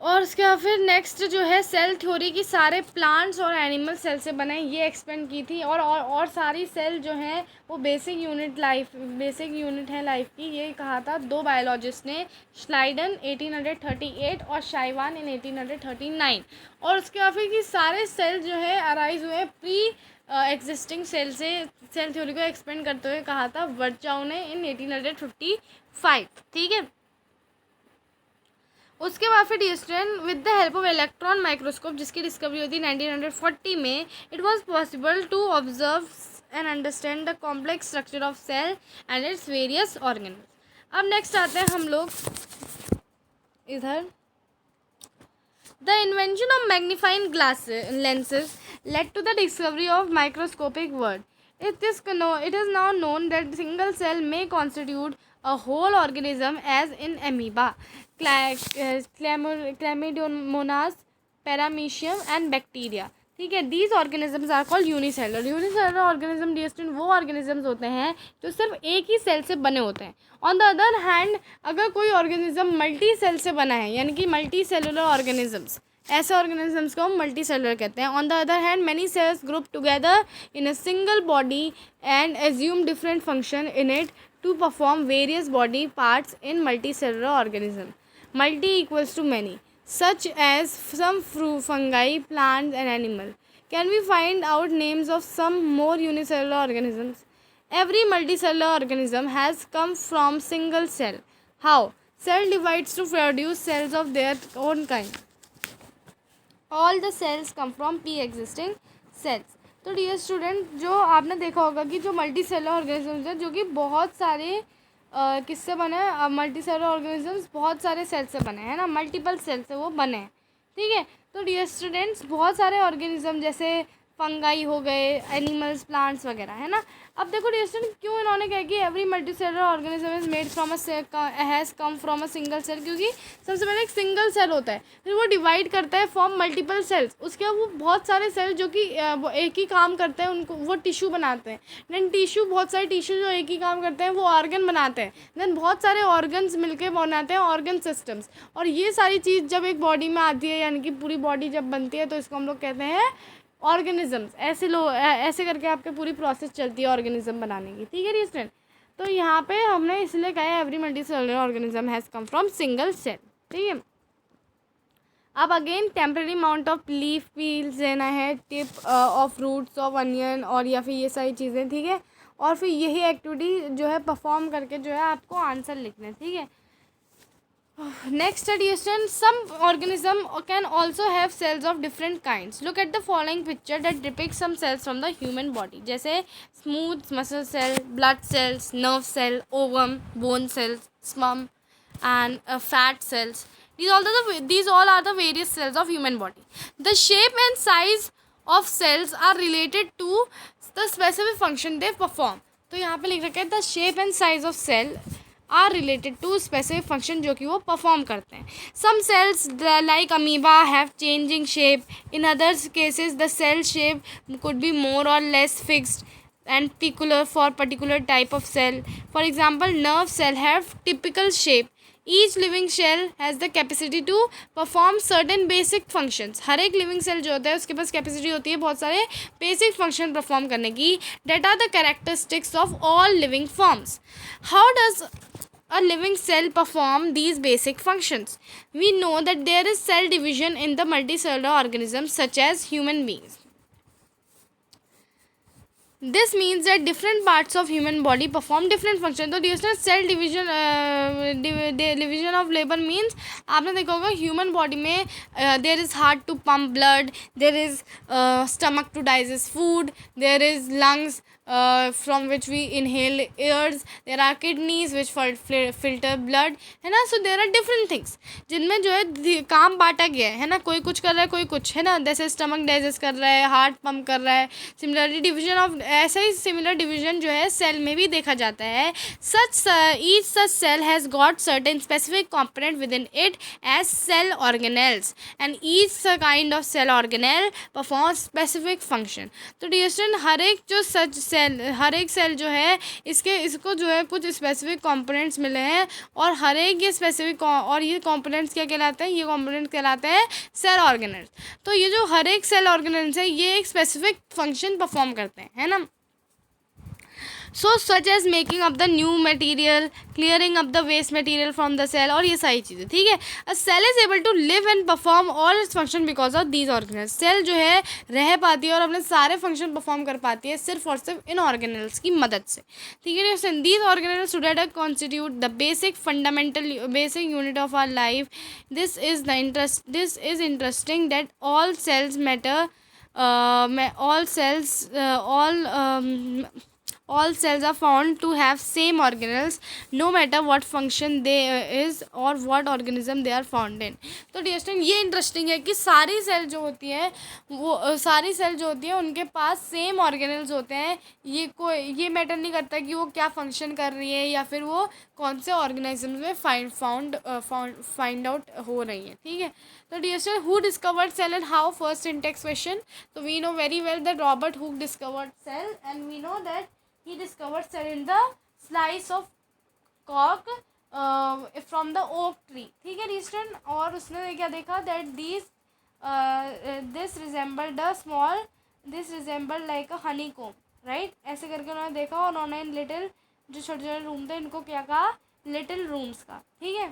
और उसके बाद फिर नेक्स्ट जो है सेल थ्योरी की सारे प्लांट्स और एनिमल सेल से बने, ये एक्सपेंड की थी. और सारी सेल जो हैं वो बेसिक यूनिट है लाइफ की, ये कहा था दो बायोलॉजिस्ट ने, श्लाइडन 1838 और शाइवान इन 1839. और उसके बाद फिर कि सारे सेल जो है अराइज हुए प्री एग्जिस्टिंग सेल से. सेल थ्योरी को एक्सपेंड करते हुए कहा था वर्चाउ ने इन 1855. ठीक है, उसके बाद फिर डिस्ट्रेन with the help of electron microscope, जिसकी डिस्कवरी हुई थी 1940 में. It was possible to observe and understand the complex structure of cell and its various organs. अब नेक्स्ट आते हैं हम लोग इधर. The invention of magnifying glass lenses led to the discovery of microscopic world. It is now known that single cell may constitute a whole organism as in amoeba, Chlamydomonas, Paramecium and bacteria. ठीक है, these organisms are called unicellular. Unicellular organism distinct वो organisms होते हैं जो सिर्फ एक ही cell से बने होते हैं. ऑन द अदर हैंड अगर कोई ऑर्गेनिज्म मल्टी सेल से बना है, यानी कि मल्टी सेलुलर ऑर्गेनिजम्स, ऐसे ऑर्गेनिजम्स को हम मल्टी सेलुलर कहते हैं. On the other hand many cells group together in a single body and assume different function in it to perform various body parts in multicellular organism. Multi equals to many, such as some fungi, plants and animals. Can we find out names of some more unicellular organisms? Every multicellular organism has come from single cell. How? Cell divides to produce cells of their own kind. All the cells come from pre-existing cells. तो dear student, जो आपने देखा होगा कि जो multi cellular organisms हैं जो कि बहुत सारे किससे बने हैं, मल्टी सेलुलर ऑर्गेनिजम्स बहुत सारे सेल से बने हैं ना, मल्टीपल सेल से वो बने हैं. ठीक है, तो डियर स्टूडेंट्स बहुत सारे ऑर्गेनिज्म जैसे फंगाई हो गए, एनिमल्स, प्लांट्स वगैरह, है ना. अब देखो डियर स्टूडेंट, क्यों इन्होंने कहा कि every multicellular organism is made from has come from a single cell, क्योंकि सबसे पहले एक सिंगल सेल होता है, फिर वो डिवाइड करता है फॉर्म मल्टीपल सेल्स. उसके बाद वो बहुत सारे सेल जो कि वो एक ही काम करते हैं, उनको वो टिश्यू बनाते हैं. देन टिश्यू, बहुत सारे टिश्यू जो एक ही काम करते हैं वो ऑर्गन बनाते हैं. देन बहुत सारे ऑर्गन्स मिलके बनाते हैं ऑर्गन सिस्टम्स. और ये सारी चीज़ जब एक बॉडी में आती है, यानी कि पूरी बॉडी जब बनती है, तो इसको हम लोग कहते हैं ऑर्गेनिजम्स. ऐसे करके आपके पूरी प्रोसेस चलती है ऑर्गेनिज्म बनाने की. ठीक है डियर स्टूडेंट, तो यहाँ पे हमने इसलिए कहा है every multicellular organism has come from single cell. ठीक है, अब again temporary amount of leaf peels लेना है, tip of roots of onion, और या फिर ये सारी चीज़ें. ठीक है, और फिर यही एक्टिविटी जो है परफॉर्म करके जो है आपको आंसर लिखना है. ठीक है, next suggestion, some organism can also have cells of different kinds. Look at the following picture that depicts some cells from the human body. जैसे smooth muscle cell, blood cells, nerve cell, ovum, bone cells, sperm and fat cells. These all are the various cells of human body. The shape and size of cells are related to the specific function they perform. तो यहाँ पे लिख रखा है the shape and size of cell are related to specific function जो कि वो perform करते हैं. Some cells like amoeba have changing shape. In others cases the cell shape could be more or less fixed and peculiar for particular type of cell. For example, nerve cell have typical shape. Each living cell has the capacity to perform certain basic functions. हर एक living cell जो होता है उसके पास capacity होती है बहुत सारे basic function perform करने की. That are the characteristics of all living forms. How does a living cell perform these basic functions? We know that there is cell division in the multicellular organisms such as human beings. This means that different parts of human body perform different functions. तो division cell division division of labour means आपने देखा होगा human body में there is heart to pump blood, there is stomach to digest food, there is lungs from which we inhale airs, there are kidneys which filter blood, है ना. so there are different things जिनमें जो है काम बांटा गया है ना. कोई कुछ कर रहा है, कोई कुछ, है ना. जैसे स्टमक डाइजेस्ट कर रहा है, हार्ट पंप कर रहा है. सिमिलरली डिवीजन ऑफ ऐसा ही सिमिलर डिवीजन जो है सेल में भी देखा जाता है. each such cell has got certain specific component within it as cell organelles, and each kind of cell organelle performs specific function. तो डिस्टेंट हर एक सेल जो है इसको जो है कुछ स्पेसिफिक कंपोनेंट्स मिले हैं, और हर एक ये स्पेसिफिक और ये कंपोनेंट्स क्या कहलाते हैं, ये कंपोनेंट्स कहलाते हैं सेल ऑर्गेनेल्स. तो ये जो हर एक सेल ऑर्गेनेल्स है ये एक स्पेसिफिक फंक्शन परफॉर्म करते हैं, है ना. So such as making up the new material, clearing up the waste material from the cell, और ये सारी चीज़ें, ठीक है. A cell is able to live and perform all its function because of these organelles. Cell जो है रह पाती है और अपने सारे फंक्शन परफॉर्म कर पाती है सिर्फ और सिर्फ इन ऑर्गेनल्स की मदद से, ठीक है. These organelles together constitute the basic fundamental basic unit of our life. This is interesting that all cells matter, all cells are found to have same organelles no matter what function they is or what organism they are found in. तो distinct ये interesting है कि सारी cell जो होती है उनके पास same organelles होते हैं. ये मैटर नहीं करता कि वो क्या फंक्शन कर रही है या फिर वो कौन से ऑर्गेनिज्म में फाइंड आउट हो रही है, ठीक है. तो डिस्टिंग who discovered cell and how first in text question. तो we know very well that Robert Hooke discovered cell, and we know that he discovered cell in the slice of cork from the oak tree, ठीक है रीस्टन. और उसने क्या देखा that this resembled like a honeycomb, right. ऐसे करके उन्होंने देखा और उन्होंने लिटिल जो छोटे छोटे रूम थे इनको क्या कहा, लिटिल रूम्स का, ठीक है.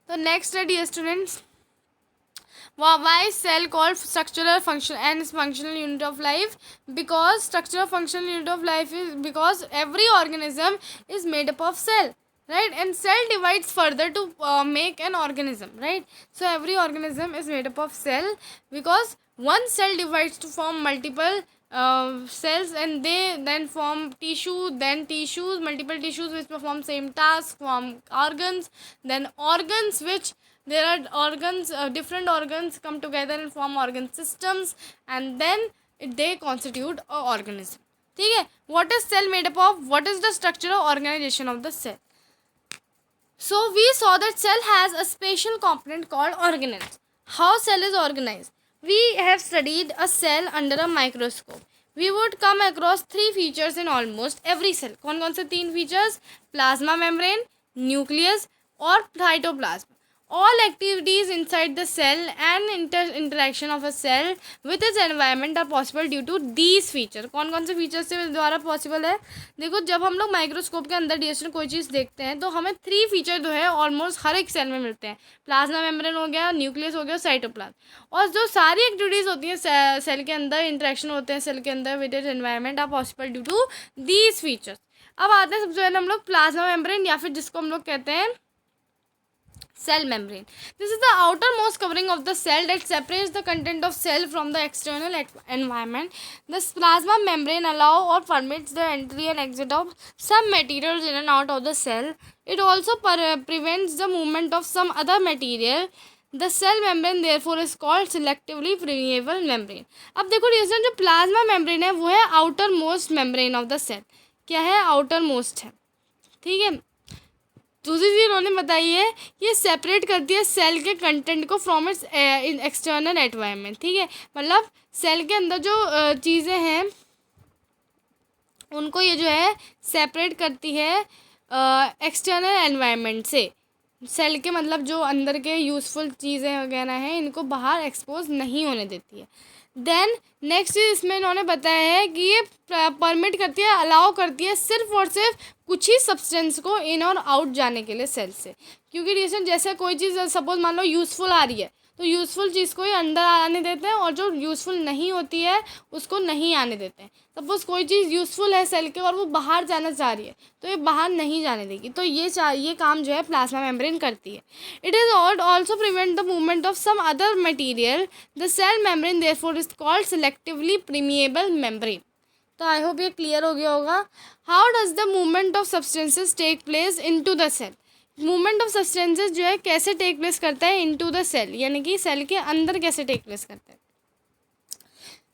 तो नेक्स्ट है dear students, why is cell called structural function and functional unit of life? Because structural functional unit of life is because every organism is made up of cell, right, and cell divides further to make an organism, right. So every organism is made up of cell because one cell divides to form multiple cells, and they then form multiple tissues which perform same task, form organs, then organs which there are organs, different organs come together and form organ systems, and then they constitute a organism, ठीक है. What is cell made up of? What is the structural organization of the cell? So we saw that cell has a special component called organelles. How cell is organized? We have studied a cell under a microscope. We would come across 3 features in almost every cell. कौन कौन से 3 features? Plasma membrane, nucleus और cytoplasm. All activities inside the cell and interaction of a cell with its environment are possible due to these features. कौन कौन से features से द्वारा possible है? देखो जब हम लोग माइक्रोस्कोप के अंदर डिस्टेंस कोई चीज़ देखते हैं तो हमें 3 फीचर जो है ऑलमोस्ट हर एक सेल में मिलते हैं. प्लाज्मा मेम्ब्रेन हो गया, न्यूक्लियस हो गया, साइटोप्लाज्म. और जो सारी एक्टिविटीज़ होती हैं सेल के अंदर, इंटरेक्शन होते हैं सेल के अंदर with its environment are possible due to these features. अब आते हैं सबसे पहले हम लोग प्लाज्मा मेम्ब्रेन या फिर जिसको हम लोग कहते हैं cell membrane. This is the outermost covering of the cell that separates the content of cell from the external environment. This plasma membrane allows or permits the entry and exit of some materials in and out of the cell. It also prevents the movement of some other material. The cell membrane therefore is called selectively permeable membrane. अब देखो reaction जो plasma membrane है वो है outermost membrane of the cell. क्या है? Outer most है. ठीक है। दूसरी चीज़ उन्होंने बताई है कि ये सेपरेट करती है सेल के कंटेंट को फ्रॉम इट्स एक्सटर्नल एनवायरनमेंट, ठीक है। मतलब सेल के अंदर जो चीज़ें हैं उनको ये जो है सेपरेट करती है एक्सटर्नल एनवायरनमेंट से। सेल के मतलब जो अंदर के यूज़फुल चीज़ें वगैरह हैं इनको बाहर एक्सपोज नहीं होने देती है। देन नेक्स्ट चीज़ इसमें इन्होंने बताया है कि ये परमिट करती है, अलाउ करती है सिर्फ और सिर्फ कुछ ही सब्सटेंस को इन और आउट जाने के लिए सेल से। क्योंकि रीजन जैसे कोई चीज़ सपोज मान लो यूज़फुल आ रही है तो यूज़फुल चीज़ को ही अंदर आने देते हैं और जो यूज़फुल नहीं होती है उसको नहीं आने देते हैं। सपोज़ कोई चीज़ यूज़फुल है सेल के और वो बाहर जाना चाह रही है तो ये बाहर नहीं जाने देगी। तो ये काम जो है प्लाज्मा मेम्ब्रेन करती है। It is also prevent the movement of some other material. The cell membrane therefore is called selectively permeable membrane. तो आई होप ये क्लियर हो गया होगा। How does the movement of substances take place into the cell. Movement of substances जो है कैसे take place करता है इनटू द सेल, यानी कि सेल के अंदर कैसे टेक प्लेस करता है।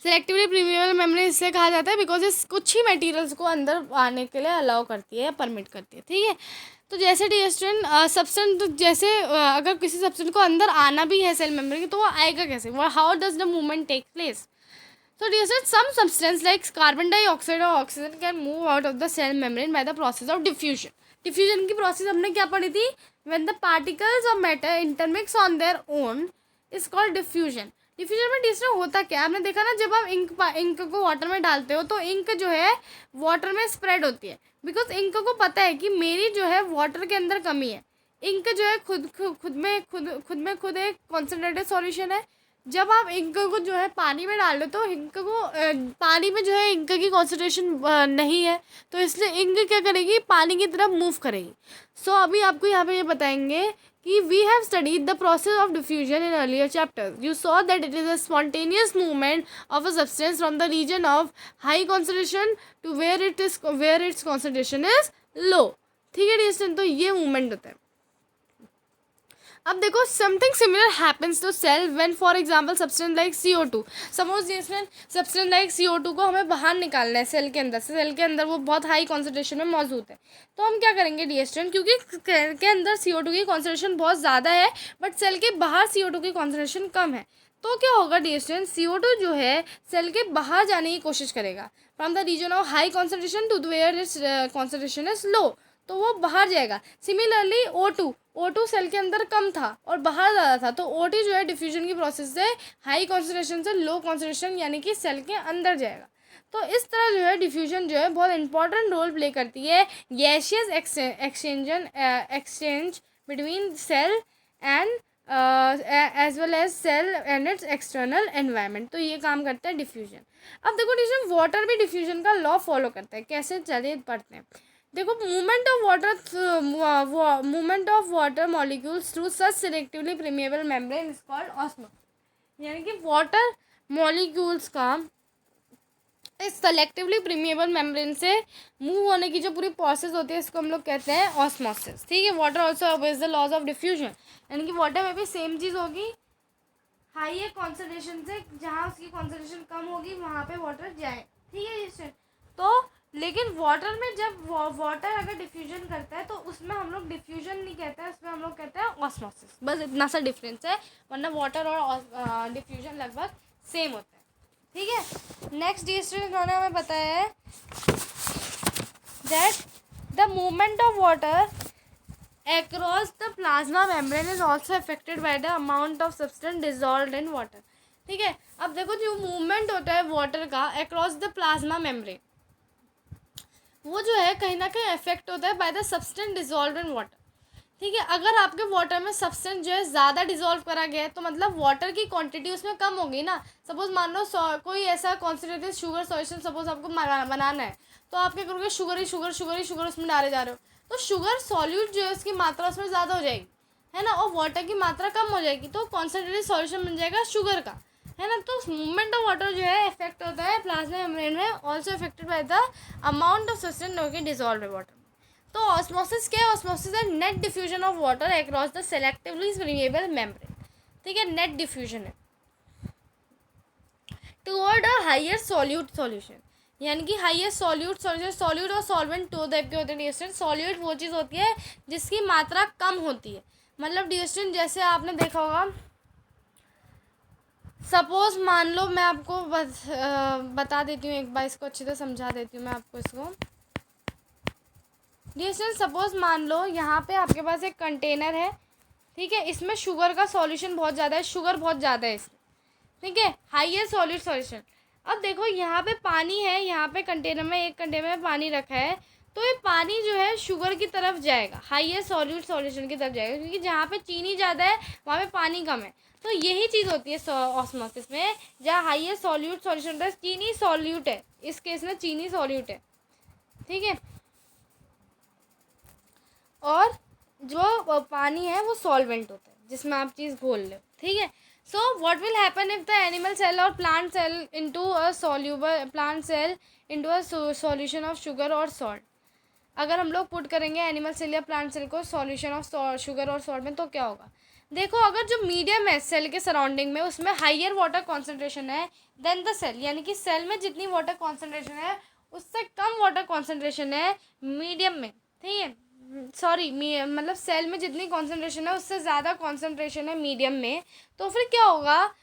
सेलेक्टिवली परमिएबल मेम्ब्रेन इससे कहा जाता है बिकॉज इस कुछ ही मटेरियल्स को अंदर आने के लिए अलाउ करती है या परमिट करती है, ठीक है। तो जैसे डियर स्टूडेंट सब्सटेंस जैसे अगर किसी सब्सटेंस को अंदर आना भी है सेल मेम्ब्रेन के तो वो आएगा कैसे, how does the movement take place. So dear students, some substance like carbon dioxide or oxygen can move out of the cell membrane by the process of diffusion. Diffusion की process हमने क्या पढ़ी थी, when the particles of matter intermix on their own is called diffusion. Diffusion में डिस्टर होता क्या, आपने देखा ना जब आप इंक को वाटर में डालते हो तो इंक जो है वाटर में स्प्रेड होती है बिकॉज इंक को पता है कि मेरी जो है वाटर के अंदर कमी है। इंक जो है खुद में एक कॉन्सेंट्रेटेड सॉल्यूशन है। जब आप इंक को जो है पानी में डाल दो तो इंक को पानी में जो है इंक की कॉन्सेंट्रेशन नहीं है तो इसलिए इंक क्या करेगी, पानी की तरफ मूव करेगी। सो अभी आपको यहाँ पे ये बताएंगे कि we have studied the process of diffusion in earlier chapters. You saw that it is a spontaneous movement of a substance from the region of high concentration to where its concentration is low, ठीक है distance. तो ये movement होता है। अब देखो something similar happens to cell when for example substance like CO2। Suppose जिसमें substance like CO2 को हमें बाहर निकालना है सेल के अंदर से, सेल के अंदर वो बहुत हाई कॉन्सेंट्रेशन में मौजूद है तो हम क्या करेंगे डियर स्टूडेंट, क्योंकि सेल के अंदर CO2 की कॉन्सेंट्रेशन बहुत ज़्यादा है बट सेल के बाहर CO2 की कॉन्सेंट्रेशन कम है तो क्या होगा डियर स्टूडेंट, CO2 जो है सेल के बाहर जाने की कोशिश करेगा from the region of high concentration to where its concentration is low, तो वो बाहर जाएगा। सिमिलरली O2 सेल के अंदर कम था और बाहर ज़्यादा था तो O2 जो है डिफ्यूजन की प्रोसेस से हाई कॉन्सेंट्रेशन से लो कॉन्सेंट्रेशन यानी कि सेल के अंदर जाएगा। तो इस तरह जो है डिफ्यूजन जो है बहुत इंपॉर्टेंट रोल प्ले करती है gaseous exchange between cell and as well as cell and its external environment. तो ये काम करता है डिफ्यूजन। अब देखो डिफ्यूजन वाटर भी डिफ्यूजन का लॉ फॉलो करता है, कैसे चलिए पढ़ते हैं। देखो movement of water molecules through such selectively permeable membrane is called osmosis. यानी कि वाटर मॉलिक्यूल्स का इस सेलेक्टिवली परमिएबल मेम्ब्रेन से मूव होने की जो पूरी प्रोसेस होती है इसको हम लोग कहते हैं ऑस्मोसिस, ठीक है। Water also obeys the laws of diffusion, यानी कि वाटर में भी सेम चीज़ होगी, हाई है कॉन्सेंट्रेशन से जहाँ उसकी कॉन्सेंट्रेशन कम होगी वहाँ पे वाटर जाए, ठीक है इससे। तो लेकिन वाटर में जब वाटर अगर डिफ्यूजन करता है तो उसमें हम लोग डिफ्यूजन नहीं कहते हैं, उसमें हम लोग कहते हैं ऑस्मोसिस। बस इतना सा डिफरेंस है, वरना वाटर और डिफ्यूजन लगभग सेम होता है, ठीक है। नेक्स्ट डिस्ट्रिक्ट इन्होंने हमें बताया है that the movement of water across the plasma membrane is also affected by the amount of substance dissolved in water, ठीक है। अब देखो जो मूवमेंट होता है वाटर का across the plasma membrane वो जो है कहीं ना कहीं अफेक्ट होता है by the substance dissolve in water, ठीक है। अगर आपके वाटर में सब्सटेंस जो है ज़्यादा डिजॉल्व करा गया है तो मतलब वाटर की क्वांटिटी उसमें कम होगी ना। सपोज मान लो कोई ऐसा कॉन्सेंट्रेटेड शुगर सॉल्यूशन सपोज आपको बनाना है तो आप क्या करोगे, शुगर उसमें डाले जा रहे हो तो शुगर सॉल्यूट जो है उसकी मात्रा उसमें ज़्यादा हो जाएगी, है ना, और वाटर की मात्रा कम हो जाएगी तो कॉन्सेंट्रेटेड सॉल्यूशन बन जाएगा शुगर का, है ना। तो मूवमेंट ऑफ वाटर जो है इफेक्ट होता है प्लाज्मा मेम्ब्रेन में, also affected by the amount of substance okay dissolve in water. तो ऑस्मोसिस क्या है, ऑस्मोसिस है net diffusion of water across the selectively permeable membrane, ठीक है, नेट डिफ्यूजन है toward a higher solute solution. यानी कि हाईएस्ट सॉल्यूट सॉल्यूट सॉल्यूट और सॉल्वेंट दो टाइप के होते हैं डियर स्टूडेंट। सॉल्यूट वो चीज़ होती है जिसकी मात्रा कम होती है। मतलब डियर स्टूडेंट जैसे आपने देखा होगा, सपोज मान लो, मैं आपको बता देती हूँ एक बार, इसको अच्छी तरह समझा देती हूँ मैं आपको इसको। डियर स्टूडेंट सपोज मान लो यहाँ पे आपके पास एक कंटेनर है, ठीक है, इसमें शुगर का सॉल्यूशन बहुत ज़्यादा है, शुगर बहुत ज़्यादा है इसमें, ठीक है, हाईएस्ट सॉल्यूट सॉल्यूशन। अब देखो यहाँ पे पानी है, यहाँ पे कंटेनर में, एक कंटेनर में पानी रखा है, तो ये पानी जो है शुगर की तरफ जाएगा, हाईएस्ट सॉल्यूट सॉल्यूशन की तरफ जाएगा, क्योंकि जहाँ पे चीनी ज़्यादा है वहाँ पे पानी कम है। तो यही चीज़ होती है ऑस्मोसिस में, जहाँ हाईएस्ट सॉल्यूट सॉल्यूशन होता है, चीनी सॉल्यूट है, इस केस में चीनी सॉल्यूट है, ठीक है, और जो पानी है वो सॉल्वेंट होता है जिसमें आप चीज़ घोल लो, ठीक है। So what will happen if the animal cell और plant cell into a soluble plant cell into a solution of sugar और सॉल्ट। अगर हम लोग पुट करेंगे एनिमल सेल या प्लांट सेल को सॉल्यूशन ऑफ शुगर और सॉल्ट में, तो क्या होगा? देखो, अगर जो मीडियम है सेल के सराउंडिंग में उसमें हाइयर वाटर कॉन्सेंट्रेशन है देन द सेल, यानी कि सेल में जितनी वाटर कॉन्सेंट्रेशन है उससे कम वाटर कॉन्सेंट्रेशन है मीडियम में, ठीक है, सॉरी मतलब सेल में जितनी कॉन्सेंट्रेशन है उससे ज़्यादा कॉन्सेंट्रेशन है मीडियम में, तो फिर क्या होगा?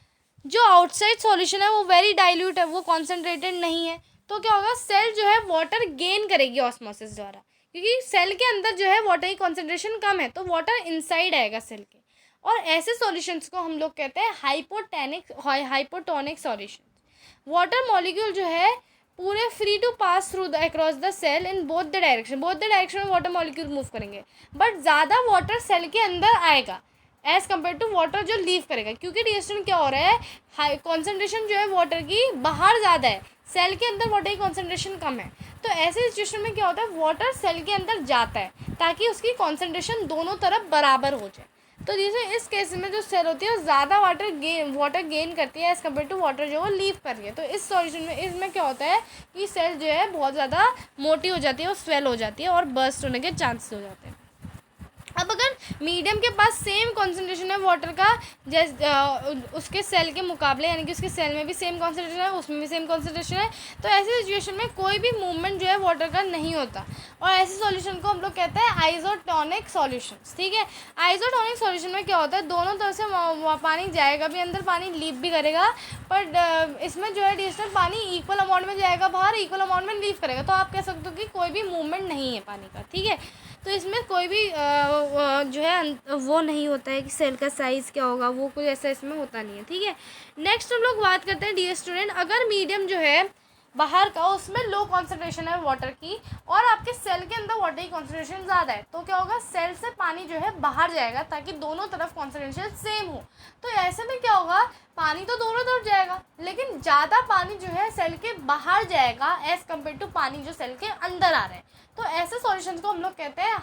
जो आउटसाइड सॉल्यूशन है वो वेरी डाइल्यूट है, वो कॉन्सेंट्रेटेड नहीं है, तो क्या होगा? सेल जो है वाटर गेन करेगी ऑस्मोसिस द्वारा, क्योंकि सेल के अंदर जो है वाटर की कॉन्सेंट्रेशन कम है, तो वाटर इनसाइड आएगा सेल के। और ऐसे सॉल्यूशंस को हम लोग कहते हैं हाइपोटोनिक सॉल्यूशन। वाटर मॉलिक्यूल जो है पूरे free to pass through the across the cell in both the direction में वाटर मॉलिक्यूल मूव करेंगे, बट ज़्यादा वाटर सेल के अंदर आएगा एज़ कम्पेयर टू वाटर जो लीव करेगा, क्योंकि डिस्टेंस क्या हो रहा है, हाई कॉन्सेंट्रेशन जो है वाटर की बाहर ज़्यादा है, सेल के अंदर वाटर की कॉन्सेंट्रेशन कम है। तो ऐसे सिचुएशन में क्या होता है, वाटर सेल के अंदर जाता है ताकि उसकी कॉन्सेंट्रेशन दोनों तरफ बराबर हो जाए। तो जैसे इस केस में जो सेल होती है वो ज़्यादा वाटर गेन करती है एज़ कम्पेयर टू वाटर जो वो लीव कर रही है। तो इस सॉल्यूशन में इसमें क्या होता है कि सेल जो है बहुत ज़्यादा मोटी हो जाती है, वो स्वेल हो जाती है और बर्स्ट होने के चांसेस हो जाते हैं। अब अगर मीडियम के पास सेम कॉन्सेंट्रेशन है वाटर का उसके सेल के मुकाबले, यानी कि उसके सेल में भी सेम कॉन्सेंट्रेशन है, उसमें भी सेम कॉन्सेंट्रेशन है, तो ऐसी सिचुएशन में कोई भी मूवमेंट जो है वाटर का नहीं होता, और ऐसे सॉल्यूशन को हम लोग कहते हैं आइसोटोनिक सॉल्यूशंस, ठीक है। आइसोटोनिक सॉल्यूशन में क्या होता है, दोनों तरफ से पानी जाएगा भी अंदर, पानी लीव भी करेगा, बट इसमें जो है डिस्टेंस पानी इक्वल अमाउंट में जाएगा बाहर, इक्वल अमाउंट में लीव करेगा, तो आप कह सकते हो कि कोई भी मूवमेंट नहीं है पानी का, ठीक है। तो इसमें कोई भी जो है वो नहीं होता है कि सेल का साइज़ क्या होगा, वो कुछ ऐसा इसमें होता नहीं है, ठीक है। नेक्स्ट हम लोग बात करते हैं डियर स्टूडेंट, अगर मीडियम जो है बाहर का उसमें लो कॉन्सेंट्रेशन है वाटर की और आपके सेल के अंदर वाटर की कॉन्सेंट्रेशन ज़्यादा है, तो क्या होगा, सेल से पानी जो है बाहर जाएगा ताकि दोनों तरफ कॉन्सेंट्रेशन सेम हो। तो ऐसे में क्या होगा, पानी तो दोनों तरफ जाएगा लेकिन ज़्यादा पानी जो है सेल के बाहर जाएगा एज़ कम्पेयर टू पानी जो सेल के अंदर आ रहा है। तो ऐसे सॉल्यूशंस को हम लोग कहते हैं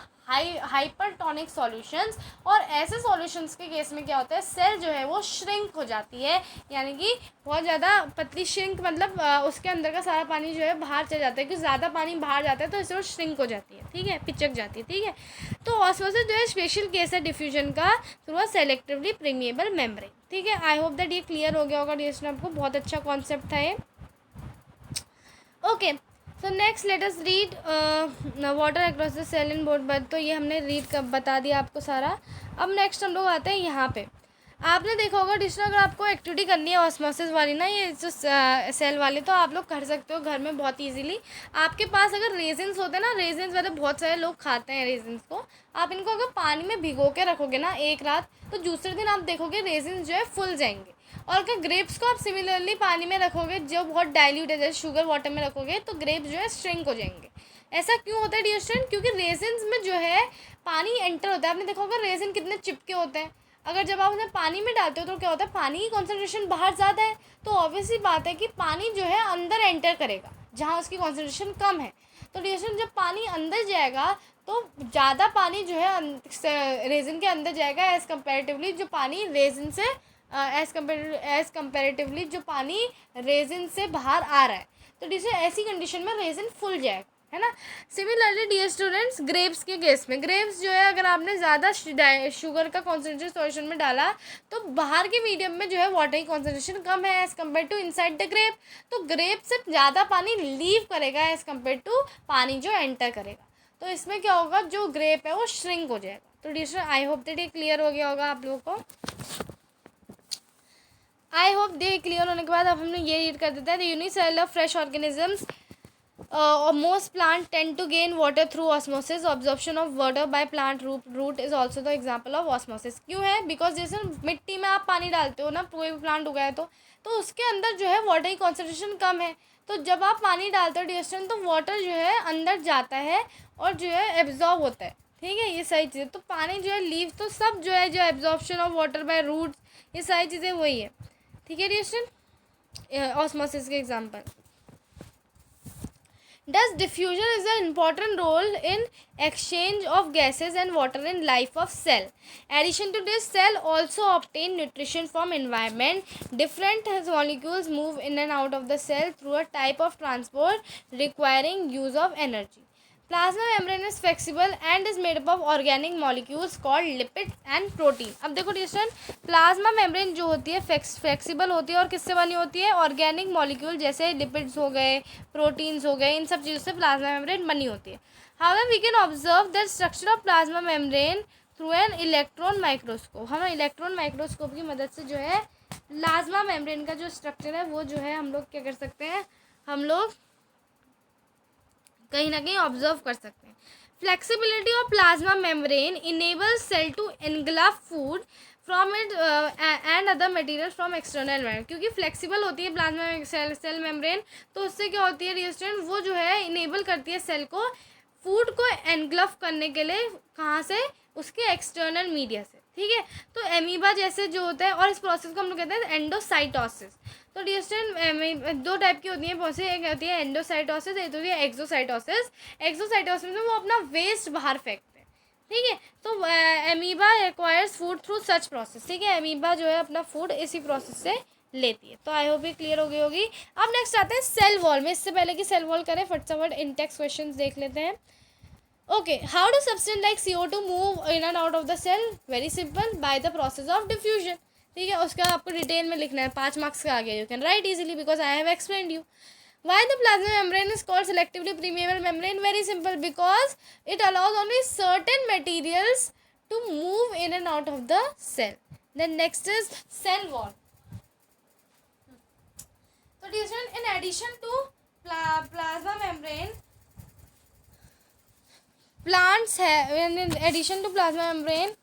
हाइपरटोनिक सॉल्यूशंस। और ऐसे सॉल्यूशंस के केस में क्या होता है, सेल जो है वो श्रिंक हो जाती है, यानी कि बहुत ज़्यादा पतली, श्रिंक मतलब उसके अंदर का सारा पानी जो है बाहर चला जाता है, क्योंकि ज़्यादा पानी बाहर जाता है तो इससे वो श्रिंक हो जाती है, ठीक है, पिचक जाती है, ठीक है। तो ऑस्मोसिस जो है स्पेशल केस है डिफ्यूजन का through a selectively permeable membrane, ठीक है। आई होप दैट ये क्लियर हो गया होगा डियर, आपको बहुत अच्छा कॉन्सेप्ट था ये, okay. So next let us read water across the cell in both birth. तो ये हमने रीड कर बता दिया आपको सारा। अब नेक्स्ट हम लोग आते हैं यहाँ पे, आपने देखा होगा डिस्टर, अगर आपको एक्टिविटी करनी है ऑस्मोसिस वाली ना, ये जो सेल वाली, तो आप लोग कर सकते हो घर में बहुत इजीली। आपके पास अगर रेजिन्स होते हैं ना, रेजिन्स वाले बहुत सारे लोग खाते हैं रेजिन्स को, आप इनको अगर पानी में भिगो के रखोगे ना एक रात, तो दूसरे दिन आप देखोगे रेजिन्स जो है फुल जाएंगे। और अगर ग्रेप्स को आप सिमिलरली पानी में रखोगे जो बहुत डाइल्यूट है, जैसे शुगर वाटर में रखोगे, तो ग्रेप्स जो है श्रिंक हो जाएंगे। ऐसा क्यों होता है डियर स्टूडेंट, क्योंकि रेजिन्स में जो है पानी एंटर होता है। आपने देखा होगा रेजिन कितने चिपके होते हैं, अगर जब आप उन्हें पानी में डालते हो तो क्या होता है, पानी की कॉन्सेंट्रेशन बाहर ज़्यादा है, तो ऑब्वियसली बात है कि पानी जो है अंदर एंटर करेगा जहाँ उसकी कॉन्सेंट्रेशन कम है। तो डियर स्टूडेंट जब पानी अंदर जाएगा तो ज़्यादा पानी जो है रेजिन के अंदर जाएगा एज़ कम्पेरेटिवली जो पानी रेजिन से एज़ कम्पेरेटिवली जो पानी रेजिन से बाहर आ रहा है। तो डियर ऐसी कंडीशन में रेजिन फुल जाएगा, है ना। सिमिलरली डियर स्टूडेंट्स, ग्रेप्स के केस में, ग्रेप्स जो है अगर आपने ज़्यादा शुगर का कॉन्सेंट्रेशन सॉल्यूशन में डाला तो बाहर के मीडियम में जो है वाटर की कॉन्सेंट्रेशन कम है as compare to inside the grape, तो ग्रेप से ज़्यादा पानी लीव करेगा एज़ कम्पेयर टू पानी जो एंटर करेगा। तो इसमें क्या होगा, जो ग्रेप है वो श्रिंक हो जाएगा। तो डियर आई होप दैट ये क्लियर हो गया होगा आप लोगों को। आई होप दे क्लियर होने के बाद अब हमने ये रीड कर देता है, the unicell of fresh organisms most plant tend to gain water through osmosis. Absorption of water by plant root is also the example of osmosis. क्यों है? बिकॉज जैसे मिट्टी में आप पानी डालते हो ना, कोई भी प्लांट उगाए तो उसके अंदर जो है वाटर की कॉन्सेंट्रेशन कम है, तो जब आप पानी डालते हो डिस्टेंस तो वाटर जो है अंदर जाता है और जो है एब्जॉर्ब होता है। ठीक है, ये सारी चीज़ें, तो पानी जो है लीव तो सब जो है, जो absorption of water by roots, ये सारी चीज़ें वही है। ठीक है डिस्टेंस, ऑस्मोसिस के example. Thus, diffusion is an important role in exchange of gases and water in life of cell. Addition to this, cell also obtain nutrition from environment. Different molecules move in and out of the cell through a type of transport requiring use of energy. Plasma membrane is flexible and is made up of organic molecules called lipids and protein. अब देखो distance, plasma membrane जो होती है flexible होती है और किससे बनी होती है, ऑर्गेनिक मॉलिक्यूल जैसे लिपिड्स हो गए, प्रोटीन्स हो गए, इन सब चीज़ों से प्लाज्मा मेम्ब्रेन बनी होती है। However we can observe the structure of plasma membrane through an electron microscope. हम इलेक्ट्रॉन माइक्रोस्कोप की मदद से जो है प्लाज्मा मेम्ब्रेन का जो स्ट्रक्चर है वो जो है हम लोग क्या कर सकते हैं, हम लोग कहीं ना कहीं ऑब्जर्व कर सकते हैं। Flexibility of plasma membrane enables cell to engulf food from it and other material from external environment. क्योंकि फ्लेक्सिबल होती है प्लाज्मा सेल मेम्ब्रेन, तो उससे क्या होती है डियर स्टूडेंट, वो जो है इनेबल करती है सेल को फूड को एनग्लफ करने के लिए, कहाँ से, उसके एक्सटर्नल मीडिया से। ठीक है, तो एमीबा जैसे जो होता है, और इस प्रोसेस को हम लोग कहते हैं एंडोसाइटोसिस। तो डियर स्टूडेंट दो टाइप की होती है प्रोसेस, एक होती है एंडोसाइटोसिस, एक होती है एक्सोसाइटोसिस। एक्सोसाइटोसिस में वो अपना वेस्ट बाहर फेंकते हैं। ठीक है, तो amoeba acquires food through such process. ठीक है, एमीबा जो है अपना फूड इसी प्रोसेस से लेती है। तो आई होप ये क्लियर हो गई होगी। अब नेक्स्ट आते हैं सेल वॉल में। इससे पहले कि सेल वॉल करें, फटाफट इंटेक्स क्वेश्चन देख लेते हैं। Okay, how do substance like CO2 move in and out of the cell? Very simple, by the process of diffusion. ठीक है, उसका आपको डिटेल में लिखना है, 5 मार्क्स का आ गया, you can write easily because I have explained you. Why the plasma membrane is called selectively permeable membrane? Very simple, because it allows only certain materials to move in and out of the cell. Then next is cell wall. So in addition to plasma membrane, plants have, in addition to plasma membrane,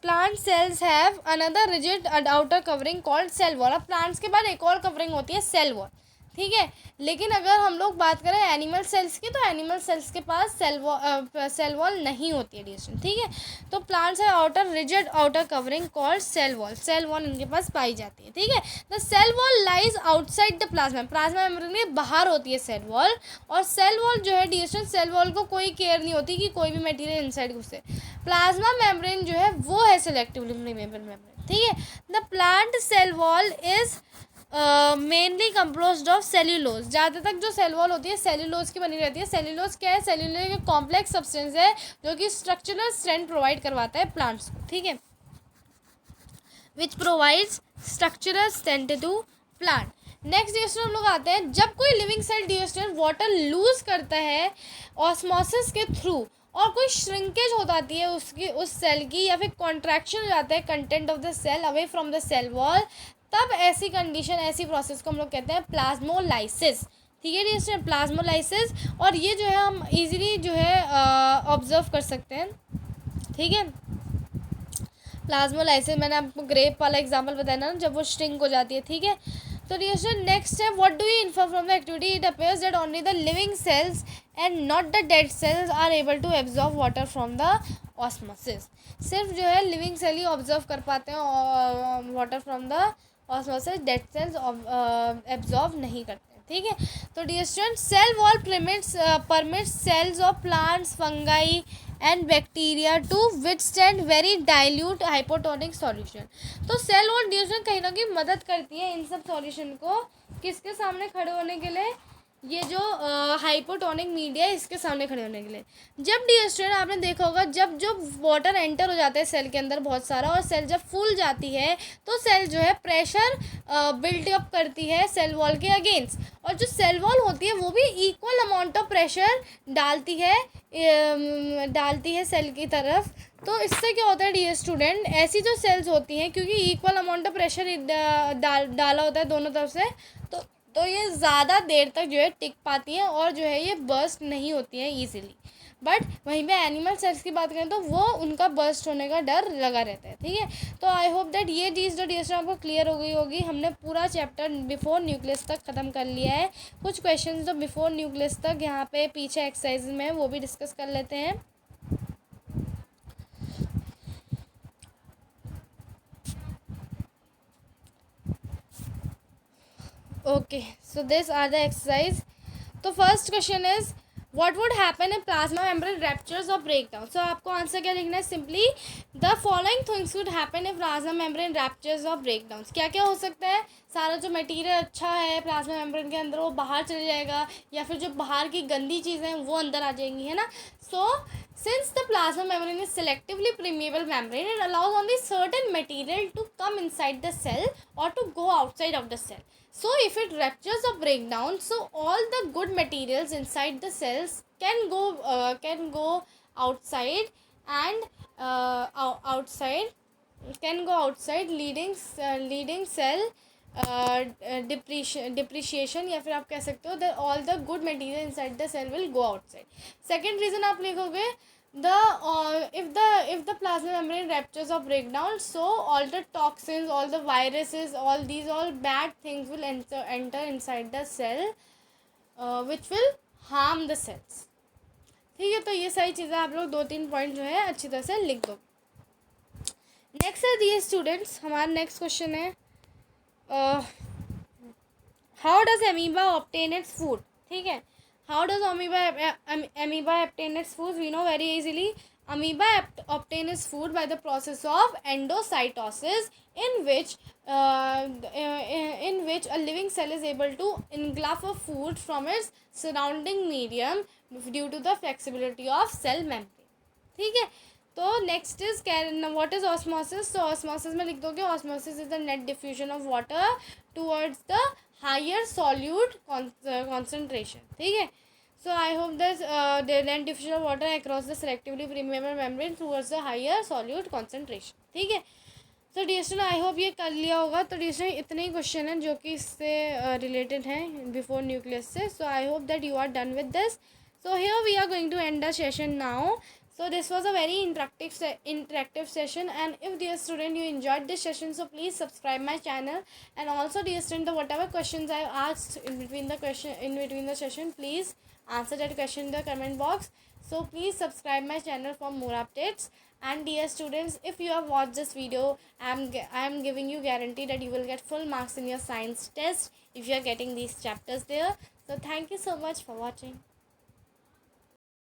plant cells have another rigid outer covering called cell wall. अब plants के बाद एक और covering होती है cell wall। ठीक है, लेकिन अगर हम लोग बात करें एनिमल सेल्स की, तो एनिमल सेल्स के पास सेल वॉल नहीं होती है डिस्टेंस। ठीक है, तो प्लांट्स है outer rigid outer covering called cell wall इनके पास पाई जाती है। ठीक है, the cell wall lies outside the plasma membrane के बाहर होती है सेल वॉल, और सेल वॉल जो है डिस्टेंस, सेल वॉल को कोई केयर नहीं होती कि कोई भी मटेरियल इनसाइड घुसे। प्लाज्मा मेम्ब्रेन जो है वो है सेलेक्टिवली परमेबल मेम्ब्रेन। ठीक है, the plant cell wall is mainly composed of cellulose. ज़्यादा तक जो सेल वॉल होती है सेल्यूलोज की बनी रहती है। सेल्यूलोज क्या है? सेल्यूलोज एक कॉम्प्लेक्स सब्सटेंस है जो कि स्ट्रक्चरल स्ट्रेंथ प्रोवाइड करवाता है प्लांट्स को। ठीक है, which provides structural strength to plant. Next distance हम लोग आते हैं, जब कोई living cell distance water lose करता है ऑस्मोसिस के थ्रू, और कोई श्रिंकेज हो जाती है उसकी, उस सेल की, या फिर कॉन्ट्रैक्शन हो जाता है content of the cell away from the cell wall, तब ऐसी कंडीशन, ऐसी प्रोसेस को हम लोग कहते हैं प्लाज्मोलाइसिस। ठीक है डियर, प्लाज्मोलाइसिस, और ये जो है हम इजीली जो है ऑब्जर्व कर सकते हैं। ठीक है, प्लाज्मोलाइसिस मैंने आपको ग्रेप वाला एग्जांपल बताया ना, जब वो श्रिंक हो जाती है। ठीक है, तो डियर नेक्स्ट है, what do you infer from the activity? It appears that only the living cells and not the dead cells are able to absorb water from the osmosis. सिर्फ जो है लिविंग सेल ही observe कर पाते हैं water from the osmosis, dead cells absorb नहीं करते। ठीक है, तो dear student, cell wall permits cells of plants, fungi and bacteria to withstand very dilute hypotonic solution. तो सेल वॉल डियर स्टूडेंट कहीं ना कहीं मदद करती है इन सब सॉल्यूशन को किसके सामने खड़े होने के लिए, ये जो हाइपोटोनिक मीडिया है इसके सामने खड़े होने के लिए। जब डियर स्टूडेंट आपने देखा होगा जब जो वाटर एंटर हो जाता है सेल के अंदर बहुत सारा, और सेल जब फूल जाती है तो सेल जो है प्रेशर बिल्डअप करती है सेल वॉल के अगेंस्ट, और जो सेल वॉल होती है वो भी इक्वल अमाउंट ऑफ प्रेशर डालती है सेल की तरफ। तो इससे क्या होता है डियर स्टूडेंट, ऐसी जो सेल्स होती हैं क्योंकि इक्वल अमाउंट ऑफ प्रेशर डाला होता है दोनों तरफ से, तो ये ज़्यादा देर तक जो है टिक पाती हैं और जो है ये बर्स्ट नहीं होती हैं ईजिली। बट वहीं पे एनिमल सेल्स की बात करें तो वो उनका बर्स्ट होने का डर लगा रहता है, ठीक है। तो आई होप दैट ये चीज़ जो डियर आपको क्लियर हो गई होगी। हमने पूरा चैप्टर बिफोर न्यूक्लियस तक ख़त्म कर लिया है। कुछ क्वेश्चन जो बिफोर न्यूक्लियस तक यहाँ पे पीछे एक्सरसाइज में वो भी डिस्कस कर लेते हैं। Okay, so these are the exercise. तो first question is what would happen if plasma membrane raptures और ब्रेक डाउन। सो आपको आंसर क्या लिखना है, simply the following things would happen if plasma membrane raptures और ब्रेक डाउन। क्या क्या हो सकता है, सारा जो मटेरियल अच्छा है प्लाज्मा मेम्ब्रेन के अंदर वो बाहर चले जाएगा, या फिर जो बाहर की गंदी चीज़ें हैं वो अंदर आ जाएंगी, है ना। सो since the plasma membrane is selectively permeable membrane, it allows only certain material to come inside the cell or to go outside of the cell. So if it ruptures or break down, so all the good materials inside the cells can go outside and leading cell depreciation, या फिर आप कह सकते हो that all the good material inside the cell will go outside. Second reason आप लिखोगे if the plasma membrane ruptures or break down, so all the toxins, all the viruses, all bad things will enter inside the cell, which will harm the cells. ठीक है, तो ये सारी चीज़ें आप लोग 2-3 पॉइंट जो है अच्छी तरह से लिख दो। नेक्स्ट है दिए स्टूडेंट्स, हमारा नेक्स्ट क्वेश्चन है how does amoeba obtain its food. ठीक है, how does amoeba obtain its food? We know very easily. Amoeba obtain its food by the process of endocytosis, in which a living cell is able to engulf a food from its surrounding medium due to the flexibility of cell membrane. ठीक है, तो next is what is osmosis. तो osmosis में लिख दोगे osmosis is the net diffusion of water towards the higher solute concentration. ठीक है, so I hope that the net diffusion of water across the selectively permeable membrane towards the higher solute concentration. ठीक है, तो dear student I hope ये कर लिया होगा। तो डियर स्टूडेंट इतने ही क्वेश्चन हैं जो कि इससे रिलेटेड हैं बिफोर न्यूक्लियस से। So I hope that you are done with this. So here we are going to end the session now. So this was a very interactive session, and if dear student you enjoyed this session, so please subscribe my channel, and also dear student whatever questions I asked in between the session, please answer that question in the comment box. So please subscribe my channel for more updates. And dear students, if you have watched this video, I am giving you guarantee that you will get full marks in your science test if you are getting these chapters there. So thank you so much for watching.